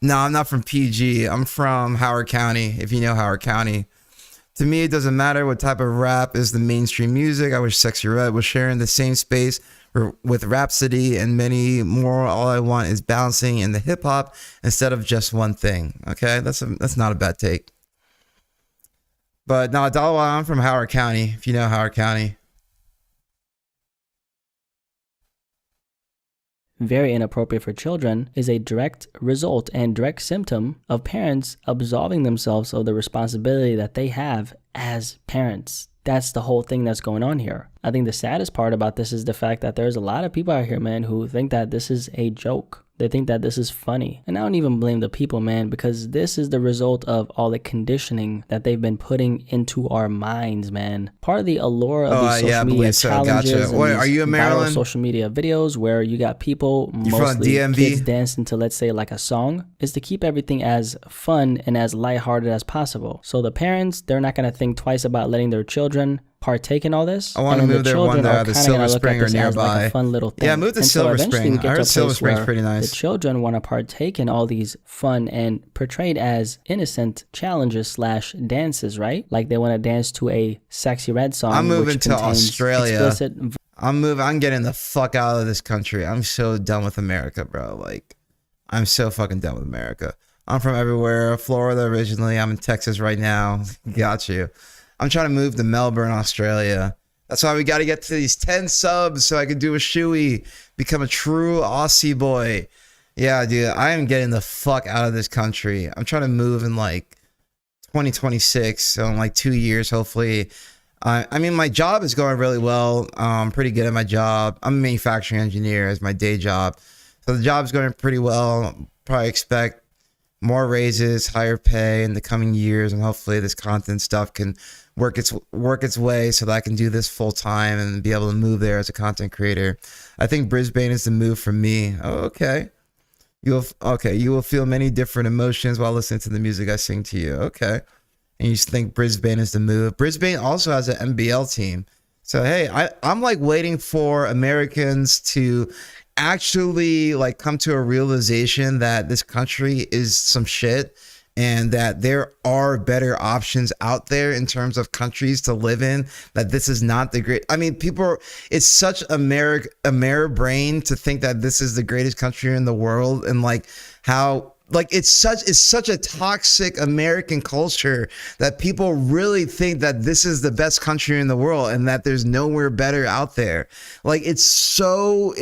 No, I'm not from PG. I'm from Howard County, if you know Howard County. To me, it doesn't matter what type of rap is the mainstream music. I wish Sexy Red was sharing the same space with Rhapsody and many more. All I want is balancing in the hip hop instead of just one thing. Okay, that's not a bad take. But no, Dalawa, I'm from Howard County, if you know Howard County. Very inappropriate for children is a direct result and direct symptom of parents absolving themselves of the responsibility that they have as parents. That's the whole thing that's going on here. I think the saddest part about this is the fact that there's a lot of people out here, man, who think that this is a joke. They think that this is funny. And I don't even blame the people, man, because this is the result of all the conditioning that they've been putting into our minds, man. Part of the allure of these social media challenges and Wait, are you in Maryland? Viral social media videos where you got people, mostly kids, dancing to, let's say, like a song, is to keep everything as fun and as lighthearted as possible. So the parents, they're not going to think twice about letting their children partake in all this. I want to move their one there to Silver Spring or nearby. Like a fun little thing. Yeah, move to Silver Spring. I heard Silver Spring's pretty nice. The children want to partake in all these fun and portrayed as innocent challenges / dances, right? Like they want to dance to a Sexy Red song. I'm moving to Australia. I'm getting the fuck out of this country. I'm so done with America, bro. Like, I'm so fucking done with America. I'm from everywhere. Florida originally. I'm in Texas right now. Got you. I'm trying to move to Melbourne, Australia. That's why we got to get to these 10 subs so I can do a shoey, become a true Aussie boy. Yeah, dude, I am getting the fuck out of this country. I'm trying to move in like 2026, so in like 2 years, hopefully. I mean, my job is going really well. I'm pretty good at my job. I'm a manufacturing engineer as my day job. So the job's going pretty well. probably expect more raises, higher pay in the coming years, and hopefully this content stuff can work its way so that I can do this full time and be able to move there as a content creator. I think Brisbane is the move for me. Oh, okay. You will feel many different emotions while listening to the music I sing to you. Okay. And you think Brisbane is the move. Brisbane also has an NBL team. So, hey, I'm like waiting for Americans to actually like come to a realization that this country is some shit and that there are better options out there in terms of countries to live in, that this is not the great. I mean, it's such America brain to think that this is the greatest country in the world, and like how like it's such a toxic American culture that people really think that this is the best country in the world and that there's nowhere better out there. Like it's so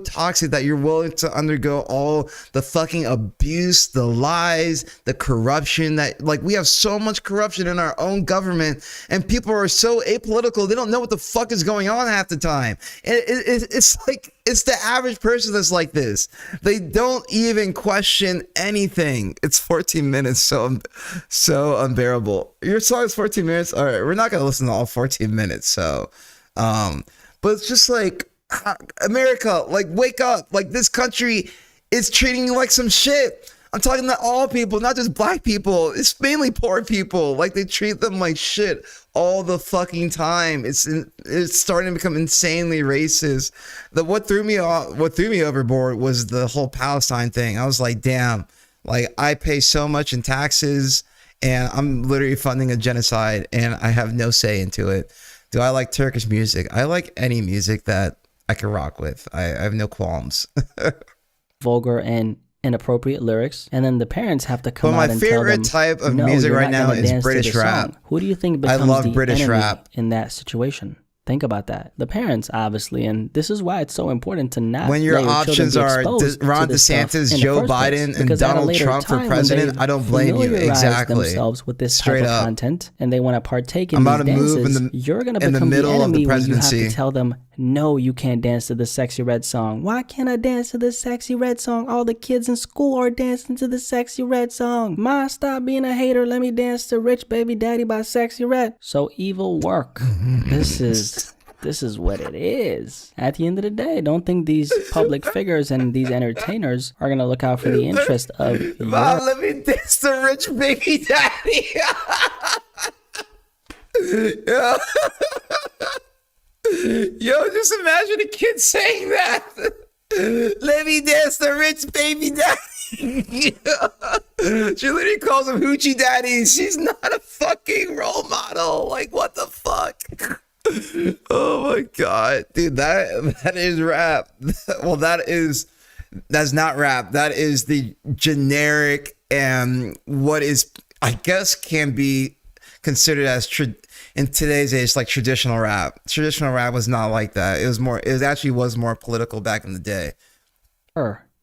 toxic that you're willing to undergo all the fucking abuse, the lies, the corruption, that like we have so much corruption in our own government, and people are so apolitical, they don't know what the fuck is going on half the time. It's like, it's the average person that's like this. They don't even question anything. It's 14 minutes, so unbearable. Your song is 14 minutes. All right, we're not gonna listen to all 14 minutes. So, but it's just like, America, like wake up. Like this country is treating you like some shit. I'm talking to all people, not just black people. It's mainly poor people. Like they treat them like shit all the fucking time. It's starting to become insanely racist. What threw me overboard was the whole Palestine thing. I was like, damn, like I pay so much in taxes and I'm literally funding a genocide and I have no say into it. Do I like Turkish music? I like any music that I can rock with. I have no qualms. Vulgar and inappropriate lyrics, and then the parents have to come out and tell them, my favorite type of no, music you're right not now gonna is dance to British this rap. song. Who do you think becomes love the British enemy rap in that situation? Think about that. The parents, obviously, and this is why it's so important to not when your let your options children be are exposed Ron to this stuff DeSantis, in the Joe first place. Biden, and Because at a Donald later Trump for time, when president, they've I don't blame you. familiarized Exactly. themselves with this Straight type of up. content, and they want to partake in I'm these about to move dances. in You're going to in the become the middle of the enemy when you have presidency. to tell them, no, you can't dance to the Sexy Red song. Why can't I dance to the Sexy Red song? All the kids in school are dancing to the Sexy Red song. Ma, stop being a hater. Let me dance to Rich Baby Daddy by Sexy Red. So evil work. This is what it is. At the end of the day, don't think these public figures and these entertainers are going to look out for the interest of Ma, let me dance to Rich Baby Daddy. Yo. Yo, just imagine a kid saying that. Let me dance to Rich Baby Daddy. She literally calls him Hoochie Daddy. She's not a fucking role model. Like, what the fuck? Oh my god, dude, that is rap. Well, that's not rap. That is the generic and what is, I guess, can be considered as in today's age like traditional rap. Traditional rap was not like that. It actually was more political back in the day.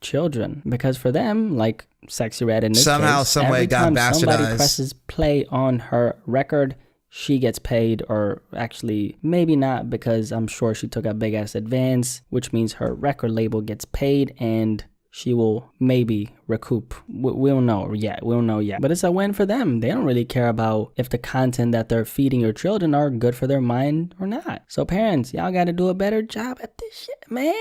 Children, because for them, like Sexy Red in this somehow, case, some way every got time bastardized. somebody presses play on her record, she gets paid, or actually maybe not, because I'm sure she took a big ass advance, which means her record label gets paid and she will maybe recoup. We don't know yet. We don't know yet. But it's a win for them. They don't really care about if the content that they're feeding your children are good for their mind or not. So parents, y'all got to do a better job at this shit, man.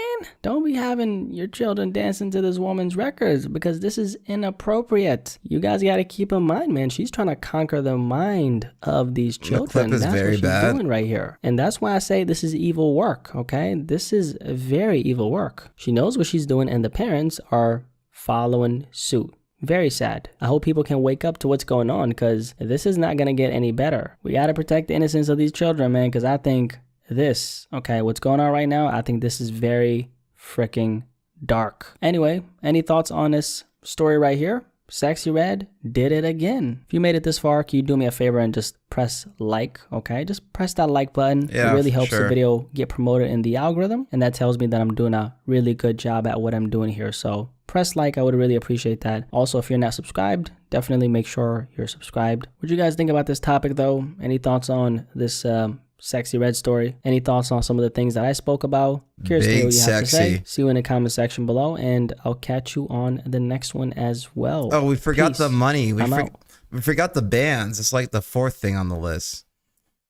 Don't be having your children dancing to this woman's records, because this is inappropriate. You guys got to keep in mind, man, she's trying to conquer the mind of these children. That's very what she's bad. Doing right here. And that's why I say this is evil work, okay? This is very evil work. She knows what she's doing, and the parents are following suit. Very sad. I hope people can wake up to what's going on, because this is not going to get any better. We got to protect the innocence of these children, man, because I think what's going on right now, I think this is very freaking dark. Anyway, any thoughts on this story right here? Sexy Red did it again. If you made it this far, can you do me a favor and just press like, okay? Just press that like button. Yeah, it really helps sure. the video get promoted in the algorithm, and that tells me that I'm doing a really good job at what I'm doing here. So press like, I would really appreciate that. Also, if you're not subscribed, definitely make sure you're subscribed. What do you guys think about this topic though? Any thoughts on this Sexy Red story. Any thoughts on some of the things that I spoke about? Curious to hear Big what you have to say. sexy. See you in the comment section below, and I'll catch you on the next one as well. Oh, we forgot Peace. the money. I'm out. We forgot the bands. It's like the fourth thing on the list.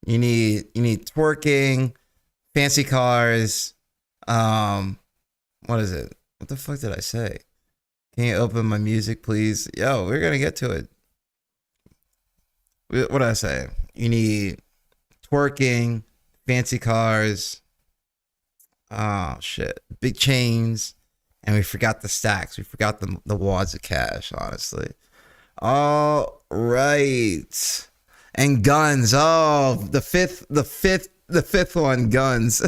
You need twerking, fancy cars. What is it? What the fuck did I say? Can you open my music, please? Yo, we're gonna get to it. What did I say? You need twerking, fancy cars. Oh shit, big chains, and we forgot the stacks. We forgot the wads of cash. Honestly. All right, and guns. Oh, the fifth one, guns.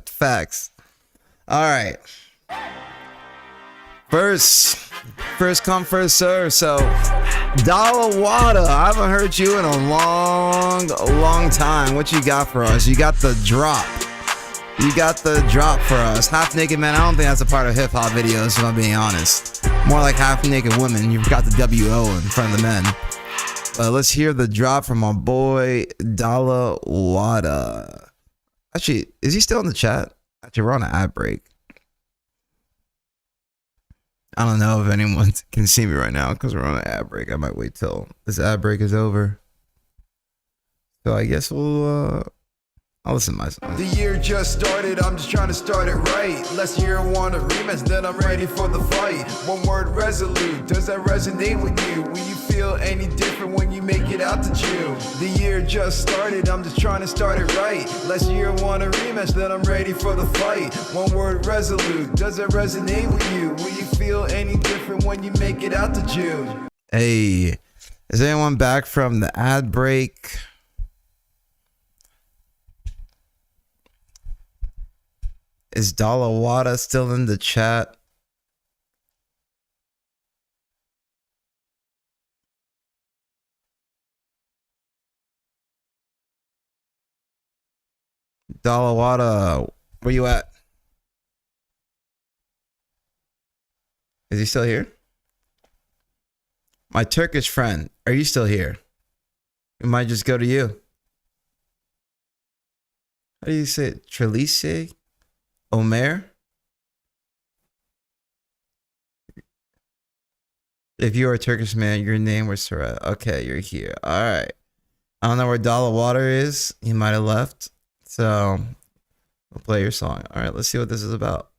Facts. All right. First come, first serve. So, Dollar Water, I haven't heard you in a long time. What you got for us? You got the drop. You got the drop for us. Half Naked Man, I don't think that's a part of hip hop videos, if I'm being honest. More like Half Naked Women. You've got the WO in front of the men. Let's hear the drop from my boy, Dollar Water. Actually, is he still in the chat? Actually, we're on an ad break. I don't know if anyone can see me right now because we're on an ad break. I might wait till this ad break is over. So I guess I'll listen to my song. The year just started, I'm just trying to start it right. Last year I want a rematch, then I'm ready for the fight. One word, resolute, does that resonate with you? Will you feel any different when you make it out to June? The year just started, I'm just trying to start it right. Last year I want a rematch, then I'm ready for the fight. One word, resolute, does that resonate with you? Will you feel any different when you make it out to June? Hey, is anyone back from the ad break? Is Dollar Water still in the chat? Dollar Water, where you at? Is he still here? My Turkish friend, are you still here? We might just go to you. How do you say it? Trelise? Omer? If you are a Turkish man, your name was Sarah. Okay, you're here. All right. I don't know where Dollar Water is. He might have left. So we'll play your song. All right, let's see what this is about.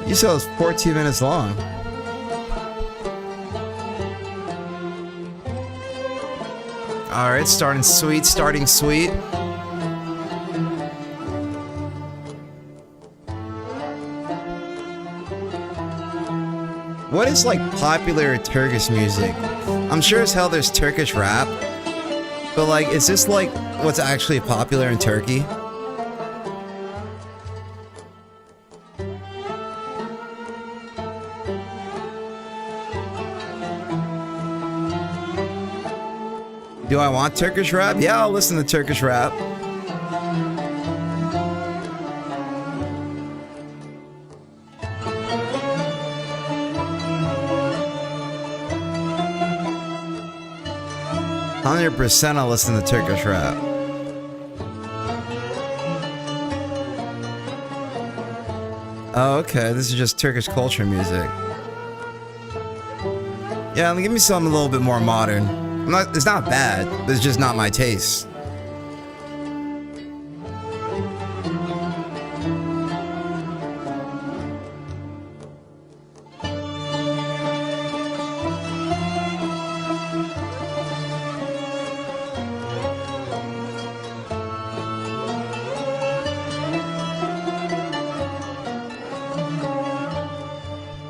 You said it was 14 minutes long. All right, starting sweet. What is like popular Turkish music? I'm sure as hell there's Turkish rap, but like, is this like what's actually popular in Turkey? Do I want Turkish rap? Yeah, I'll listen to Turkish rap. I'll listen to Turkish rap. Oh, okay. This is just Turkish culture music. Yeah, give me something a little bit more modern. It's not bad, but it's just not my taste.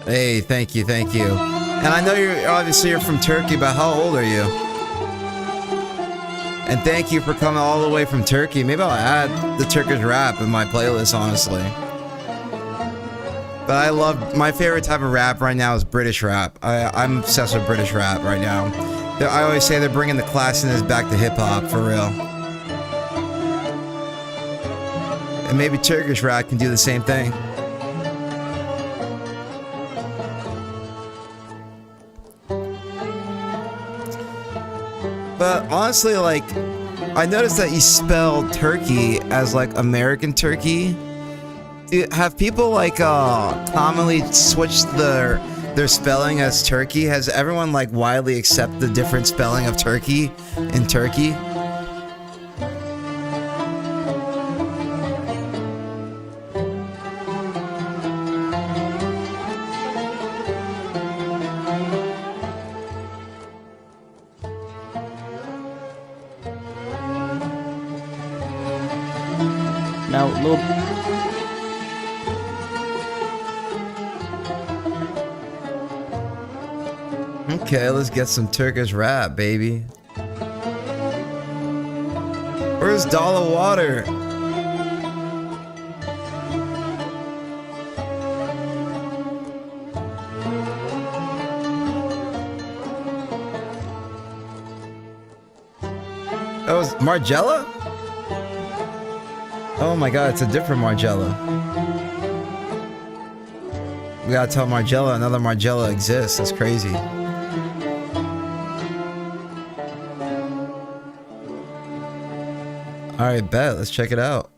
Hey, thank you. And I know you're from Turkey, but how old are you? And thank you for coming all the way from Turkey. Maybe I'll add the Turkish rap in my playlist, honestly. But I love, my favorite type of rap right now is British rap. I'm obsessed with British rap right now. I always say they're bringing the classiness back to hip hop, for real. And maybe Turkish rap can do the same thing. But honestly, like, I noticed that you spell turkey as like American turkey. Have people like commonly switched their spelling as turkey? Has everyone like widely accept the different spelling of turkey in Turkey? Now, Lil Okay, let's get some Turkish rap, baby. Where's Dollar Water? That was Margella? Oh my god, it's a different Margella. We gotta tell Margella another Margella exists. That's crazy. Alright, bet. Let's check it out.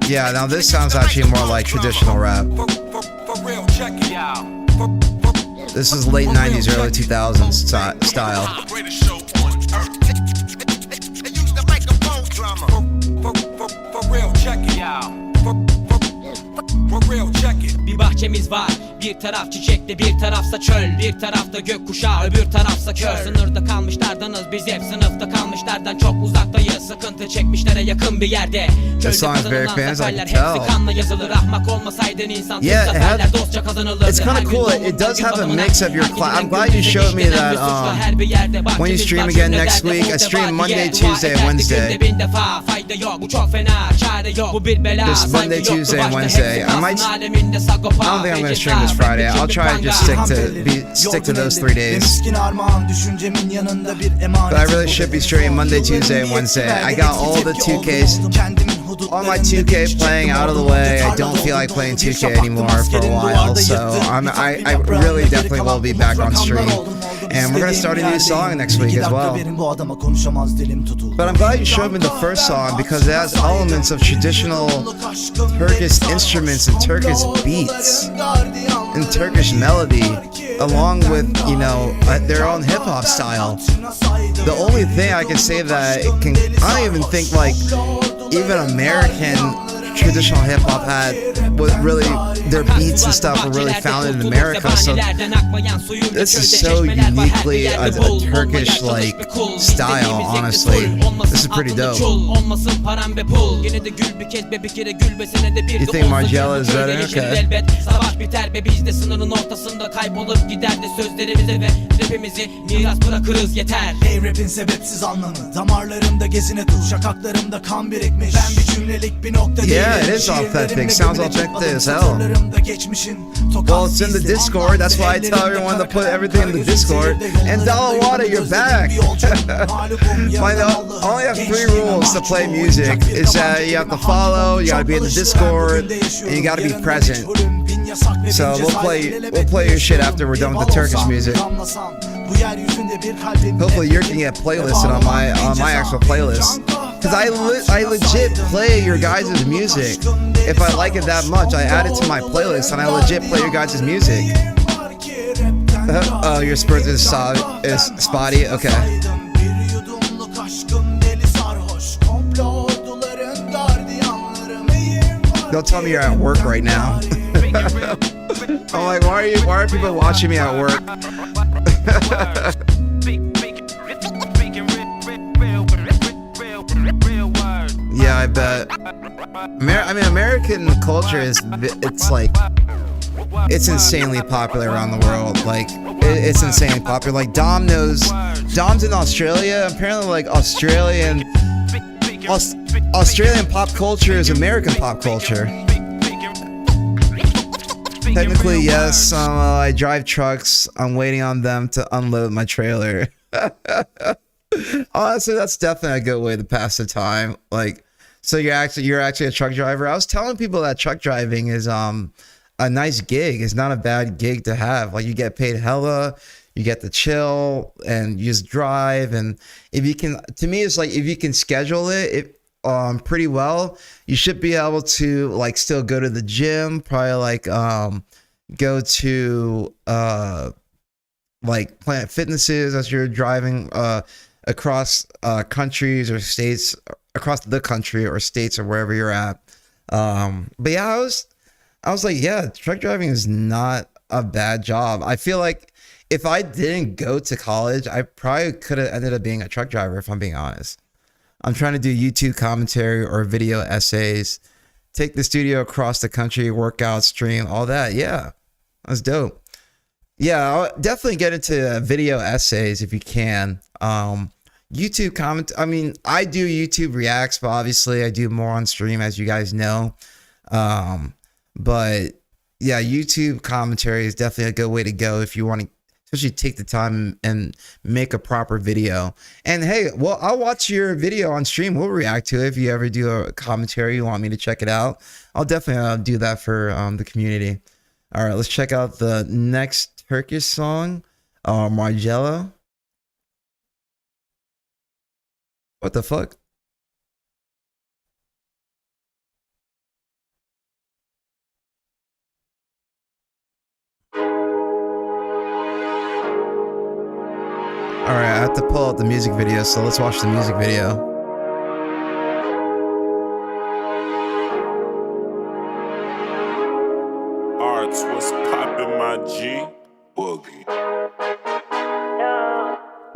Yeah, now this sounds actually more like traditional rap. This is late 90s, early 2000s style. Bir bahçemiz var, bir taraf çiçekli, bir tarafsa çöl, bir tarafta gökkuşağı, öbür tarafsa kör. Sınırda kalmışlardanız biz hep, sınıfta kalmışlardan çok uzaktayız. Sıkıntı çekmişlere yakın bir yerde. Çölde kazanılan zaferler hepsi kanla yazılır. Ahmak olmasaydın insan tüm zaferler dostça kazanılırdı. It's kind of cool. It does have a mix of your class. I'm glad you showed me that when you stream again next week. I stream Monday, Tuesday, and Wednesday. Just Monday, Tuesday, and Wednesday. I don't think I'm gonna stream this Friday. I'll try and just stick to those 3 days. But I really should be streaming Monday, Tuesday, and Wednesday. I got all the 2Ks, all my 2K playing out of the way. I don't feel like playing 2K anymore for a while, so I really definitely will be back on stream. And we're gonna start a new song next week as well. But I'm glad you showed me the first song because it has elements of traditional Turkish instruments and Turkish beats and Turkish melody, along with, you know, their own hip hop style. The only thing I can say that I don't even think like even American traditional hip hop had was really, their beats and stuff were really founded in America. So this is so uniquely a Turkish like style, honestly. This is pretty dope. You think Margella is better? Okay. Hey rapin sebepsiz anlamı, damarlarımda gezine tur, şakaklarımda kan birikmiş. Ben bir cümlelik bir nokta değilim. Yeah, it is authentic. Sounds authentic as hell. Well, it's in the Discord. That's why I tell everyone to put everything in the Discord. And Dollar Water, you're back. I only have 3 rules to play music. Is that you have to follow, you gotta be in the Discord, and you gotta be present. So we'll play your shit after we're done with the Turkish music. Hopefully you can get playlisted on my actual playlist. Because I legit play your guys' music. If I like it that much, I add it to my playlist and I legit play your guys' music. Oh, your Spurs is spotty? Okay. Don't tell me you're at work right now. I'm like, why are people watching me at work? Yeah, I bet. American culture it's insanely popular around the world. Like, it's insanely popular. Like, Dom's in Australia. Apparently, like, Australian pop culture is American pop culture. Technically, yes. I drive trucks. I'm waiting on them to unload my trailer. Honestly, that's definitely a good way to pass the time. Like, so you're actually a truck driver. I was telling people that truck driving is a nice gig. It's not a bad gig to have. Like, you get paid hella, you get to chill and you just drive. And if you can, to me, it's like if you can schedule it pretty well, you should be able to like still go to the gym, probably like go to like Planet Fitnesses as you're driving across countries or states, across the country or states or wherever you're at. But yeah, I was like, yeah, truck driving is not a bad job. I feel like if I didn't go to college, I probably could have ended up being a truck driver, if I'm being honest. I'm trying to do YouTube commentary or video essays, take the studio across the country, workout, stream, all that. Yeah, that's dope. Yeah, I'll definitely get into video essays if you can. YouTube comment. I mean, I do YouTube reacts, but obviously I do more on stream, as you guys know. But yeah, YouTube commentary is definitely a good way to go if you want to, especially take the time and make a proper video. And hey, well, I'll watch your video on stream. We'll react to it. If you ever do a commentary, you want me to check it out, I'll definitely do that for the community. All right, let's check out the next Turkish song, Marcello. What the fuck? All right, I have to pull out the music video, so let's watch the music video. Arts, what's poppin', my G? Boogie.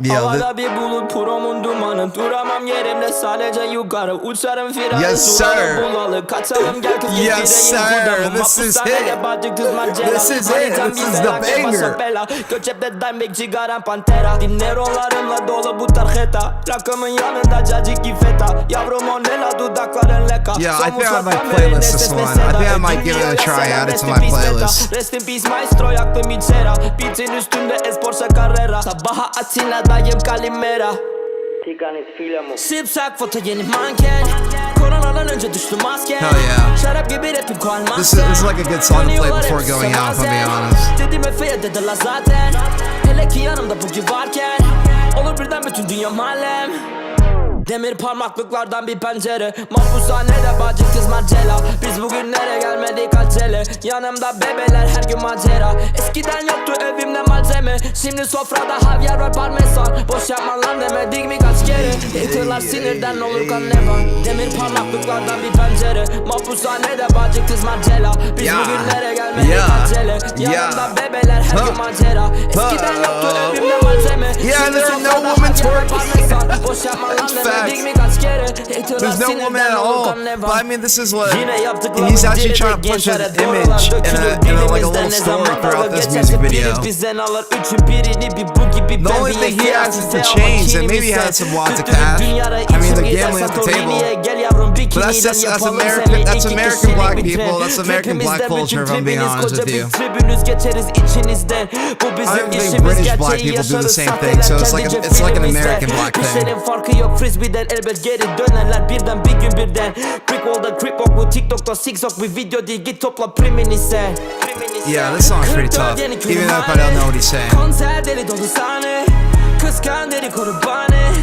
Havada bir bulut promun dumanı, duramam yerimde sadece yukarı, uçarım firarı, yes, suları bulalı, kaçalım gel kız yes, sir. This is it. This is it. This is the banger. Göçepte Dimebag cigaram Pantera, dinlerolarımla dolu bu tarjeta, rakımın yanında cacık ifeta, yavrum o nela dudakların leka. Yeah, I think I might playlist this one. I think I might give it a try, add it to my playlist. Rest in peace maestro, yaktım içera, beat'in üstünde Esporsa Carrera, sabaha Atina dayım Kalimera. Sipsak foto yeni manken, koronadan önce düştü masken. Hell yeah. Şarap gibi rapim kalmaz. This is like a good song to play before going out, if I'm being honest. Dedim Efe'ye dediler zaten, hele ki yanımda Bugi varken, olur birden bütün dünya mahallem. Demir parmaklıklardan bir pencere, mahpushanede bacı kız Marcella. Biz bugünlere gelmedik acele, yanımda bebeler her gün macera. Eskiden yoktu evimde malzeme, şimdi sofrada havyar var parmesan. Boş yapma lan demedik mi kaç kere, haterlar sinirden olur kan ne var. Demir parmaklıklardan bir pencere, mahpushanede bacı kız Marcella. Biz bugünlere gelmedik acele, yanımda bebeler her gün macera. Eskiden yoktu evimde malzeme, şimdi sofrada havyar var parmesan. Boş yapma lan demedik. There's no woman at all. But I mean, this is what he's actually trying to push his image in a like a little story throughout this music video. The only thing he has is the chains, and maybe he has some wads of cash. I mean, they're gambling at the table. But that's American. That's American black people. That's American black culture. If I'm being honest with you. I don't think British black people do the same thing. So it's like an American black thing. Elbet geri dönerler birden bir gün birden. Brickwall'da creepwalk'lu TikTok'ta zigzag bir video değil, git topla primini sen. Yeah, this song's pretty tough, even though if I don't know what he's saying. Konser deli dolu sahne, kıskan deli kurbanı.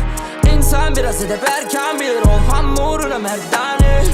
İnsan biraz edep erken bilir ol hamuruna merdane.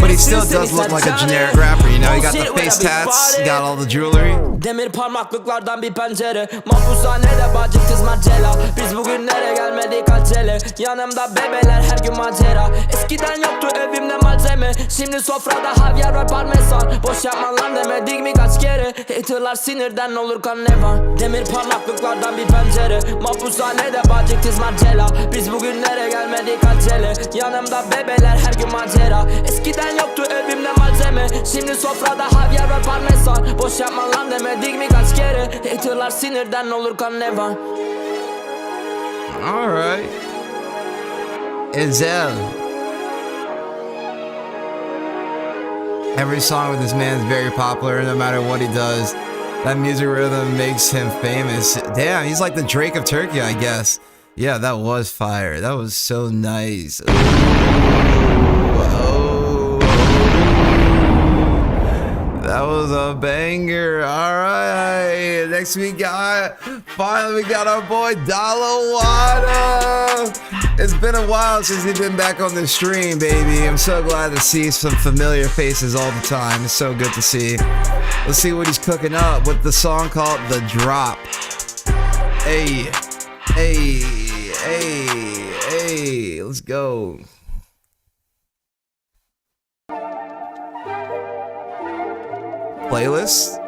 But he still does look like a generic rapper, you know, he got the face tats, he got all the jewelry. Demir parmaklıklardan bir pencere, mahpushanede bacı kız Marcella. Biz bugünlere gelmedik acele, yanımda bebeler her gün macera. Eskiden yoktu evimde malzeme, şimdi sofrada havyar var parmesan. Boş yapma lan demedik mi kaç kere, haterlar sinirden olur kan ne var. Demir parmaklıklardan bir pencere, mahpushanede bacı kız Marcella. Biz bugünlere gelmedik acele, yanımda bebeler her gün macera. Eskiden yoktu evimde malzeme, şimdi sofrada havyar var parmesan. Boş yapma lan demedik mi kaç kere, haterlar sinirden olur kan ne var. Alright, Ezel. Every song with this man is very popular, no matter what he does. That music rhythm makes him famous. Damn, he's like the Drake of Turkey, I guess. Yeah, that was fire. That was so nice. That was a banger. All right. Next we got, finally we got our boy Dollar Water. It's been a while since he's been back on the stream, baby. I'm so glad to see some familiar faces all the time. It's so good to see. Let's see what he's cooking up with the song called The Drop. Hey, hey, hey, hey. Let's go. Playlist.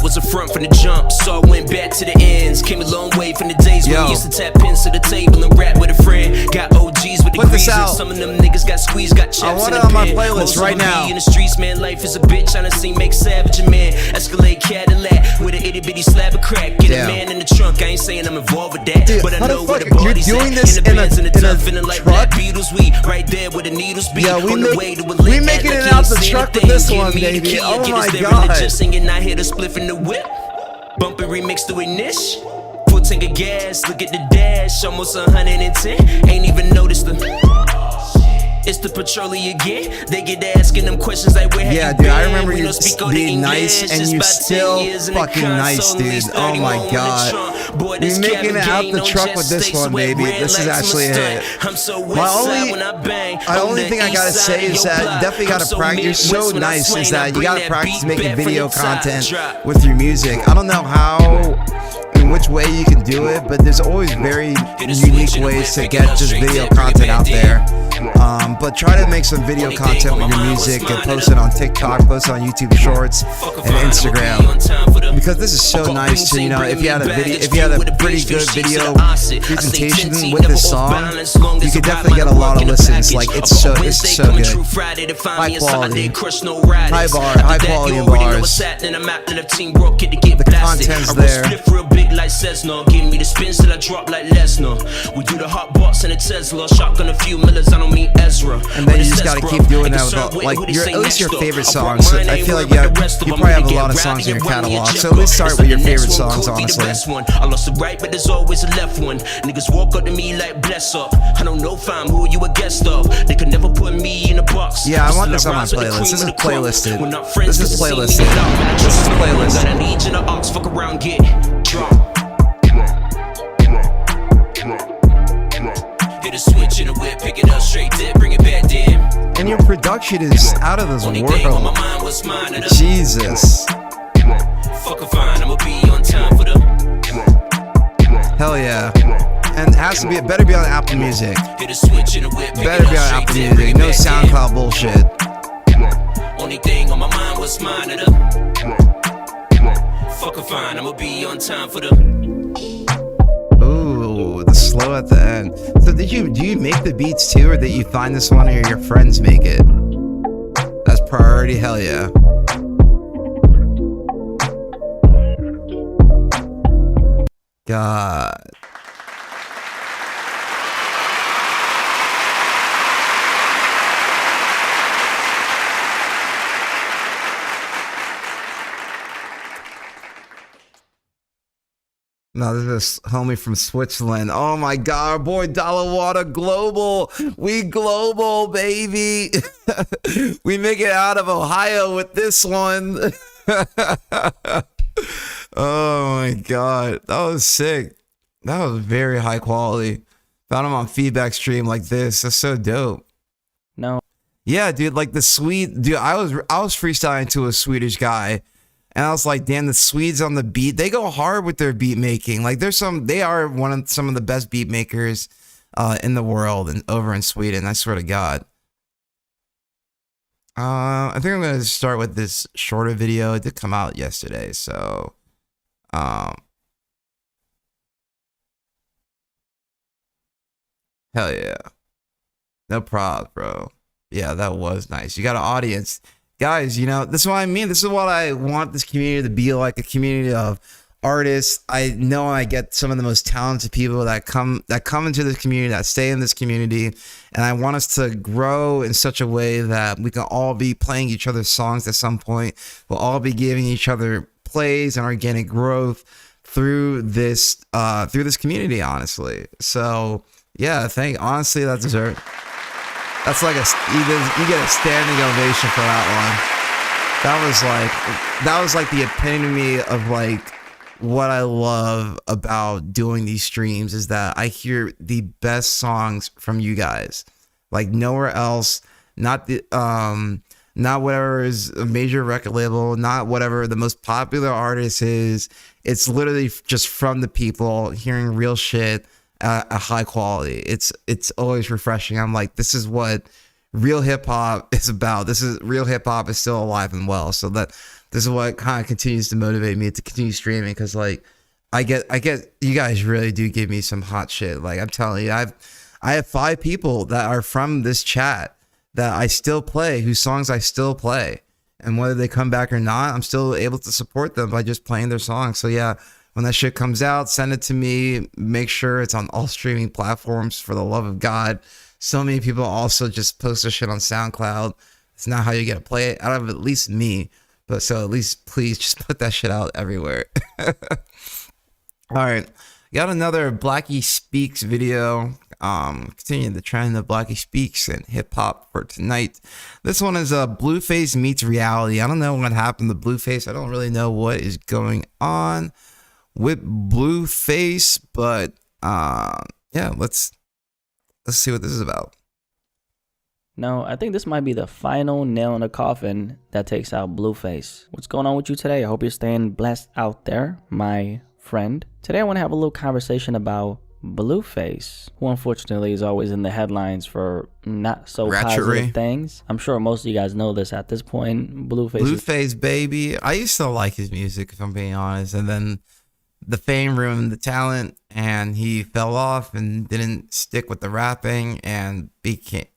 A front from the jump, so I went back to the ends. Came a long way from the days when we used to tap pins to the table and rap with a friend. Got OGs with degrees, and some of them niggas got squeezed, got chaps in the pen. My playlist right now. In the streets, man, life is a bitch. I done seen make savage a man. Escalade Cadillac with an itty bitty slab of crack. Get a man in the trunk. I ain't saying I'm involved with that, dude, but I know where the party's at. In the bands in the tub, feeling like Black Beatles. We right there where the needles be. On the way to a we making it out the truck with this one, baby. Oh my god. Singing, I hear the spliff in the whip. Bumpin' remix to Inish. Full tank of gas, look at the dash. Almost 110, ain't even noticed them. It's the petroleum you get. They get asking them questions like where have you dude, been? I remember you being English. nice, and you still fucking nice, dude. Oh my god. We're making it out the truck with this one, baby. This is actually a hit. My only thing I gotta say is that you definitely gotta practice. You're so nice, is that you gotta practice making video content with your music. I don't know how, in which way you can do it, but there's always very unique ways to get just video content out there. But try to make some video content with your music and post it on TikTok, post it on YouTube Shorts and Instagram, because this is so nice to, you know, if you had a video, if you had a pretty good video presentation with this song, you could definitely get a lot of listens. Like it's so good. High quality, high quality in bars. The content's there. Give me the spins till I drop like Lesnar. We do the hot box and a Tesla. Shotgun a few millers, I don't mean Ezra. And then you just gotta keep doing that with like at least your favorite songs. So I feel like you probably have a lot of songs in your catalog. So let's start with your favorite songs, honestly. I lost the right, but there's always a left one. Niggas walk up to me like bless up. I don't know fam, who you a guest of. They could never put me in a box. Yeah, I want this on my playlist. This is playlisted. This is playlisted. This is playlisted. I need you to ox, fuck around, get drop. Hit a switch in a whip, pick it up straight there, bring it back then. And your production is out of this world. Jesus. Fuck a fine, I'ma be on time for the. Hell yeah. And it has to be, it better be on Apple Music. Hit a switch in a whip, better be on Apple Music. No SoundCloud bullshit. Only thing on my mind was mine of the. Fuck a fine, I'ma be on time for the. Ooh, the slow at the end. So do you make the beats too, or did you find this one, or your friends make it? That's priority, hell yeah. God. No, this is homie from Switzerland. Oh my god, our boy Dollar Water Global. We global, baby. We make it out of Ohio with this one. Oh my god, that was sick. That was very high quality. Found him on feedback stream like this. That's so dope. No. Yeah, dude, like the Swede, dude. I was freestyling to a Swedish guy. And I was like, damn, the Swedes on the beat, they go hard with their beat making. Like they are some of the best beat makers in the world and over in Sweden. I swear to God. I think I'm gonna start with this shorter video. It did come out yesterday, so hell yeah. No problem, bro. Yeah, that was nice. You got an audience. Guys, you know, this is what I mean. This is what I want this community to be like, a community of artists. I know I get some of the most talented people that come into this community, that stay in this community, and I want us to grow in such a way that we can all be playing each other's songs at some point. We'll all be giving each other plays and organic growth through this community, honestly. So yeah, honestly, that deserves. That's like you get a standing ovation for that one. That was like the epitome of like what I love about doing these streams is that I hear the best songs from you guys, like nowhere else. Not whatever is a major record label, not whatever the most popular artist is. It's literally just from the people hearing real shit at a high quality. It's always refreshing. I'm like, this is what real hip hop is about. Real hip hop is still alive and well. So this is what kind of continues to motivate me to continue streaming, because like I get you guys really do give me some hot shit. Like I'm telling you, I have 5 people that are from this chat that I still play, whose songs I still play. And whether they come back or not, I'm still able to support them by just playing their songs. So yeah, when that shit comes out, send it to me. Make sure it's on all streaming platforms, for the love of God. So many people also just post their shit on SoundCloud. It's not how you get to play it, out of at least me. But so at least please just put that shit out everywhere. All right. Got another Blackie Speaks video. Continuing the trend of Blackie Speaks and hip hop for tonight. This one is Blueface meets reality. I don't know what happened to Blueface. I don't really know what is going on with Blueface, but yeah, let's see what this is about. No, I think this might be the final nail in the coffin that takes out Blueface. What's going on with you today? I hope you're staying blessed out there, my friend. Today I want to have a little conversation about Blueface, who unfortunately is always in the headlines for not so positive things. I'm sure most of you guys know this at this point. Blueface, baby. I used to like his music, if I'm being honest, and then the fame ruined the talent, and he fell off and didn't stick with the rapping, and became.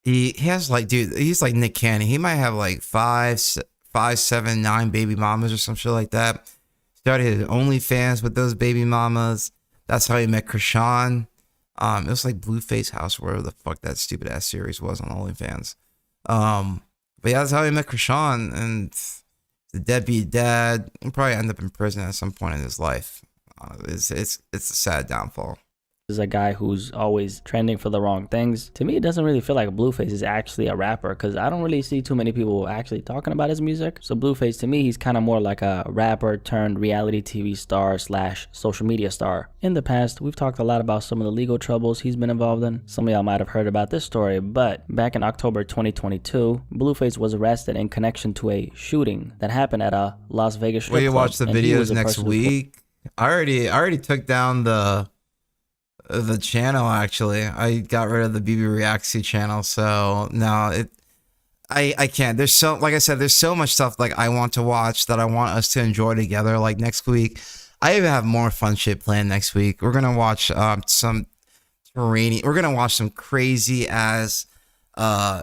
He has like, dude, he's like Nick Cannon. He might have like 5, 7, 9 baby mamas or some shit like that. Started his OnlyFans with those baby mamas. That's how he met Krishan. It was like Blueface House, wherever the fuck that stupid ass series was on OnlyFans. But yeah, that's how he met Krishan, and the deadbeat dad. He'll probably end up in prison at some point in his life. It's a sad downfall. Is a guy who's always trending for the wrong things. To me, it doesn't really feel like Blueface is actually a rapper, because I don't really see too many people actually talking about his music. So Blueface, to me, he's kind of more like a rapper turned reality TV star / social media star. In the past, we've talked a lot about some of the legal troubles he's been involved in. Some of y'all might have heard about this story, but back in October 2022, Blueface was arrested in connection to a shooting that happened at a Las Vegas strip club. Will you watch the videos next week? I already took down the channel. Actually, I got rid of the BB Reacts channel, so now I can't. There's so, like I said, there's so much stuff like I want to watch that I want us to enjoy together. Like next week, I even have more fun shit planned next week. We're gonna watch some terrain. We're gonna watch some crazy ass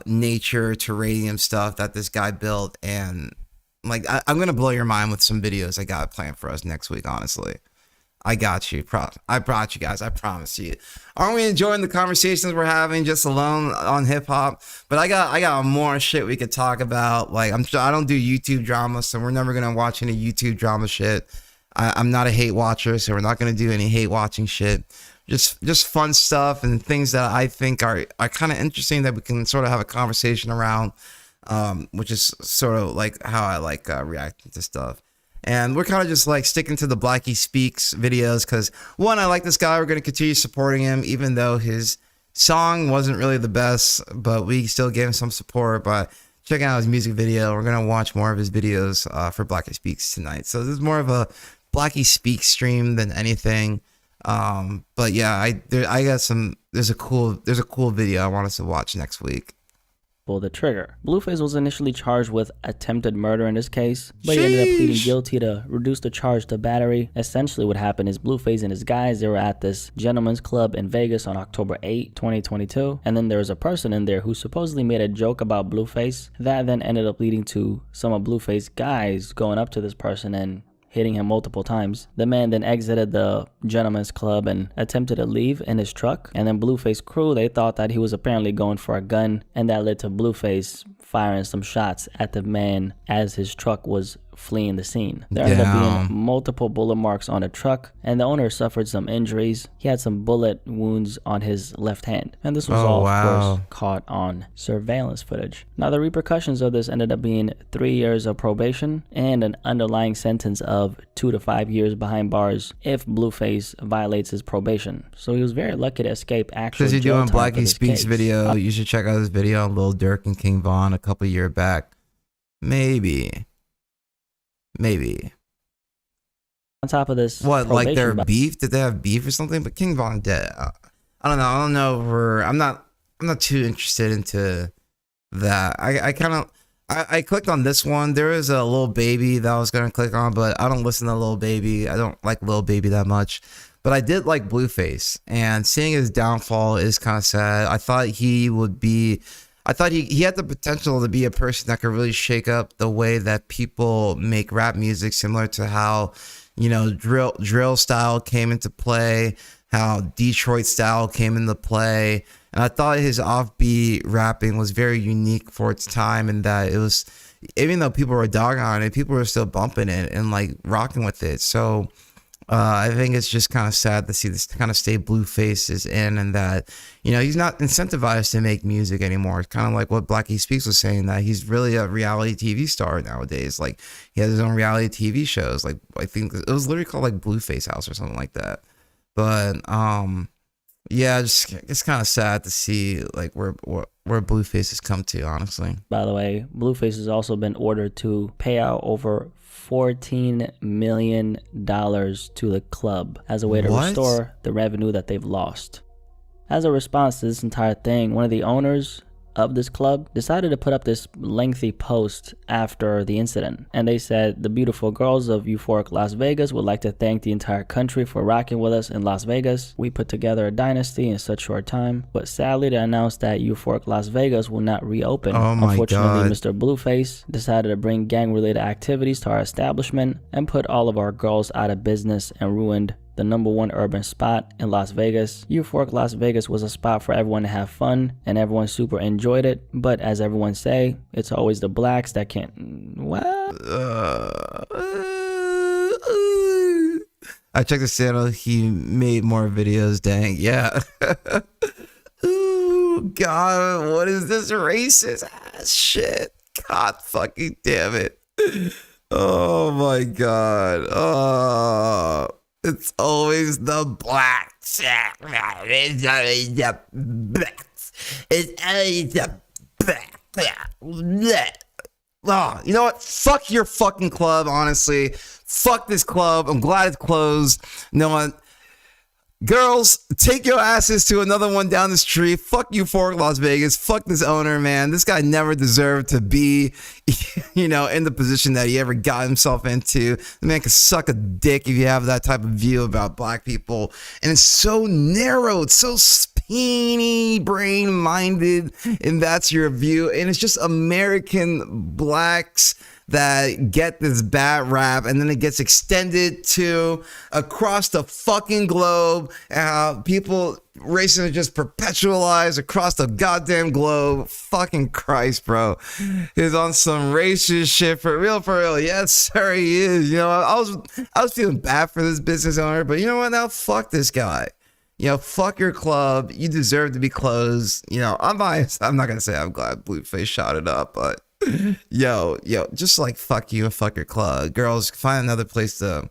nature terrarium stuff that this guy built, and like I'm gonna blow your mind with some videos I got planned for us next week. Honestly, I got you. I brought you guys. I promise you. Aren't we enjoying the conversations we're having just alone on hip hop? But I got more shit we could talk about. Like I don't do YouTube drama, so we're never gonna watch any YouTube drama shit. I'm not a hate watcher, so we're not gonna do any hate watching shit. Just fun stuff and things that I think are kind of interesting that we can sort of have a conversation around, which is sort of like how I like reacting to stuff. And we're kind of just like sticking to the Blackie Speaks videos because, one, I like this guy. We're going to continue supporting him, even though his song wasn't really the best, but we still gave him some support by checking out his music video. We're going to watch more of his videos for Blackie Speaks tonight. So this is more of a Blackie Speaks stream than anything. But yeah, I got some. There's a cool video I want us to watch next week. Pull the trigger. Blueface was initially charged with attempted murder in this case, but he ended up pleading guilty to reduce the charge to battery. Essentially what happened is Blueface and his guys, they were at this gentleman's club in Vegas on October 8, 2022, and then there was a person in there who supposedly made a joke about Blueface. That then ended up leading to some of Blueface guys going up to this person and hitting him multiple times. The man then exited the gentleman's club and attempted to leave in his truck. And then Blueface crew, they thought that he was apparently going for a gun, and that led to Blueface firing some shots at the man as his truck was fleeing the scene. There ended up being multiple bullet marks on a truck, and the owner suffered some injuries. He had some bullet wounds on his left hand, and this was all, of course, caught on surveillance footage. Now, the repercussions of this ended up being 3 years of probation and an underlying sentence of 2 to 5 years behind bars if Blueface violates his probation. So he was very lucky to escape actual Because jail you're doing time for Blackie this Speaks case. video. You should check out his video on Lil Durk and King Von a couple years back. Maybe. On top of this, What, like their probation beef? Did they have beef or something? But King Von dead. I don't know. I don't know. I'm not too interested into that. I clicked on this one. There is a Lil Baby that I was gonna click on, but I don't listen to Lil Baby. I don't like Lil Baby that much. But I did like Blueface, and seeing his downfall is kind of sad. I thought he would be. I thought he had the potential to be a person that could really shake up the way that people make rap music, similar to how, you know, drill style came into play, how Detroit style came into play. And I thought his offbeat rapping was very unique for its time, and that it was, even though people were dogging on it, people were still bumping it and like rocking with it. So I think it's just kind of sad to see this kind of state Blueface is in, and that, you know, he's not incentivized to make music anymore. It's kind of like what Blackie Speaks was saying, that he's really a reality TV star nowadays. Like, he has his own reality TV shows. Like, I think it was literally called like Blueface House or something like that. But yeah, it's kind of sad to see like where Blueface has come to, honestly. By the way, Blueface has also been ordered to pay out over $14 million to the club as a way to restore the revenue that they've lost. As a response to this entire thing, one of the owners of this club decided to put up this lengthy post after the incident, and they said, "The beautiful girls of Euphoric Las Vegas would like to thank the entire country for rocking with us in Las Vegas. We put together a dynasty in such short time, but sadly to announce that Euphoric Las Vegas will not reopen. Unfortunately, Mr. Blueface decided to bring gang-related activities to our establishment and put all of our girls out of business and ruined the #1 urban spot in Las Vegas. Euphoric Las Vegas was a spot for everyone to have fun, and everyone super enjoyed it. But as everyone say, it's always the blacks that can't." What? I checked his channel. He made more videos. Dang, yeah. Ooh, God, what is this racist ass shit? God fucking damn it. Oh my God. Oh. It's always the blacks. It's always the blacks. It's always the blacks. Oh, you know what? Fuck your fucking club, honestly. Fuck this club. I'm glad it's closed. You know what? Girls, take your asses to another one down the street. Fuck you, Euphoric Las Vegas. Fuck this owner, man. This guy never deserved to be, you know, in the position that he ever got himself into. The man can suck a dick if you have that type of view about black people. And it's so narrow. It's so skinny brain-minded, and that's your view. And it's just American blacks that get this bad rap, and then it gets extended to across the fucking globe, and how people, racism is just perpetualized across the goddamn globe. Fucking Christ, bro. He's on some racist shit for real, for real. Yes, sir, he is. You know, I was feeling bad for this business owner, but you know what? Now fuck this guy. You know, fuck your club. You deserve to be closed. You know, I'm biased. I'm not gonna say I'm glad Blueface shot it up, but yo, just like fuck you and fuck your club. Girls, find a better place to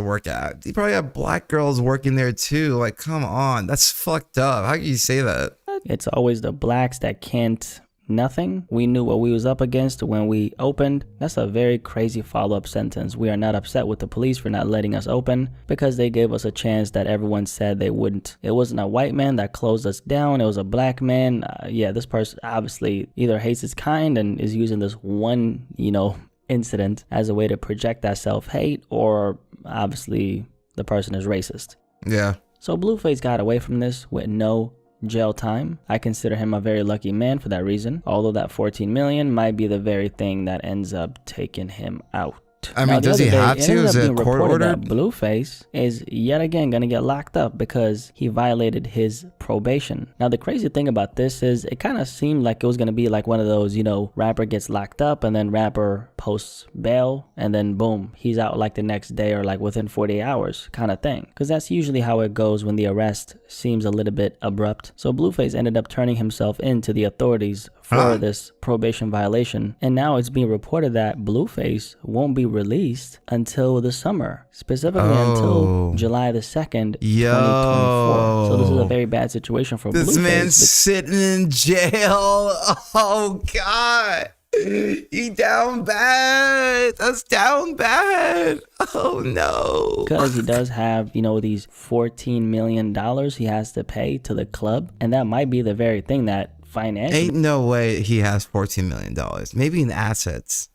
work at. You probably have black girls working there too. Like, come on, that's fucked up. How can you say that? It's always the blacks that can't nothing. We knew what we was up against when we opened. That's a very crazy follow-up sentence. We are not upset with the police for not letting us open because they gave us a chance that everyone said they wouldn't. It wasn't a white man that closed us down. It was a black man. Yeah, this person obviously either hates his kind and is using this one, you know, incident as a way to project that self-hate, or obviously the person is racist. Yeah. So Blueface got away from this with no jail time. I consider him a very lucky man for that reason, although that 14 million might be the very thing that ends up taking him out. I mean, does he have to? Is it court ordered? Blueface is yet again going to get locked up because he violated his probation. Now, the crazy thing about this is it kind of seemed like it was going to be like one of those, you know, rapper gets locked up and then rapper posts bail and then boom, he's out like the next day or like within 48 hours kind of thing. Because that's usually how it goes when the arrest seems a little bit abrupt. So Blueface ended up turning himself in to the authorities for this probation violation. And now it's being reported that Blueface won't be released until the summer, specifically until July the 2nd, 2024. So this is a very bad situation for Blueface. This man's sitting in jail. Oh, God. He down bad. That's down bad. Oh, no. Because he does have, you know, these $14 million he has to pay to the club. And that might be the very thing that financially... Ain't no way he has $14 million. Maybe in assets.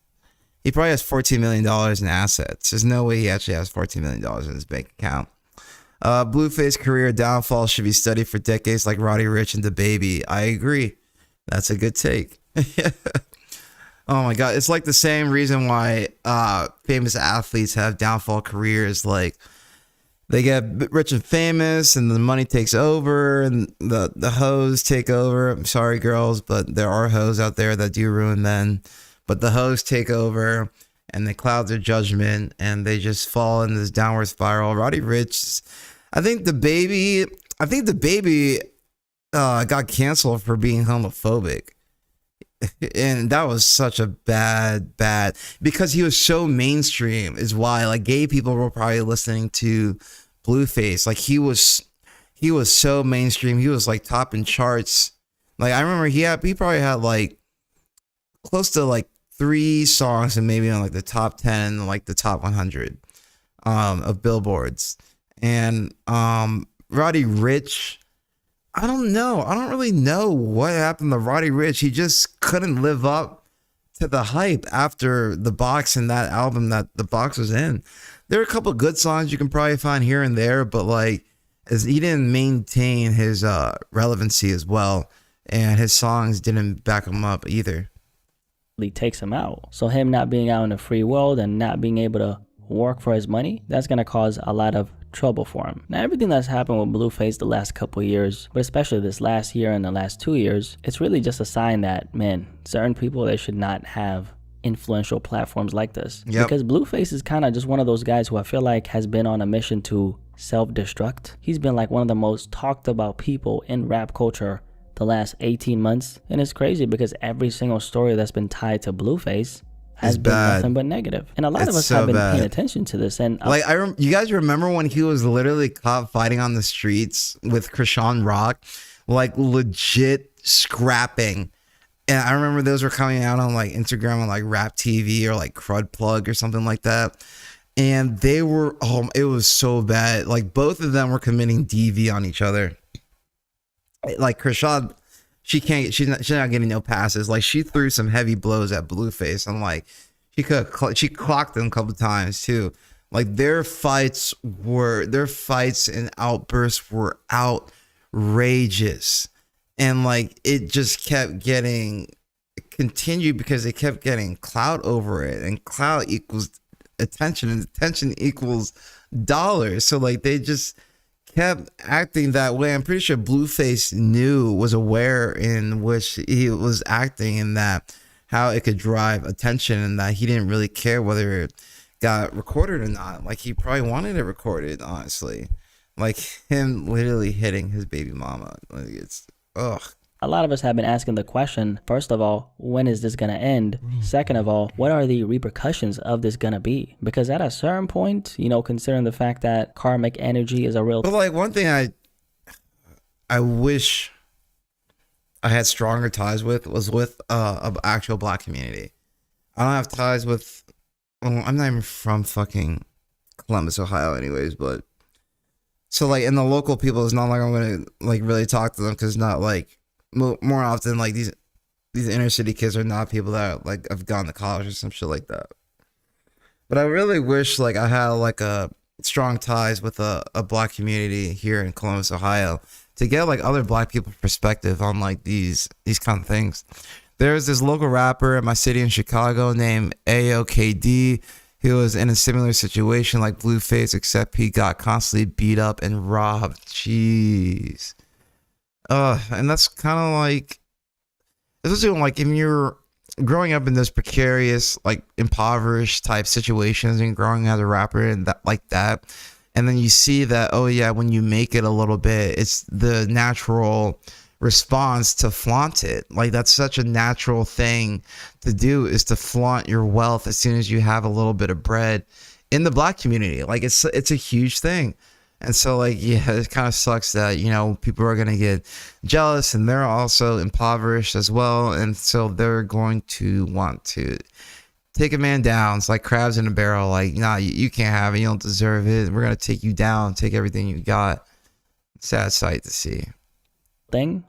He probably has $14 million in assets. There's no way he actually has $14 million in his bank account. Blueface career downfall should be studied for decades like Roddy Ricch and DaBaby. I agree. That's a good take. Oh my God. It's like the same reason why famous athletes have downfall careers. Like they get rich and famous and the money takes over and the hoes take over. I'm sorry, girls, but there are hoes out there that do ruin men. But the hoes take over and they cloud their judgment and they just fall in this downward spiral. Roddy Ricch, I think DaBaby got canceled for being homophobic. And that was such a bad, because he was so mainstream is why like gay people were probably listening to Blueface. Like he was so mainstream. He was like topping charts. Like I remember he probably had like close to like 3 songs and maybe on like the top 10, like the top 100 of billboards. And Roddy Ricch, I don't know. I don't really know what happened to Roddy Ricch. He just couldn't live up to the hype after The Box and that album that The Box was in. There are a couple of good songs you can probably find here and there, but like as he didn't maintain his relevancy as well, and his songs didn't back him up either. Takes him out. So him not being out in the free world and not being able to work for his money, that's going to cause a lot of trouble for him. Now, everything that's happened with Blueface the last couple of years, but especially this last year and the last 2 years, it's really just a sign that, man, certain people, they should not have influential platforms like this. Because Blueface is kind of just one of those guys who I feel like has been on a mission to self-destruct. He's been like one of the most talked about people in rap culture the last 18 months. And it's crazy because every single story that's been tied to Blueface has been nothing but negative. And a lot of us have been paying attention to this. And like you guys remember when he was literally caught fighting on the streets with Krishan Rock, like legit scrapping. And I remember those were coming out on like Instagram and like Rap TV or like Crud Plug or something like that. And they were, it was so bad. Like both of them were committing DV on each other. Like Krishan, she's not getting no passes. Like she threw some heavy blows at Blueface, and like she clocked him a couple of times too. Like their fights and outbursts were outrageous, and like it just kept getting continued because they kept getting clout over it, and clout equals attention, and attention equals dollars. So like they just kept acting that way. I'm pretty sure Blueface was aware in which he was acting, and that how it could drive attention, and that he didn't really care whether it got recorded or not. Like he probably wanted it recorded, honestly. Like him literally hitting his baby mama. Like it's a lot of us have been asking the question, first of all, when is this going to end? Second of all, what are the repercussions of this going to be? Because at a certain point, you know, considering the fact that karmic energy is a real... But like one thing I wish I had stronger ties with was with an actual black community. I don't have ties with... Well, I'm not even from fucking Columbus, Ohio anyways, but... So like in the local people, it's not like I'm going to like really talk to them, because it's not like... More often, like these inner city kids are not people that like have gone to college or some shit like that. But I really wish like I had like a strong ties with a black community here in Columbus, Ohio, to get like other black people's perspective on like these kind of things. There's this local rapper in my city in Chicago named AOKD. He was in a similar situation like Blueface, except he got constantly beat up and robbed. Jeez. And that's kind of like, especially like if you're growing up in those precarious, like impoverished type situations and growing as a rapper and that like that, and then you see that, oh yeah, when you make it a little bit, it's the natural response to flaunt it. Like that's such a natural thing to do, is to flaunt your wealth as soon as you have a little bit of bread in the black community. Like it's a huge thing. And so like, yeah, it kind of sucks that, you know, people are going to get jealous and they're also impoverished as well. And so they're going to want to take a man down. It's like crabs in a barrel. Like, nah, you can't have it. You don't deserve it. We're going to take you down, take everything you got. Sad sight to see.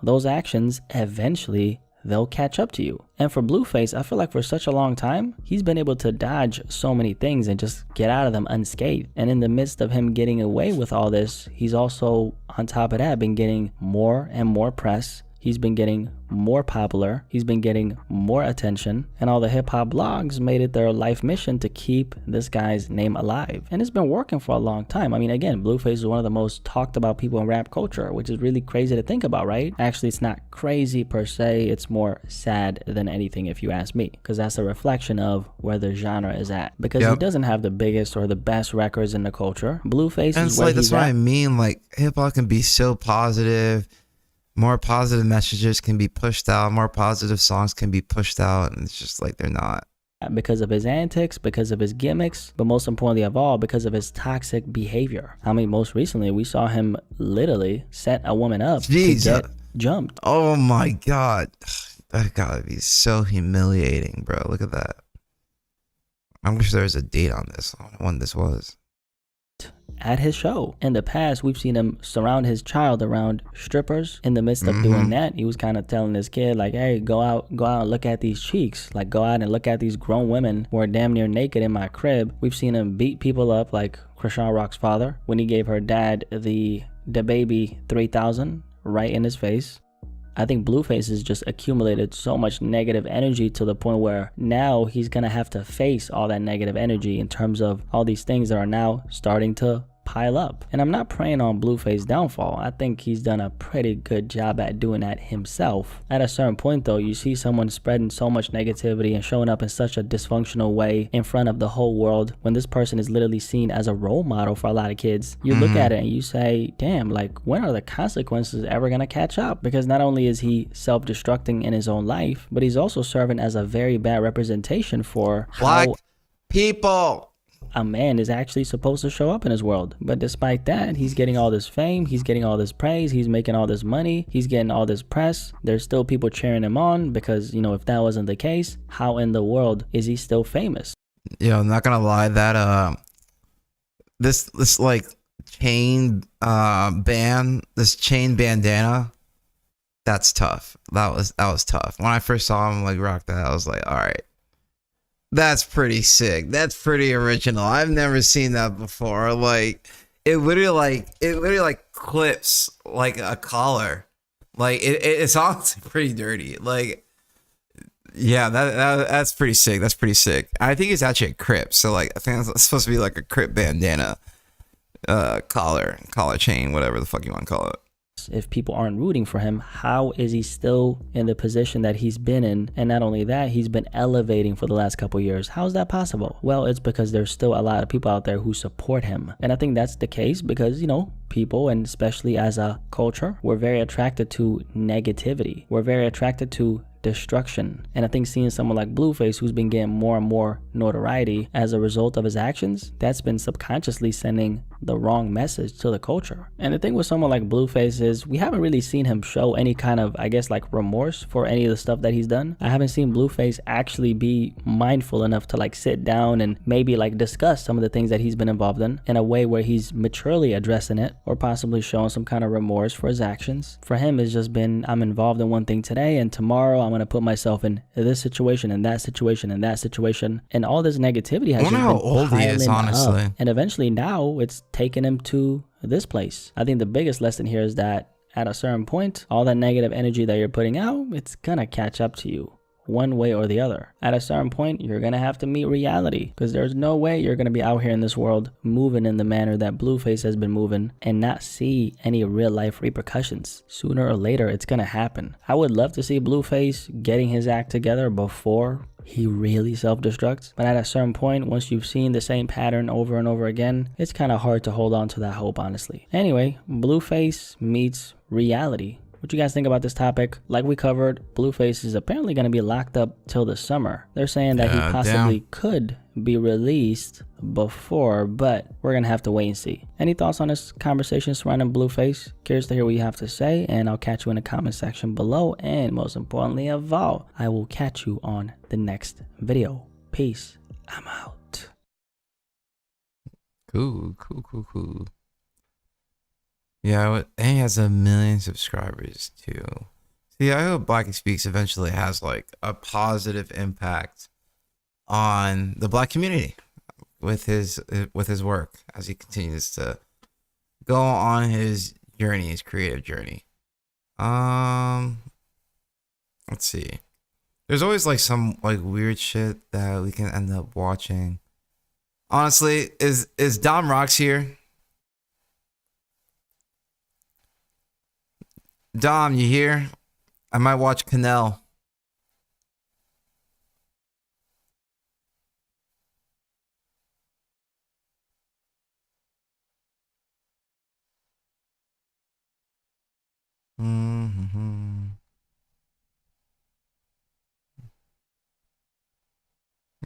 Those actions eventually they'll catch up to you. And for Blueface, I feel like for such a long time, he's been able to dodge so many things and just get out of them unscathed. And in the midst of him getting away with all this, he's also, on top of that, been getting more and more press. He's been getting more popular. He's been getting more attention. And all the hip-hop blogs made it their life mission to keep this guy's name alive. And it's been working for a long time. I mean, again, Blueface is one of the most talked about people in rap culture, which is really crazy to think about, right? Actually, it's not crazy per se. It's more sad than anything, if you ask me, because that's a reflection of where the genre is at. Because he doesn't have the biggest or the best records in the culture. Blueface and is where that's he's what at. I mean. Like hip-hop can be so positive. More positive messages can be pushed out. More positive songs can be pushed out. And it's just like they're not. Because of his antics, because of his gimmicks, but most importantly of all, because of his toxic behavior. I mean, most recently, we saw him literally set a woman up to get jumped. Oh my God. That gotta be so humiliating, bro. Look at that. I wish there was a date on this, when this was. At his show. In the past, we've seen him surround his child around strippers. In the midst of doing that, he was kind of telling his kid, like, hey, go out and look at these cheeks. Like, go out and look at these grown women who are damn near naked in my crib. We've seen him beat people up, like Krishan Rock's father, when he gave her dad the baby 3000 right in his face. I think Blueface has just accumulated so much negative energy to the point where now he's gonna have to face all that negative energy in terms of all these things that are now starting to pile up. And I'm not preying on Blueface's downfall. I think he's done a pretty good job at doing that himself. At a certain point though, you see someone spreading so much negativity and showing up in such a dysfunctional way in front of the whole world, when this person is literally seen as a role model for a lot of kids. You look at it and you say, damn, like, when are the consequences ever gonna catch up? Because not only is he self-destructing in his own life, but he's also serving as a very bad representation for black how people a man is actually supposed to show up in his world. But despite that, he's getting all this fame, he's getting all this praise, he's making all this money, he's getting all this press. There's still people cheering him on because, you know, if that wasn't the case, how in the world is he still famous? Yo, I'm not gonna lie, that this like chain this chain bandana, that's tough. That was tough. When I first saw him like rock that, I was like, all right, that's pretty sick. That's pretty original. I've never seen that before. Like it literally clips like a collar. Like it's honestly pretty dirty. Like, yeah, that's pretty sick. That's pretty sick. I think it's actually a Crip. So like, I think it's supposed to be like a Crip bandana, collar chain, whatever the fuck you want to call it. If people aren't rooting for him, how is he still in the position that he's been in? And not only that, he's been elevating for the last couple years. How is that possible? Well, it's because there's still a lot of people out there who support him. And I think that's the case because, you know, people, and especially as a culture, we're very attracted to negativity. We're very attracted to destruction. And I think seeing someone like Blueface, who's been getting more and more notoriety as a result of his actions, that's been subconsciously sending the wrong message to the culture. And the thing with someone like Blueface is we haven't really seen him show any kind of, I guess, like remorse for any of the stuff that he's done. I haven't seen Blueface actually be mindful enough to like sit down and maybe like discuss some of the things that he's been involved in a way where he's maturely addressing it or possibly showing some kind of remorse for his actions. For him, it's just been, I'm involved in one thing today and tomorrow I'm going to put myself in this situation and that situation and that situation, and all this negativity has just been how old he is, honestly. up. And eventually now it's taken him to this place. I think the biggest lesson here is that at a certain point, all that negative energy that you're putting out, it's gonna catch up to you one way or the other. At a certain point, you're gonna have to meet reality, because there's no way you're gonna be out here in this world moving in the manner that Blueface has been moving and not see any real life repercussions. Sooner or later, it's gonna happen. I would love to see Blueface getting his act together before he really self-destructs, but at a certain point, once you've seen the same pattern over and over again, it's kind of hard to hold on to that hope, honestly. Anyway, Blueface meets reality. What you guys think about this topic? Like we covered, Blueface is apparently going to be locked up till the summer. They're saying that he possibly could be released before, but we're going to have to wait and see. Any thoughts on this conversation surrounding Blueface? Curious to hear what you have to say, and I'll catch you in the comment section below. And most importantly of all, I will catch you on the next video. Peace. I'm out. Cool. Yeah, and he has 1 million subscribers too. See, I hope Blackie Speaks eventually has like a positive impact on the Black community with his work as he continues to go on his journey, his creative journey. Let's see. There's always like some like weird shit that we can end up watching. Honestly, is Dom Rocks here? Dom, you here? I might watch Canal.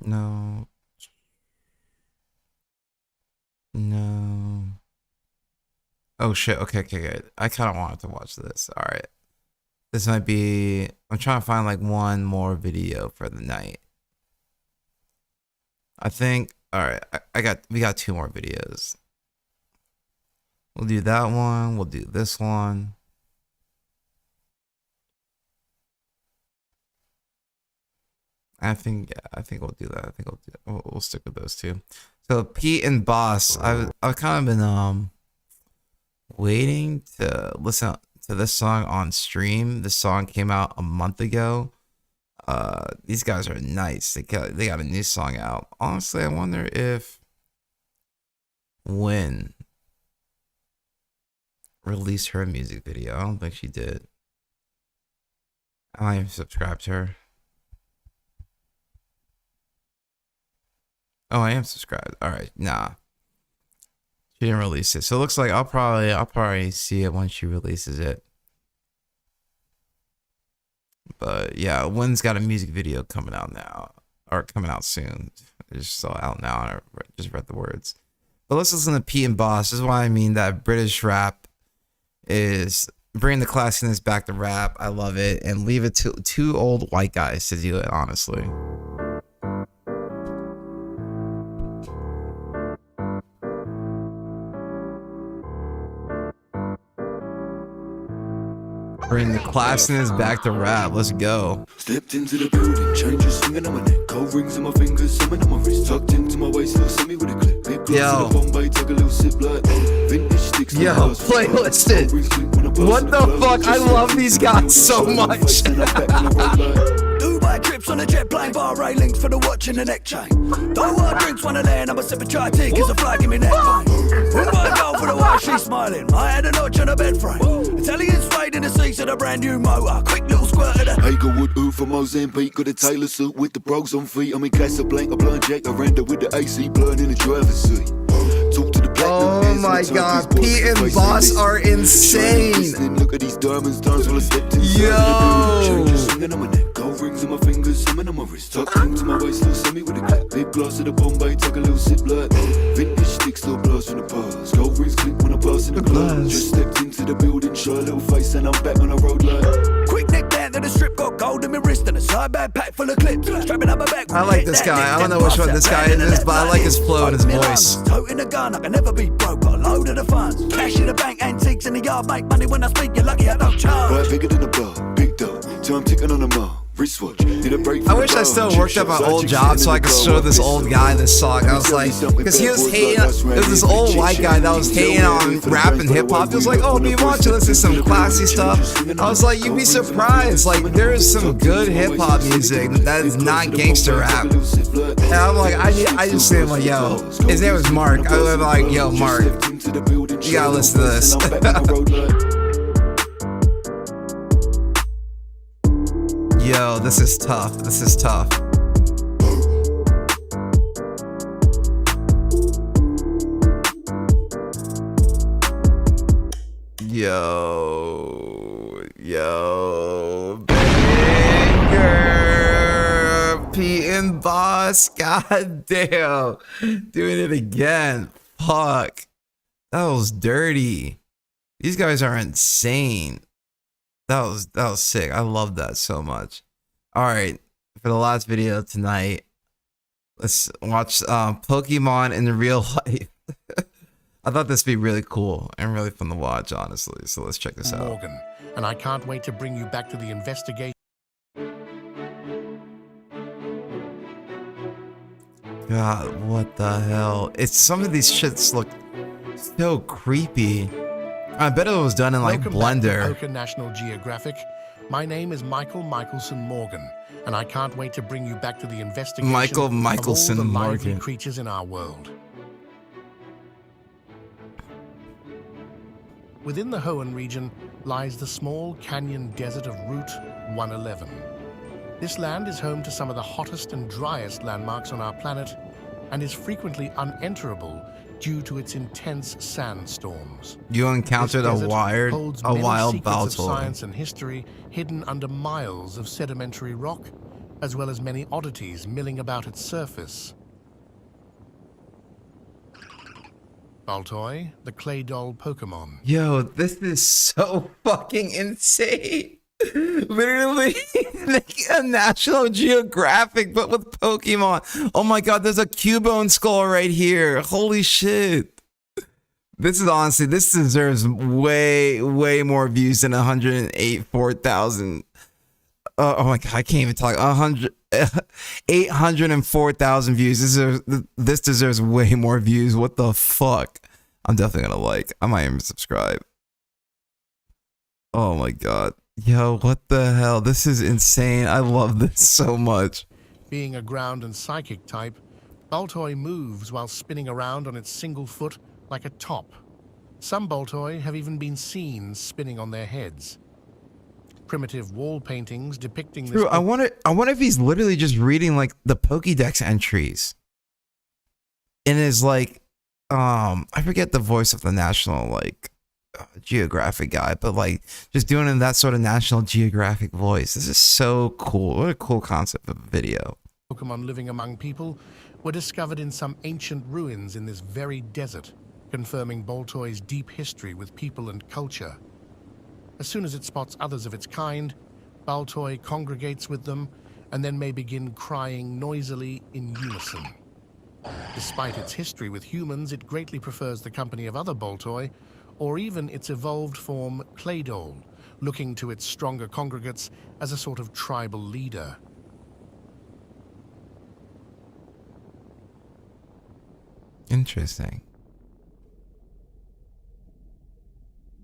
No. Oh shit, okay, good. I kind of wanted to watch this. All right. This might be, I'm trying to find like one more video for the night. I think, all right, we got 2 more videos. We'll do that one. We'll do this one. I think we'll do that. I think we'll stick with those 2. So Pete and Boss, I've kind of been waiting to listen to this song on stream. This song came out a month ago. These guys are nice. They got a new song out. Honestly, I wonder if Win released her music video. I don't think she did. I don't even subscribe to her. Oh, I am subscribed. All right, nah. She didn't release it, so it looks like I'll probably see it once she releases it. But yeah, Win's got a music video coming out now, or coming out soon. It's still out now. I just read the words. But let's listen to Pete and Boss. This is why I mean that British rap is bringing the classiness back to rap. I love it, and leave it to 2 old white guys to do it. Honestly. Bring the classiness back to rap. Let's go. Stepped into the building, changes swinging on my neck, gold rings on my fingers, summon on my wrist, tucked into my waist, little semi with a clip. Big glass of Bombay, take a little sip like vintage sticks. Yo, playlist it. What the fuck? I love these guys so much. Dubai trips on a jet plane, bar railings for the watch and the neck chain. Don't want drinks, wanna land, I'm a sip of chai tea, cause the fly give me neck pain. When I go for the while, she's smiling. I had a notch on a bed frame. Italian suede in the seats of the brand new motor. Quick little squirt of the Hagerwood, ooh for Mozambique. Got a Taylor suit with the bros on feet. I'm in Casablanca, blowing Jack Aranda with the AC blowing in the driver's seat. Talk to the oh my god, Pete and Boss are insane. Look at these diamonds, times while I stepped inside. Yo. Changes swinging on my neck, gold rings on my fingers, summon on my wrist, tucked into my waist, little semi with a clip. Big glass of the Bombay, take a little sip like vintage sticks, little blast from the past. Gold rings click when I pass in the glass. Just stepped into the building, show a little face, and I'm back on the road like. quick neck down to the strip, got gold in my wrist and a side bag pack full of clips. Strapping up my back. I like this guy. I don't know which one this guy is, but I like his flow and his voice. Toting a gun, I can never be broke. Got a load of the funds. Cash in the bank, antiques in the yard, make money when I speak. You're lucky I don't charge. Right bigger than a bar, big dough. Time ticking on a mile. wristwatch. Did a break I wish I still worked at my old job so I could show this old guy this song. I was like, because he was hating, there was this old white guy that was hating on rap and hip hop. He was like, oh, do you want to listen to some classy stuff? I was like, you'd be surprised. Like, there is some good hip hop music that is not gangster rap. And I'm like, I just say, like, yo, his name was Mark. I was like, yo, Mark, you gotta listen to this. Yo, this is tough. This is tough. Yo, banger. Pete and Boss, goddamn, doing it again. Fuck, that was dirty. These guys are insane. That was sick. I love that so much. All right, for the last video tonight, let's watch Pokemon in real life. I thought this would be really cool and really fun to watch, honestly. So let's check this out. Morgan, and I can't wait to bring you back to the investigation. God, what the hell? It's some of these shits look so creepy. I bet it was done in like Blender. Welcome back to Poker National Geographic. My name is Michael Michelson Morgan, and I can't wait to bring you back to the investigation Michael of Michelson all the lively Morgan. creatures in our world. Within the Hoenn region lies the small canyon desert of Route 111. This land is home to some of the hottest and driest landmarks on our planet and is frequently unenterable due to its intense sandstorms. You encountered a wild secrets of Baltoy. science and history hidden under miles of sedimentary rock, as well as many oddities milling about its surface. Baltoy, the clay doll Pokemon. Yo, this is so fucking insane. Literally like a National Geographic, but with Pokemon. Oh my god, there's a Cubone skull right here. Holy shit. This is honestly, this deserves way more views than 104,000. Oh my god, I can't even talk. 804,000 views. This deserves way more views. What the fuck? I'm definitely gonna like. I might even subscribe. Oh my god. Yo, what the hell? This is insane. I love this so much. Being a ground and psychic type, Baltoy moves while spinning around on its single foot like a top. Some Baltoy have even been seen spinning on their heads. Primitive wall paintings depicting this. True, I wonder if he's literally just reading like the Pokédex entries. And is like, I forget the voice of the National Geographic guy, but like just doing in that sort of National Geographic voice. This is so cool. What a cool concept of a video. Pokemon living among people were discovered in some ancient ruins in this very desert, confirming Baltoy's deep history with people and culture. As soon as it spots others of its kind, Baltoy congregates with them and then may begin crying noisily in unison. Despite its history with humans, it greatly prefers the company of other Baltoy, or even its evolved form, Claydol, looking to its stronger congregates as a sort of tribal leader. Interesting.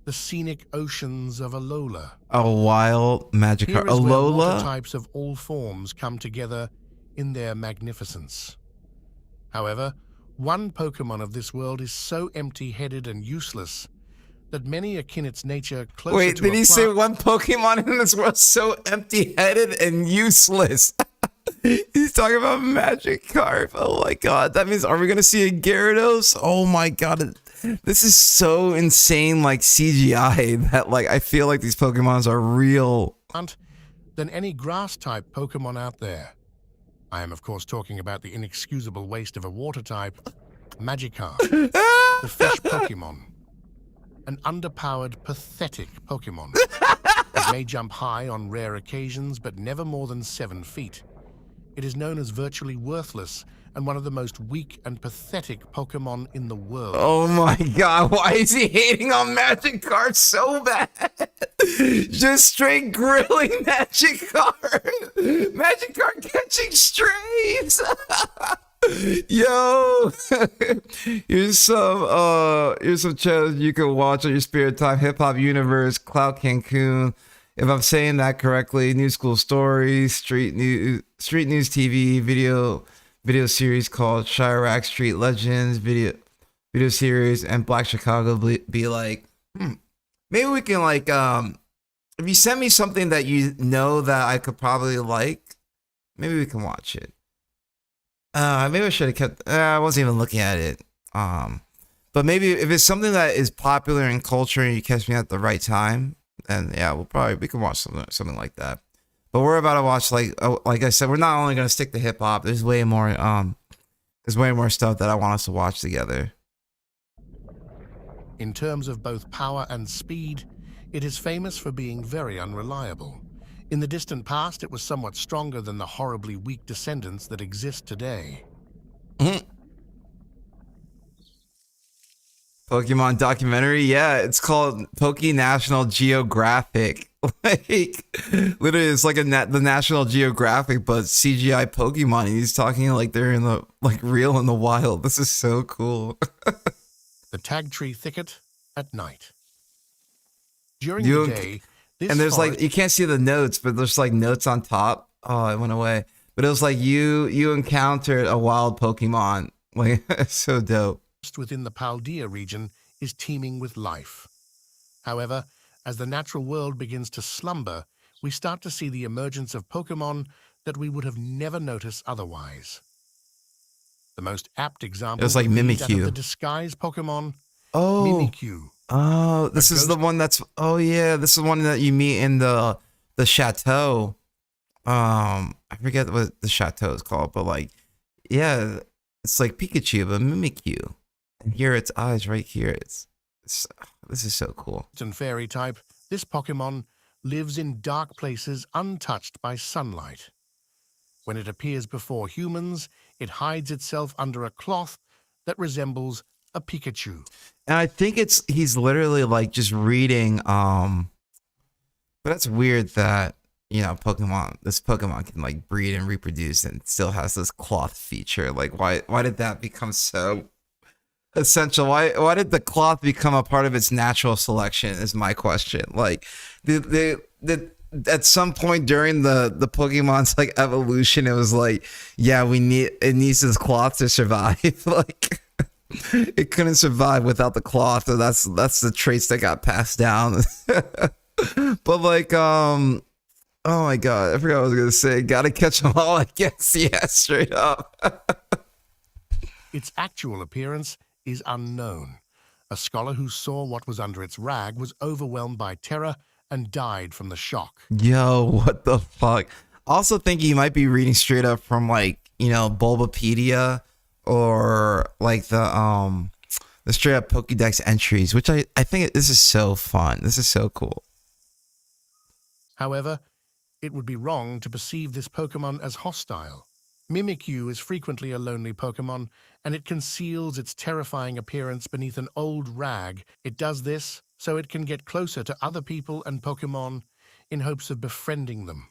The scenic oceans of Alola. A wild Magikarp. Here is where Alola? water types of all forms come together in their magnificence. However, one Pokemon of this world is so empty-headed and useless that many akin its nature closer Wait, to did a he say plant- one Pokemon in this world so empty-headed and useless? He's talking about Magikarp. Oh my god. That means, are we going to see a Gyarados? Oh my god. This is so insane, like CGI, that like I feel like these Pokemons are real. Than any grass-type Pokemon out there. I am, of course, talking about the inexcusable waste of a water type, Magikarp, the fish Pokemon. An underpowered, pathetic Pokemon. It may jump high on rare occasions, but never more than 7 feet. It is known as virtually worthless and one of the most weak and pathetic Pokemon in the world. Oh my god, why is he hating on Magikarp so bad? Just straight grilling Magikarp. Magikarp catching strays. Yo, here's some channels you can watch on your spare time. Hip Hop Universe, Cloud Cancun. If I'm saying that correctly, New School Stories, Street News TV, video series called Chirac Street Legends, video series, and Black Chicago be like, maybe we can like, if you send me something that you know that I could probably like, maybe we can watch it. Maybe I should have kept, I wasn't even looking at it. But maybe if it's something that is popular in culture and you catch me at the right time, then yeah, we can watch something like that. But we're about to watch, like I said, we're not only gonna stick to hip hop. There's way more stuff that I want us to watch together. In terms of both power and speed, it is famous for being very unreliable. In the distant past, it was somewhat stronger than the horribly weak descendants that exist today. Pokemon documentary? Yeah, it's called National Geographic. Like, literally, it's like the National Geographic, but CGI Pokemon. And he's talking like they're in the real in the wild. This is so cool. The Tag Tree Thicket at night. During the day, and there's like, you can't see the notes, but there's like notes on top. Oh, it went away. But it was like you encountered a wild Pokemon. Like, it's so dope. Within the Paldea region is teeming with life. However, as the natural world begins to slumber, we start to see the emergence of Pokemon that we would have never noticed otherwise. The most apt example is like Mimikyu. The disguise Pokemon. Oh, Mimikyu. Oh, this is the one that's. Oh yeah, this is one that you meet in the chateau. I forget what the chateau is called, but like, yeah, it's like Pikachu, but Mimikyu. And here its eyes right here. It's this is so cool. And fairy type, this Pokemon lives in dark places untouched by sunlight. When it appears before humans, it hides itself under a cloth that resembles a Pikachu. And I think he's literally like just reading. But that's weird that, you know, this Pokemon can like breed and reproduce and still has this cloth feature. Like, why did that become so essential? Why did the cloth become a part of its natural selection is my question. Like, at some point during the Pokemon's like evolution, it was like, yeah, it needs this cloth to survive. Like, it couldn't survive without the cloth. So that's the traits that got passed down. But like, oh my god, I forgot what I was gonna say. Gotta catch them all, I guess. Yeah, straight up. Its actual appearance is unknown. A scholar who saw what was under its rag was overwhelmed by terror and died from the shock. Yo, what the fuck? Also think you might be reading straight up from like, you know, Bulbapedia or like the straight up Pokédex entries, which I think this is so fun. This is so cool. However, it would be wrong to perceive this Pokemon as hostile. Mimikyu is frequently a lonely Pokemon, and it conceals its terrifying appearance beneath an old rag. It does this so it can get closer to other people and Pokemon in hopes of befriending them.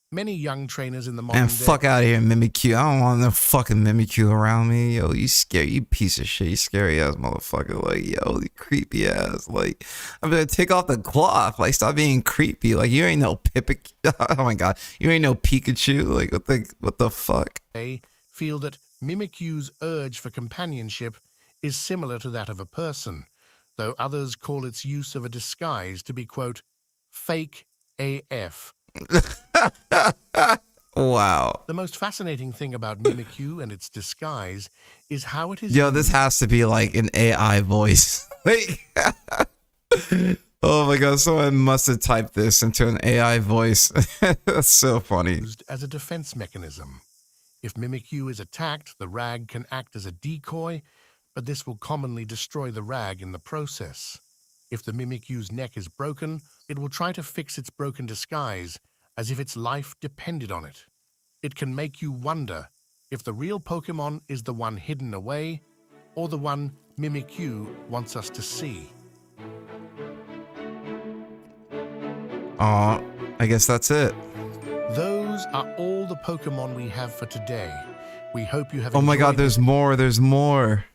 Many young trainers in the modern And fuck out of here, Mimikyu. I don't want no fucking Mimikyu around me. Yo, you scary, you piece of shit. You scary ass motherfucker. Like, yo, you creepy ass. Like, I'm gonna take off the cloth. Like, stop being creepy. Like, you ain't no oh my god. You ain't no Pikachu. Like, what the fuck? They feel that Mimikyu's urge for companionship is similar to that of a person, though others call its use of a disguise to be, quote, fake AF. Wow. The most fascinating thing about Mimikyu and its disguise is how it is. Yo, this has to be like an AI voice. Like, oh my god, someone must have typed this into an AI voice. That's so funny. Used as a defense mechanism. If Mimikyu is attacked, the rag can act as a decoy, but this will commonly destroy the rag in the process. If the Mimikyu's neck is broken, it will try to fix its broken disguise as if its life depended on it. It can make you wonder if the real Pokemon is the one hidden away or the one Mimikyu wants us to see. Aw, I guess that's it. Those are all the Pokemon we have for today. We hope you have Oh my enjoyed god, there's more, there's more.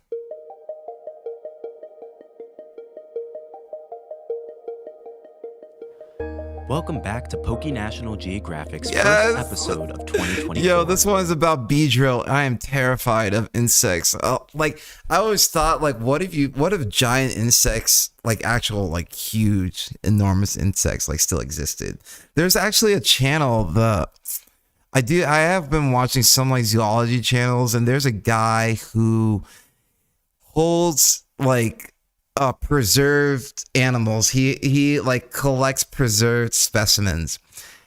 Welcome back to Poke National Geographic's Yes! first episode of 2024. Yo, this one's about Beedrill. I am terrified of insects. Like, I always thought, like, what if giant insects, like actual, like huge, enormous insects, like still existed? There's actually a channel, I have been watching some like zoology channels, and there's a guy who holds like preserved animals. He like collects preserved specimens,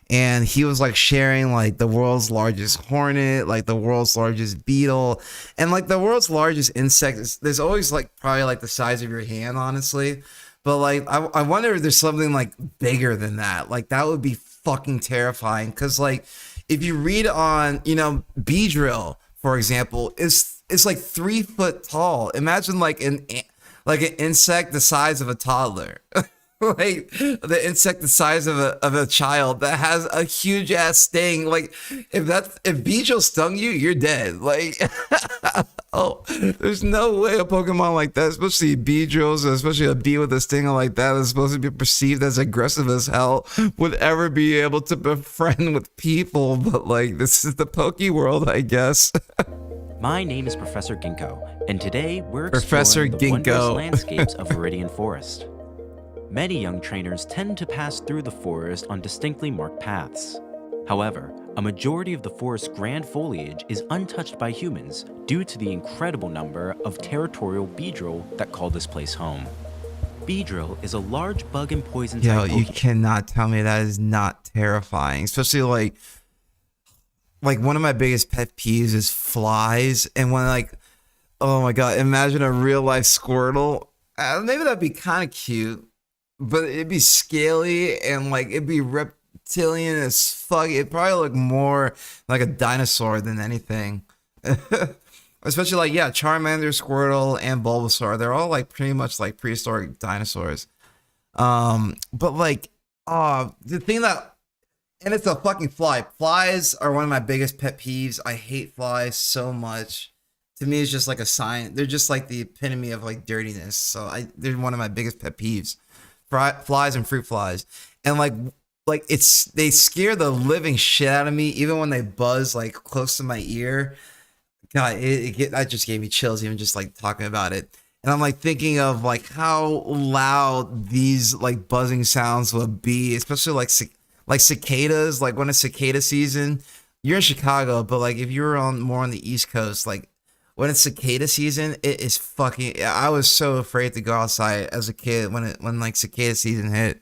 and he was like sharing like the world's largest hornet, like the world's largest beetle, and like the world's largest insect. There's always like probably like the size of your hand, honestly, but like I wonder if there's something like bigger than that. Like that would be fucking terrifying, because like if you read on, you know, Beedrill, for example, is like 3 foot tall. Imagine like an insect the size of a toddler. Like the insect the size of a child that has a huge ass sting. Like if Beedrill stung you, you're dead. Like oh, there's no way a Pokemon like that, especially Beedrills, especially a bee with a stinger like that is supposed to be perceived as aggressive as hell, would ever be able to befriend with people. But like, this is the Poke world, I guess. My name is Professor Ginkgo, and today we're Professor exploring the wondrous Ginkgo. landscapes of Viridian Forest. Many young trainers tend to pass through the forest on distinctly marked paths. However, a majority of the forest's grand foliage is untouched by humans due to the incredible number of territorial Beedrill that call this place home. Beedrill is a large bug and poison Yo, type you Pokemon. cannot tell me that is not terrifying. Especially like one of my biggest pet peeves is flies. And when like, oh my god, imagine a real life Squirtle. Maybe that'd be kind of cute, but it'd be scaly and like it'd be reptilian as fuck. It'd probably look more like a dinosaur than anything. Especially like, yeah, Charmander, Squirtle, and Bulbasaur. They're all like pretty much like prehistoric dinosaurs. But like, the thing that, and it's a fucking fly. Flies are one of my biggest pet peeves. I hate flies so much. To me, it's just like a sign. They're just like the epitome of like dirtiness. So they're one of my biggest pet peeves. Flies and fruit flies. And like they scare the living shit out of me, even when they buzz like close to my ear. God, that just gave me chills even just like talking about it. And I'm like thinking of like how loud these like buzzing sounds would be, especially like cicadas. Like when it's cicada season, you're in Chicago, but like if you're more on the East Coast, like when it's cicada season, it is fucking. I was so afraid to go outside as a kid when like cicada season hit,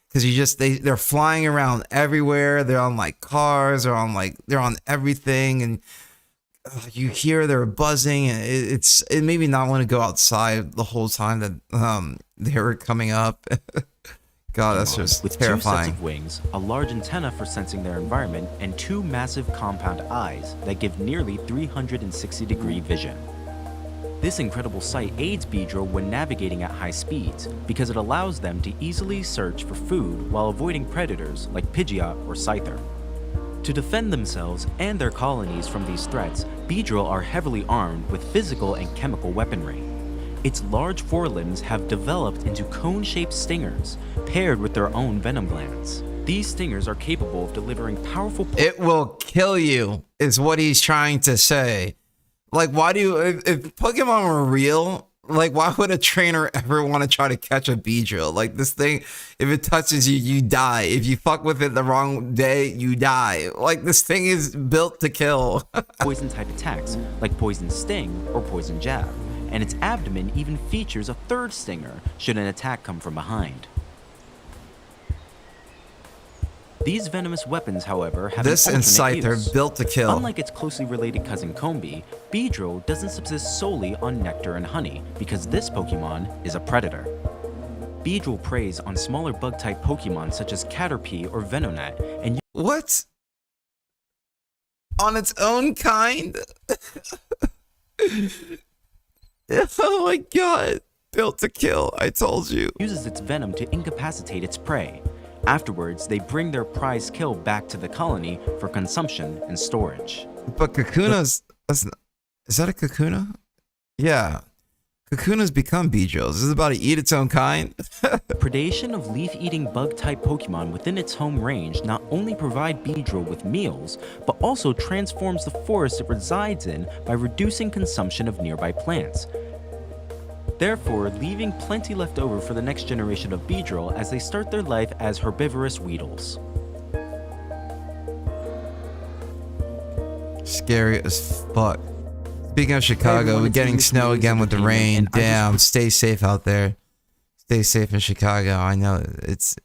because they're flying around everywhere. They're on like cars, they're on everything, and you hear they're buzzing, and it made me not want to go outside the whole time that they were coming up. God, that's just with terrifying. 2 sets of wings, a large antenna for sensing their environment, and 2 massive compound eyes that give nearly 360-degree vision. This incredible sight aids Beedrill when navigating at high speeds because it allows them to easily search for food while avoiding predators like Pidgeot or Scyther. To defend themselves and their colonies from these threats, Beedrill are heavily armed with physical and chemical weaponry. Its large forelimbs have developed into cone-shaped stingers, paired with their own venom glands. These stingers are capable of delivering powerful... It will kill you, is what he's trying to say. Like, why do you... If Pokemon were real, like, why would a trainer ever want to try to catch a Beedrill? Like, this thing, if it touches you, you die. If you fuck with it the wrong day, you die. Like, this thing is built to kill. Poison-type attacks, like Poison Sting or Poison Jab. And its abdomen even features a 3rd stinger should an attack come from behind. These venomous weapons, however, have this an alternate Scyther use. built to kill. Unlike its closely related cousin Combee, Beedrill doesn't subsist solely on nectar and honey because this Pokemon is a predator. Beedrill preys on smaller bug-type Pokemon such as Caterpie or Venonat, and what? On its own kind? Oh my god. Built to kill, I told you. Uses its venom to incapacitate its prey. Afterwards, they bring their prized kill back to the colony for consumption and storage. But Kakuna's... Is that a Kakuna? Yeah. Kakuna's become Beedrills. Is it about to eat its own kind? Predation of leaf-eating bug-type Pokemon within its home range not only provide Beedrill with meals, but also transforms the forest it resides in by reducing consumption of nearby plants. Therefore, leaving plenty left over for the next generation of Beedrill as they start their life as herbivorous Weedles. Scary as fuck. Speaking of Chicago, we're getting snow again with the rain. Damn, stay safe out there. Stay safe in Chicago. I know it's...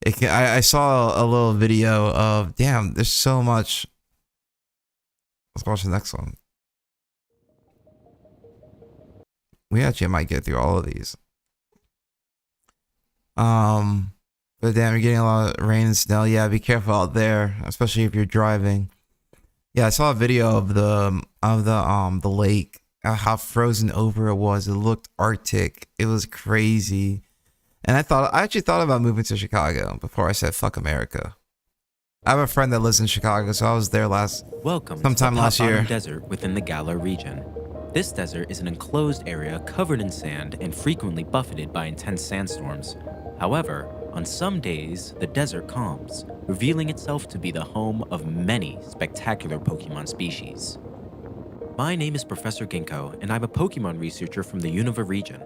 I saw a little video of... Damn, there's so much... Let's watch the next one. We actually might get through all of these. But damn, you're getting a lot of rain and snow. Yeah, be careful out there, especially if you're driving. Yeah, I saw a video of the lake, how frozen over it was. It looked Arctic. It was crazy. And I actually thought about moving to Chicago before I said fuck America. I have a friend that lives in Chicago, so I was there sometime last year. Desert within the Galar region. This desert is an enclosed area covered in sand and frequently buffeted by intense sandstorms. However, on some days, the desert calms, revealing itself to be the home of many spectacular Pokemon species. My name is Professor Ginkgo, and I'm a Pokemon researcher from the Unova region.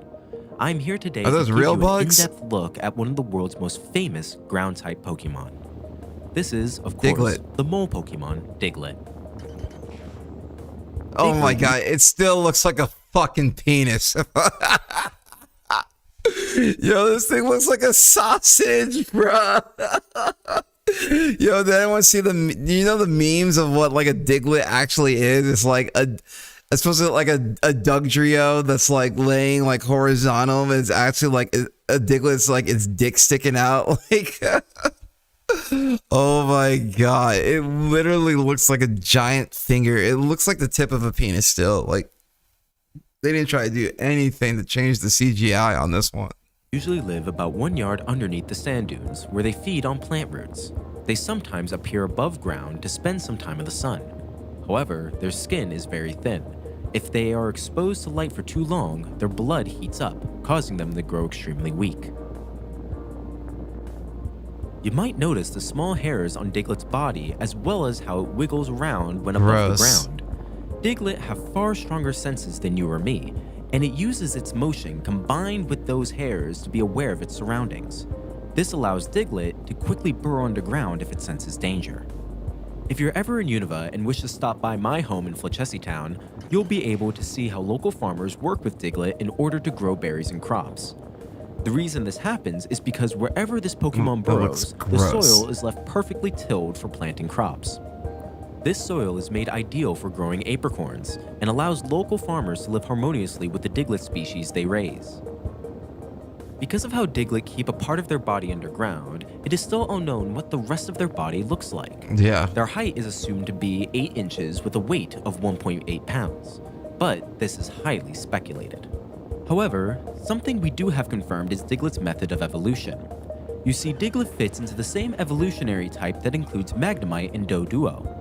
I'm here today to give you an in-depth look at one of the world's most famous ground-type Pokemon. This is, of course, Diglett. The mole Pokemon, Diglett. Oh my god, it still looks like a fucking penis. Yo, this thing looks like a sausage, bro. Yo, did anyone see the memes of what like a Diglett actually is? It's like it's supposed to look like a Dugtrio that's like laying like horizontal, but it's actually like a Diglett's like its dick sticking out. Like, oh my god, it literally looks like a giant finger. It looks like the tip of a penis still. Like, they didn't try to do anything to change the CGI on this one. Usually live about 1 yard underneath the sand dunes, where they feed on plant roots. They sometimes appear above ground to spend some time in the sun. However, their skin is very thin. If they are exposed to light for too long, their blood heats up, causing them to grow extremely weak. You might notice the small hairs on Diglett's body, as well as how it wiggles around when above the ground. Diglett have far stronger senses than you or me, and it uses its motion combined with those hairs to be aware of its surroundings. This allows Diglett to quickly burrow underground if it senses danger. If you're ever in Unova and wish to stop by my home in Flachessie Town, you'll be able to see how local farmers work with Diglett in order to grow berries and crops. The reason this happens is because wherever this Pokemon burrows, the soil is left perfectly tilled for planting crops. This soil is made ideal for growing apricorns and allows local farmers to live harmoniously with the Diglett species they raise. Because of how Diglett keep a part of their body underground, it is still unknown what the rest of their body looks like. Yeah. Their height is assumed to be 8 inches with a weight of 1.8 pounds, but this is highly speculated. However, something we do have confirmed is Diglett's method of evolution. You see, Diglett fits into the same evolutionary type that includes Magnemite and Doduo.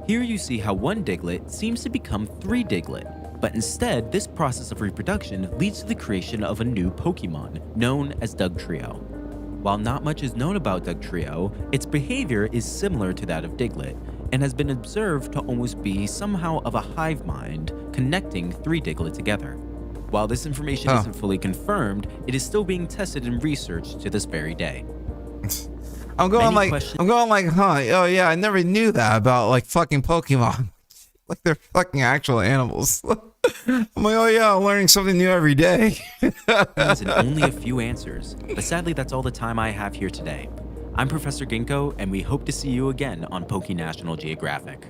Here you see how one Diglett seems to become 3 Diglett, but instead this process of reproduction leads to the creation of a new Pokemon, known as Dugtrio. While not much is known about Dugtrio, its behavior is similar to that of Diglett, and has been observed to almost be somehow of a hive mind, connecting 3 Diglett together. While this information isn't fully confirmed, it is still being tested and researched to this very day. I'm going like, huh? Oh yeah, I never knew that about like fucking Pokemon. Like they're fucking actual animals. I'm like, oh yeah, I'm learning something new every day. And only a few answers, but sadly that's all the time I have here today. I'm Professor Ginkgo, and we hope to see you again on Poke National Geographic.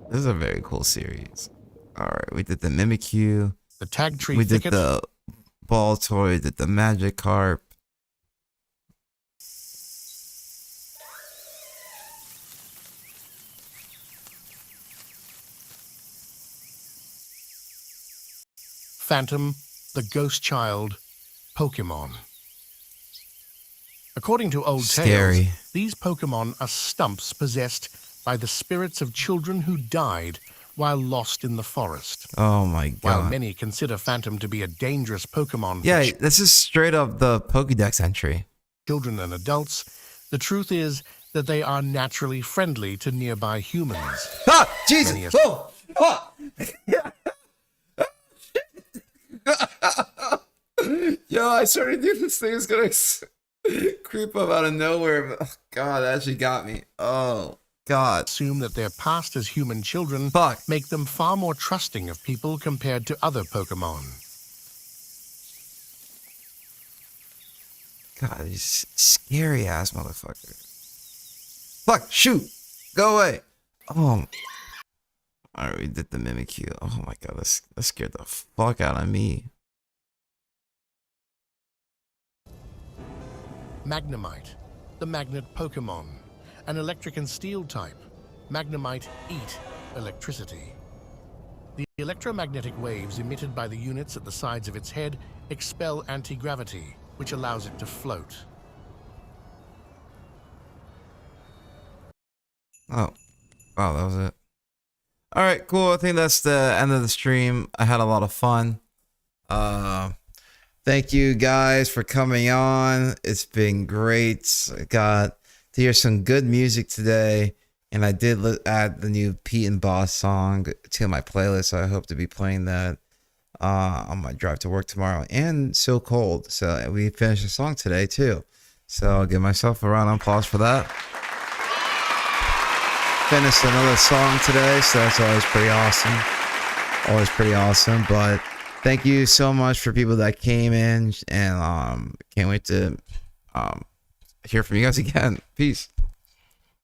This is a very cool series. All right, we did the Mimikyu. The Tagtree We did Thicket. the Baltoy. Did the Magikarp. Phantom, the Ghost Child, Pokemon. According to old Scary. tales, these Pokemon are stumps possessed by the spirits of children who died while lost in the forest. Oh my While god. many consider Phantom to be a dangerous Pokemon Yeah, for this is straight up the Pokédex entry. children and adults, the truth is that they are naturally friendly to nearby humans. Ah, Jesus! Many Whoa! Oh! Yo, I started doing this thing is gonna creep up out of nowhere. But, oh, God, that actually got me. Oh, God. Assume that their past as human children Fuck. make them far more trusting of people compared to other Pokemon. God, he's scary ass motherfucker. Fuck, shoot! Go away! Oh. Alright, we did the Mimikyu. Oh my god, that scared the fuck out of me. Magnemite, the magnet Pokemon. An electric and steel type. Magnemite eat electricity. The electromagnetic waves emitted by the units at the sides of its head expel anti-gravity, which allows it to float. Oh. Wow, that was it. Alright, cool. I think that's the end of the stream. I had a lot of fun. Thank you guys for coming on. It's been great. I got to hear some good music today. And I did add the new Pete and Boss song to my playlist. So I hope to be playing that on my drive to work tomorrow. And So Cold. So we finished the song today too. So I'll give myself a round of applause for that. Finished another song today, so that's always pretty awesome. Always pretty awesome. But thank you so much for people that came in, and can't wait to hear from you guys again. Peace.